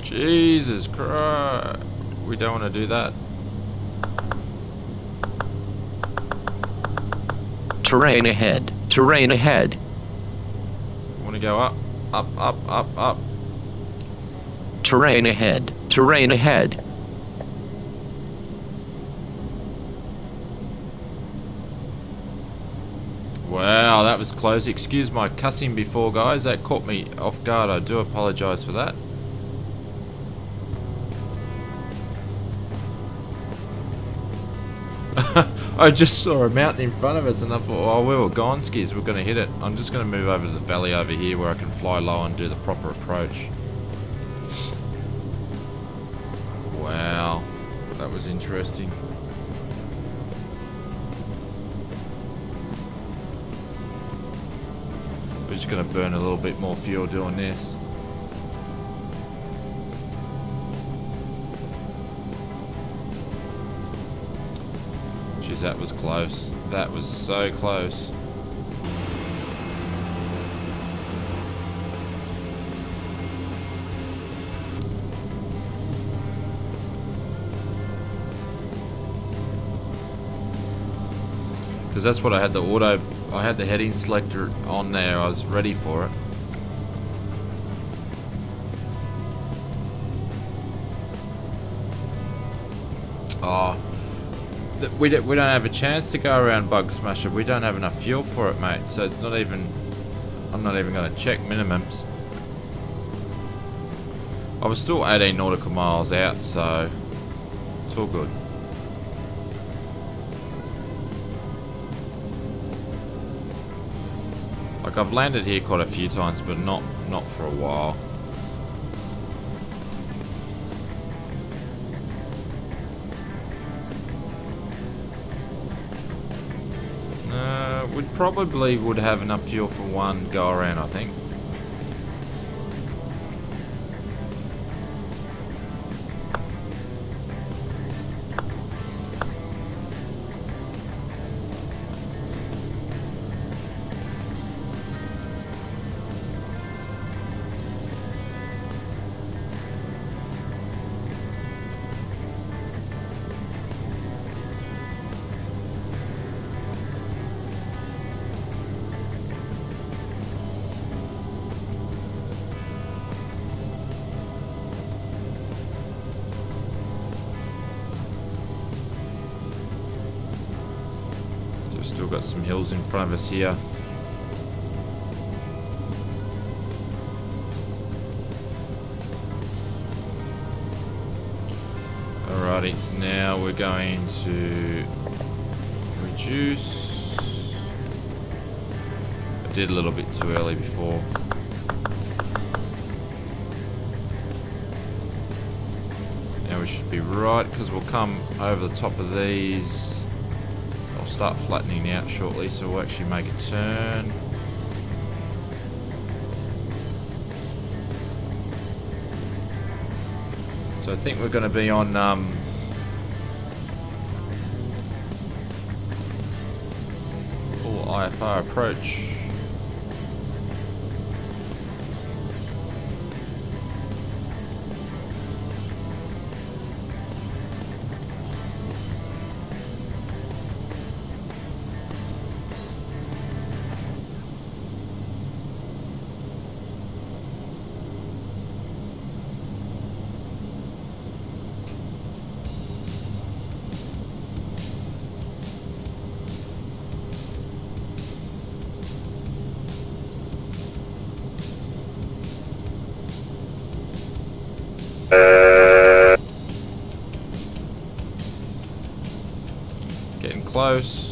Jesus Christ. We don't want to do that. Terrain ahead. Terrain ahead. Want to go up, up, up, up, up. Terrain ahead. Terrain ahead. Wow, that was close. Excuse my cussing before, guys. That caught me off guard. I do apologize for that. I just saw a mountain in front of us and I thought, oh, we were gone skis, we're going to hit it. I'm just going to move over to the valley over here where I can fly low and do the proper approach. Wow, that was interesting. We're just going to burn a little bit more fuel doing this. Jeez, that was close. That was so close. Because that's what I had I had the heading selector on there. I was ready for it. Oh. We don't have a chance to go around Bug Smasher. We don't have enough fuel for it, mate. So it's not even... I'm not even going to check minimums. I was still 18 nautical miles out, so... it's all good. Like, I've landed here quite a few times, but not for a while. We probably would have enough fuel for one go around, I think. We've still got some hills in front of us here. Alrighty, so now we're going to reduce. I did a little bit too early before. Now we should be right, because we'll come over the top of these. I'll start flattening out shortly, so we'll actually make a turn. So I think we're going to be on full IFR approach. Getting close.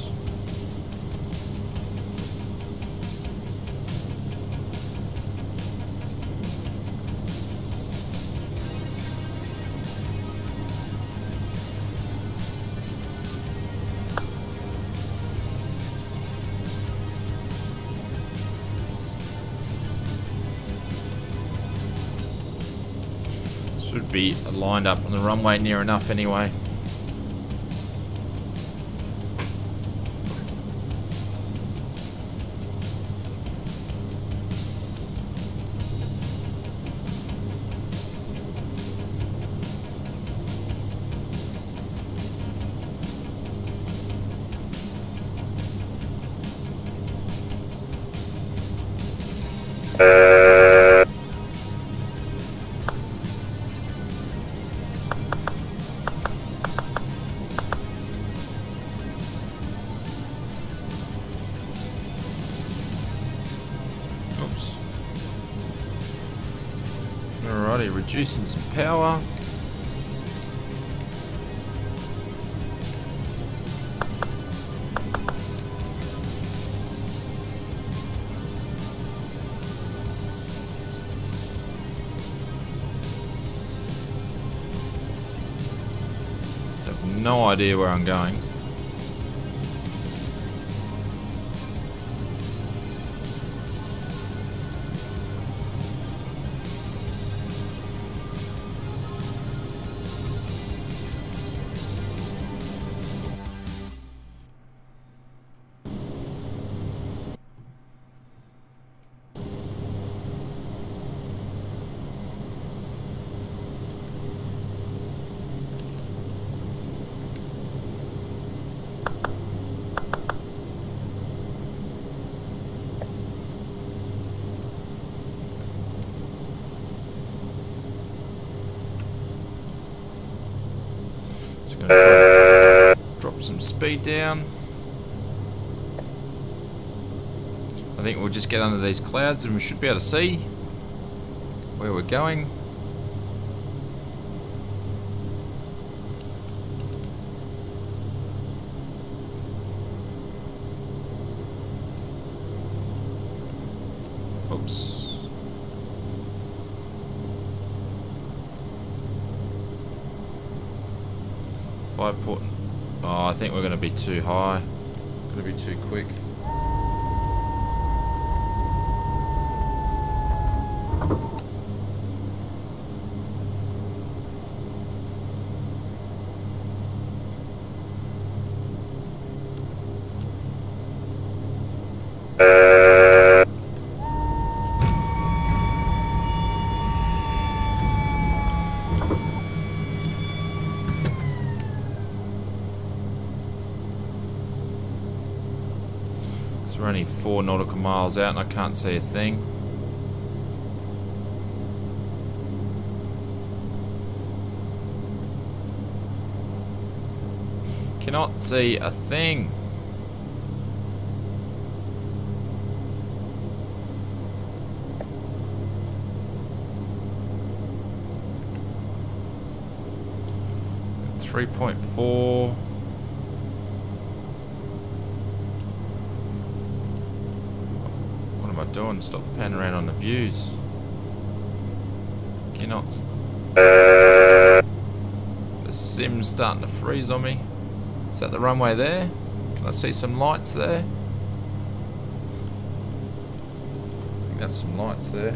Should be lined up on the runway near enough anyway. Oops. Alrighty, reducing some power. Have no idea where I'm going. Gonna try and drop some speed down. I think we'll just get under these clouds and we should be able to see where we're going. Oops. Port. Oh, I think we're going to be too high. Going to be too quick. We're only 4 nautical miles out and I can't see a thing. Cannot see a thing. .4. What am I doing? Stop panning around on the views. Cannot. The sim's starting to freeze on me. Is that the runway there? Can I see some lights there? I think that's some lights there.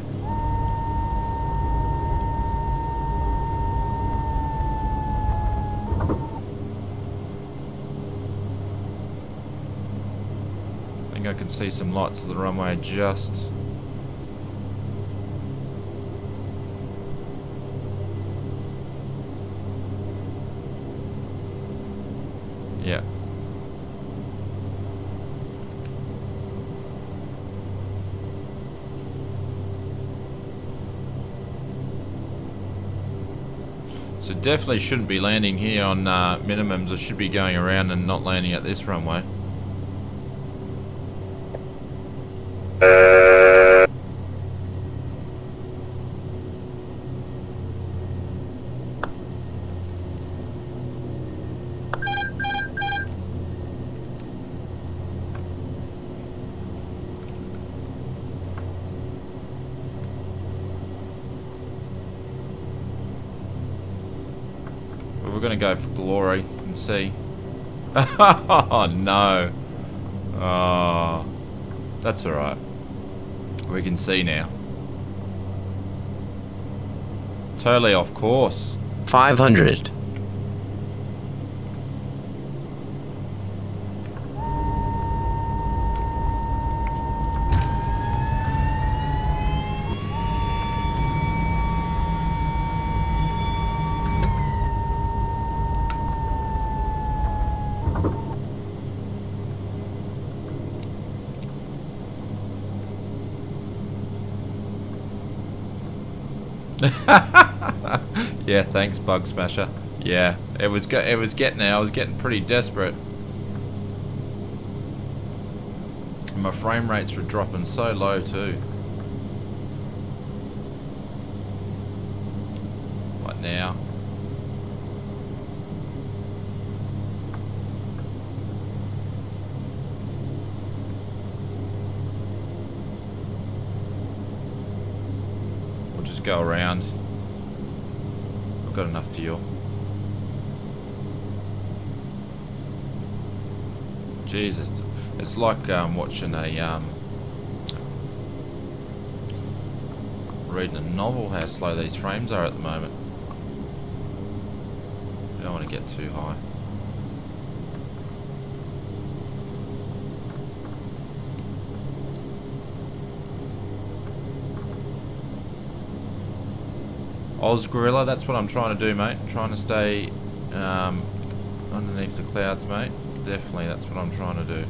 I think I can see some lights of the runway just. Yeah. So definitely shouldn't be landing here on minimums. I should be going around and not landing at this runway. we're going to go for glory and see. Oh, no. Oh, that's alright. We can see now. Totally off course. 500. Yeah, thanks, Bug Smasher. Yeah, I was getting pretty desperate. My frame rates were dropping so low too. Like now. We'll just go around. I've got enough fuel. Jesus, it's like watching a reading a novel. How slow these frames are at the moment. I don't want to get too high. Oz Gorilla, that's what I'm trying to do, mate. I'm trying to stay underneath the clouds, mate. Definitely, that's what I'm trying to do.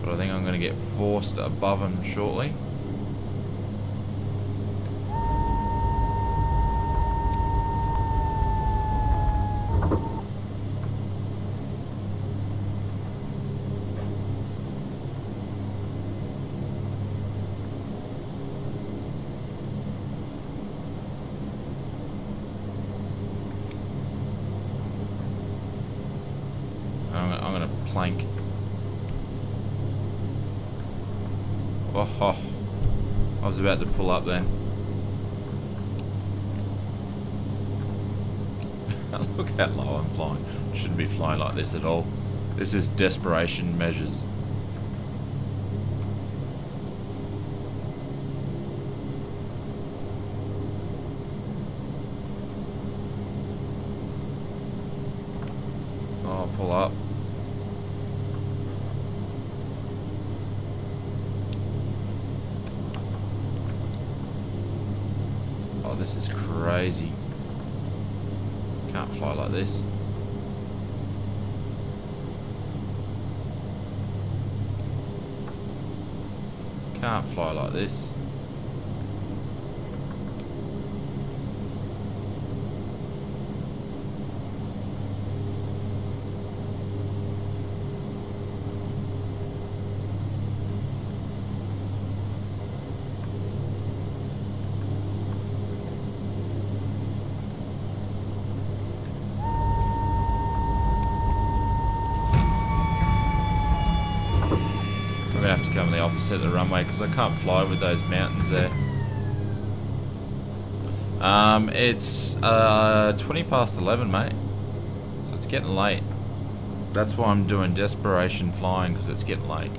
But I think I'm going to get forced above them shortly. I'm gonna plank. Oh, I was about to pull up then. Look how low I'm flying. Shouldn't be flying like this at all. This is desperation measures. Oh, pull up. Oh, this is crazy. Can't fly like this. Can't fly like this. I'm gonna have to come the opposite of the runway because I can't fly with those mountains there. It's 20 past 11, mate. So it's getting late. That's why I'm doing desperation flying, because it's getting late.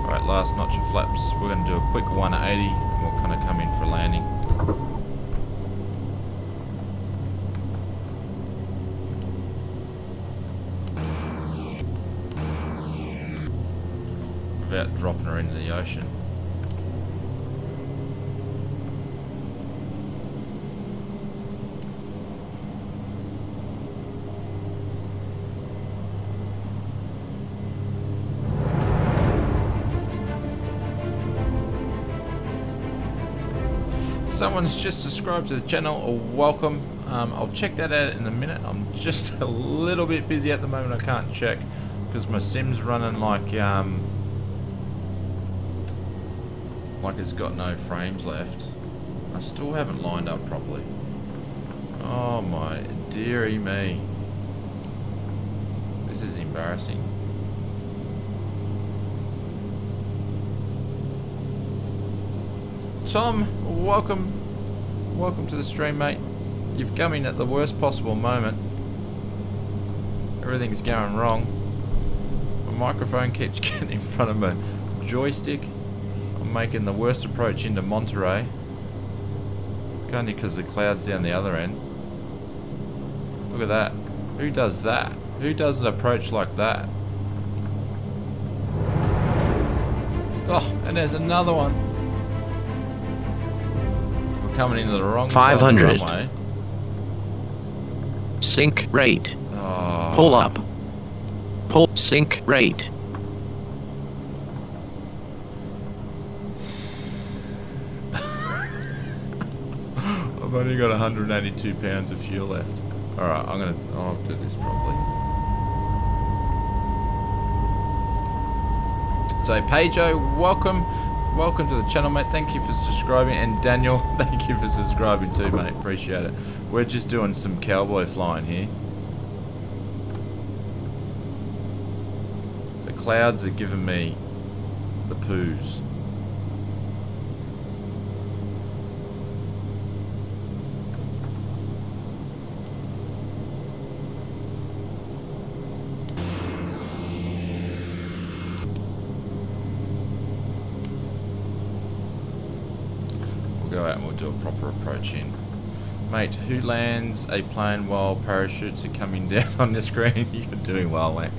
Alright, last notch of flaps. We're gonna do a quick 180 and we'll kind of come in for landing. Without dropping her into the ocean. Someone's just subscribed to the channel. Welcome. I'll check that out in a minute. I'm just a little bit busy at the moment. I can't check because my sim's running like it's got no frames left. I still haven't lined up properly. Oh my dearie me. This is embarrassing. Tom, welcome. Welcome to the stream, mate. You've come in at the worst possible moment. Everything's going wrong. My microphone keeps getting in front of my joystick. I'm making the worst approach into Monterey. Only because the cloud's down the other end. Look at that. Who does that? Who does an approach like that? Oh, and there's another one. We're coming into the wrong 500. side of the runway. Sync rate. Oh. Pull up. Pull sync rate. I've only got 182 pounds of fuel left. Alright, I'll do this properly. So Pedro, welcome to the channel, mate. Thank you for subscribing, and Daniel, thank you for subscribing too, mate. Appreciate it. We're just doing some cowboy flying here. The clouds are giving me the poos. Go out and we'll do a proper approach in. Mate, who lands a plane while parachutes are coming down on the screen? You're doing well, mate.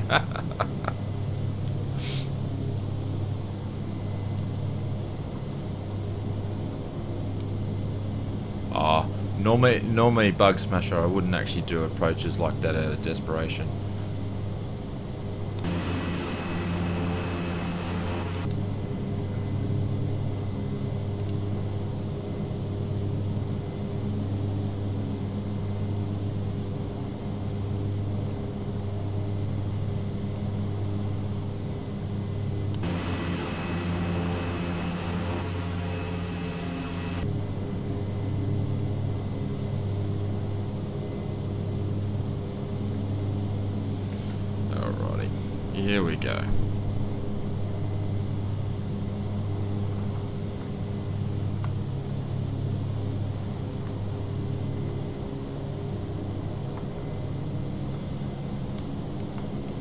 Oh, normally Bug Smasher, I wouldn't actually do approaches like that out of desperation. Here we go.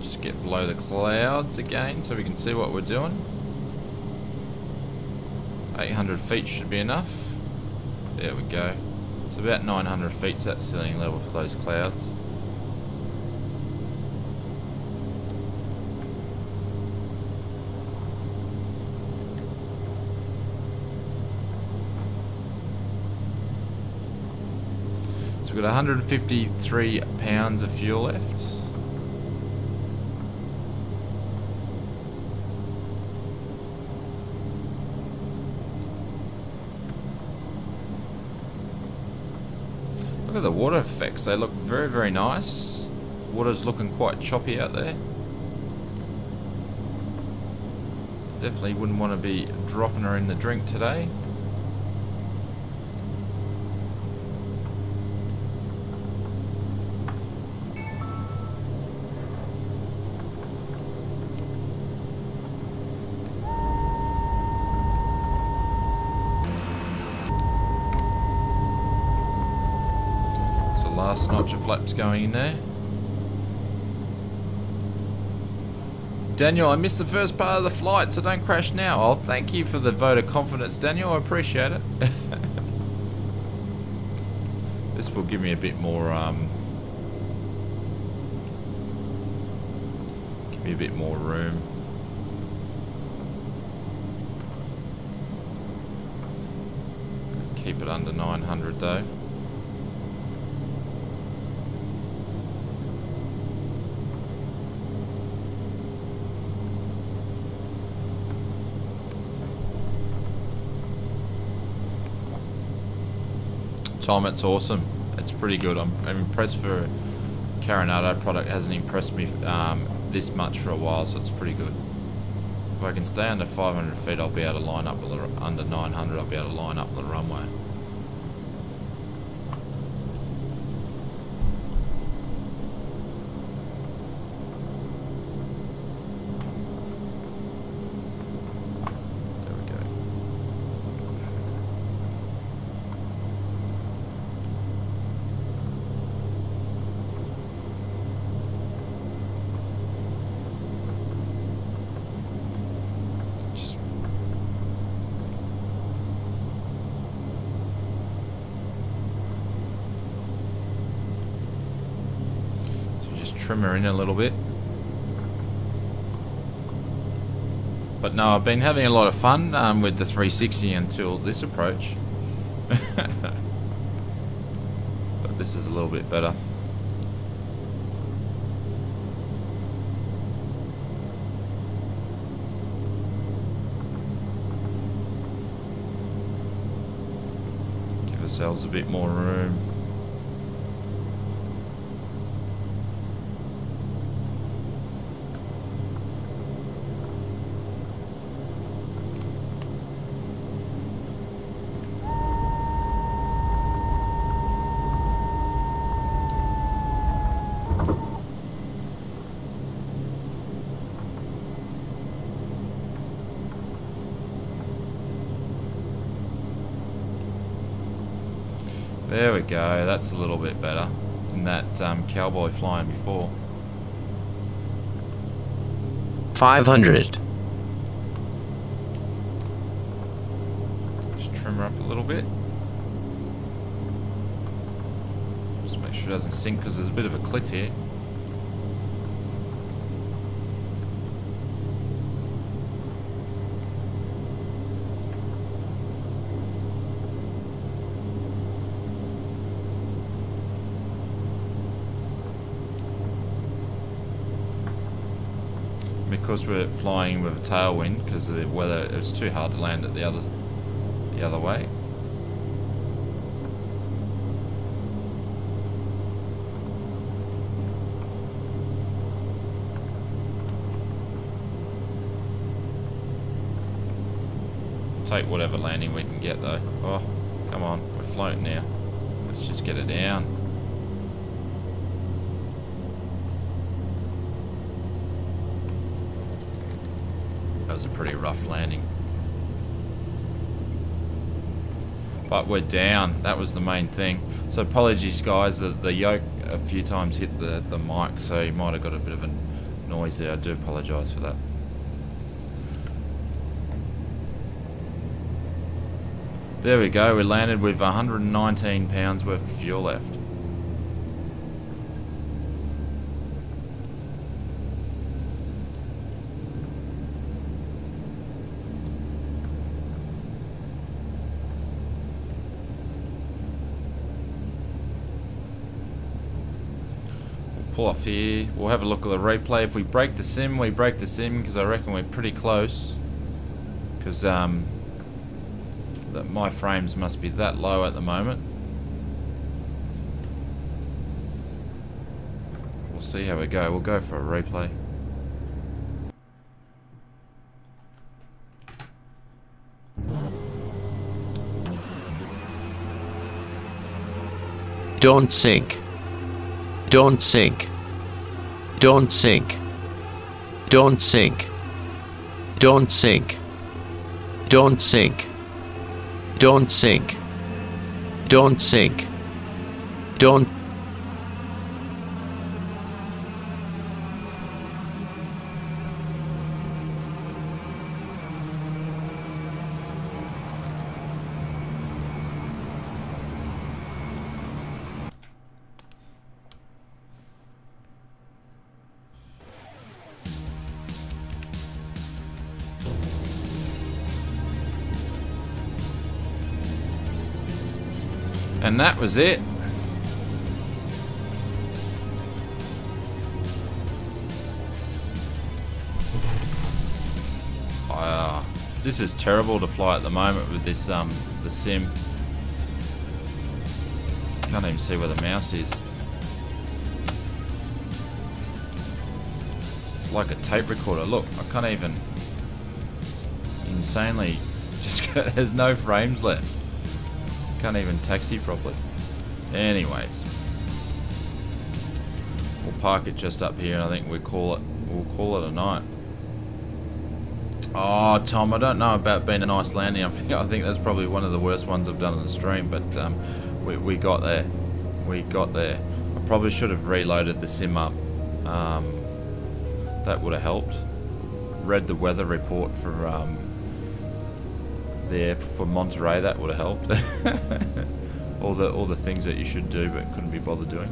Just get below the clouds again so we can see what we're doing. 800 feet should be enough. There we go. It's about 900 feet's that ceiling level for those clouds. So we've got 153 pounds of fuel left. Look at the water effects, they look very, very nice. Water's looking quite choppy out there. Definitely wouldn't want to be dropping her in the drink today. Last notch of flaps going in there. Daniel, I missed the first part of the flight, so don't crash now. Oh, thank you for the vote of confidence, Daniel. I appreciate it. This will give me a bit more, give me a bit more room. Keep it under 900 though. Tom, it's awesome. It's pretty good. I'm impressed for Carenado product. Hasn't impressed me this much for a while, so it's pretty good. If I can stay under 500 feet, I'll be able to line up under 900. I'll be able to line up the runway. There we go. trim her in a little bit. But no, I've been having a lot of fun with the 360 until this approach. But this is a little bit better. Give ourselves a bit more room. There we go, that's a little bit better than that cowboy flying before. 500. Just trim her up a little bit. Just make sure it doesn't sink because there's a bit of a cliff here. Because we're flying with a tailwind, because of the weather, it was too hard to land it the other way. Take whatever landing we can get though. Oh, come on, we're floating now. Let's just get it down. That was a pretty rough landing. But we're down. That was the main thing. So apologies guys, the yoke a few times hit the mic, so you might have got a bit of a noise there. I do apologise for that. There we go, we landed with 119 pounds worth of fuel left. Pull off here. We'll have a look at the replay. If we break the sim, we break the sim because I reckon we're pretty close. Because my frames must be that low at the moment. We'll see how we go. We'll go for a replay. Don't sink. Don't sink. Don't sink. Don't sink. Don't sink. Don't sink. Don't sink. Don't sink. Don't. And that was it. This is terrible to fly at the moment with this the sim. Can't even see where the mouse is. It's like a tape recorder. Look, I can't even. Insanely, just there's no frames left. Can't even taxi properly. Anyways, we'll park it just up here, and I think we'll call it a night. Oh, Tom, I don't know about being a nice landing. I think that's probably one of the worst ones I've done on the stream, but we got there. We got there. I probably should have reloaded the sim up. That would have helped. Read the weather report for there for Monterey. That would have helped. all the things that you should do but couldn't be bothered doing.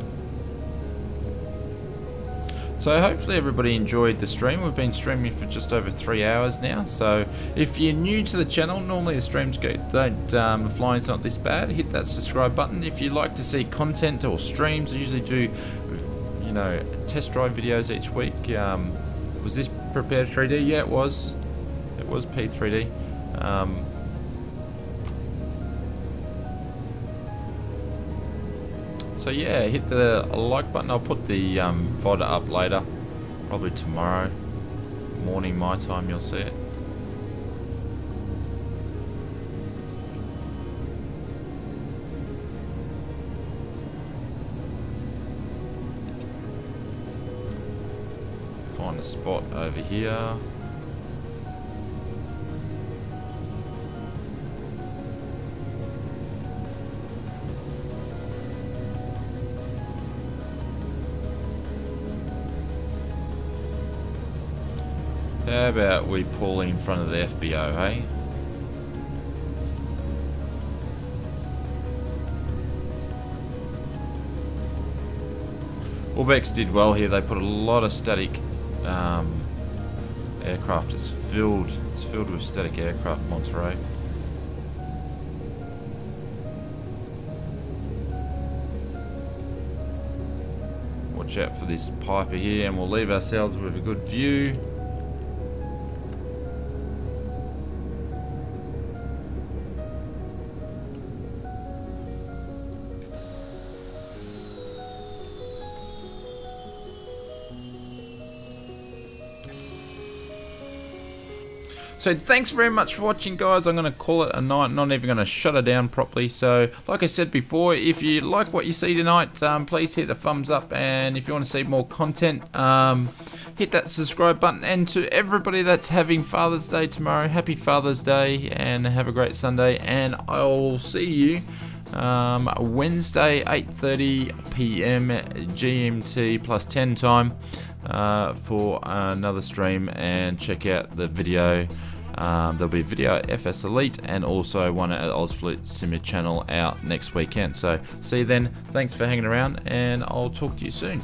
So hopefully everybody enjoyed the stream. We've been streaming for just over 3 hours now. So if you're new to the channel, normally the streams the flying's not this bad. Hit that subscribe button. If you like to see content or streams, I usually do, you know, test drive videos each week. Was this prepared 3D? Yeah, it was. It was P3D. So yeah, hit the like button. I'll put the VOD up later, probably tomorrow morning my time. You'll see it. Find a spot over here. How about we pull in front of the FBO, hey? Orbex did well here. They put a lot of static aircraft. It's filled with static aircraft, Monterey. Watch out for this Piper here, and we'll leave ourselves with a good view. So thanks very much for watching, guys. I'm going to call it a night, not even going to shut it down properly. So like I said before, if you like what you see tonight, please hit a thumbs up, and if you want to see more content, hit that subscribe button. And to everybody that's having Father's Day tomorrow, happy Father's Day, and have a great Sunday, and I'll see you Wednesday 8:30 PM GMT plus 10 time for another stream, and check out the video. There'll be a video at FSElite and also one at Ausflute Simmer channel out next weekend. So see you then. Thanks for hanging around, and I'll talk to you soon.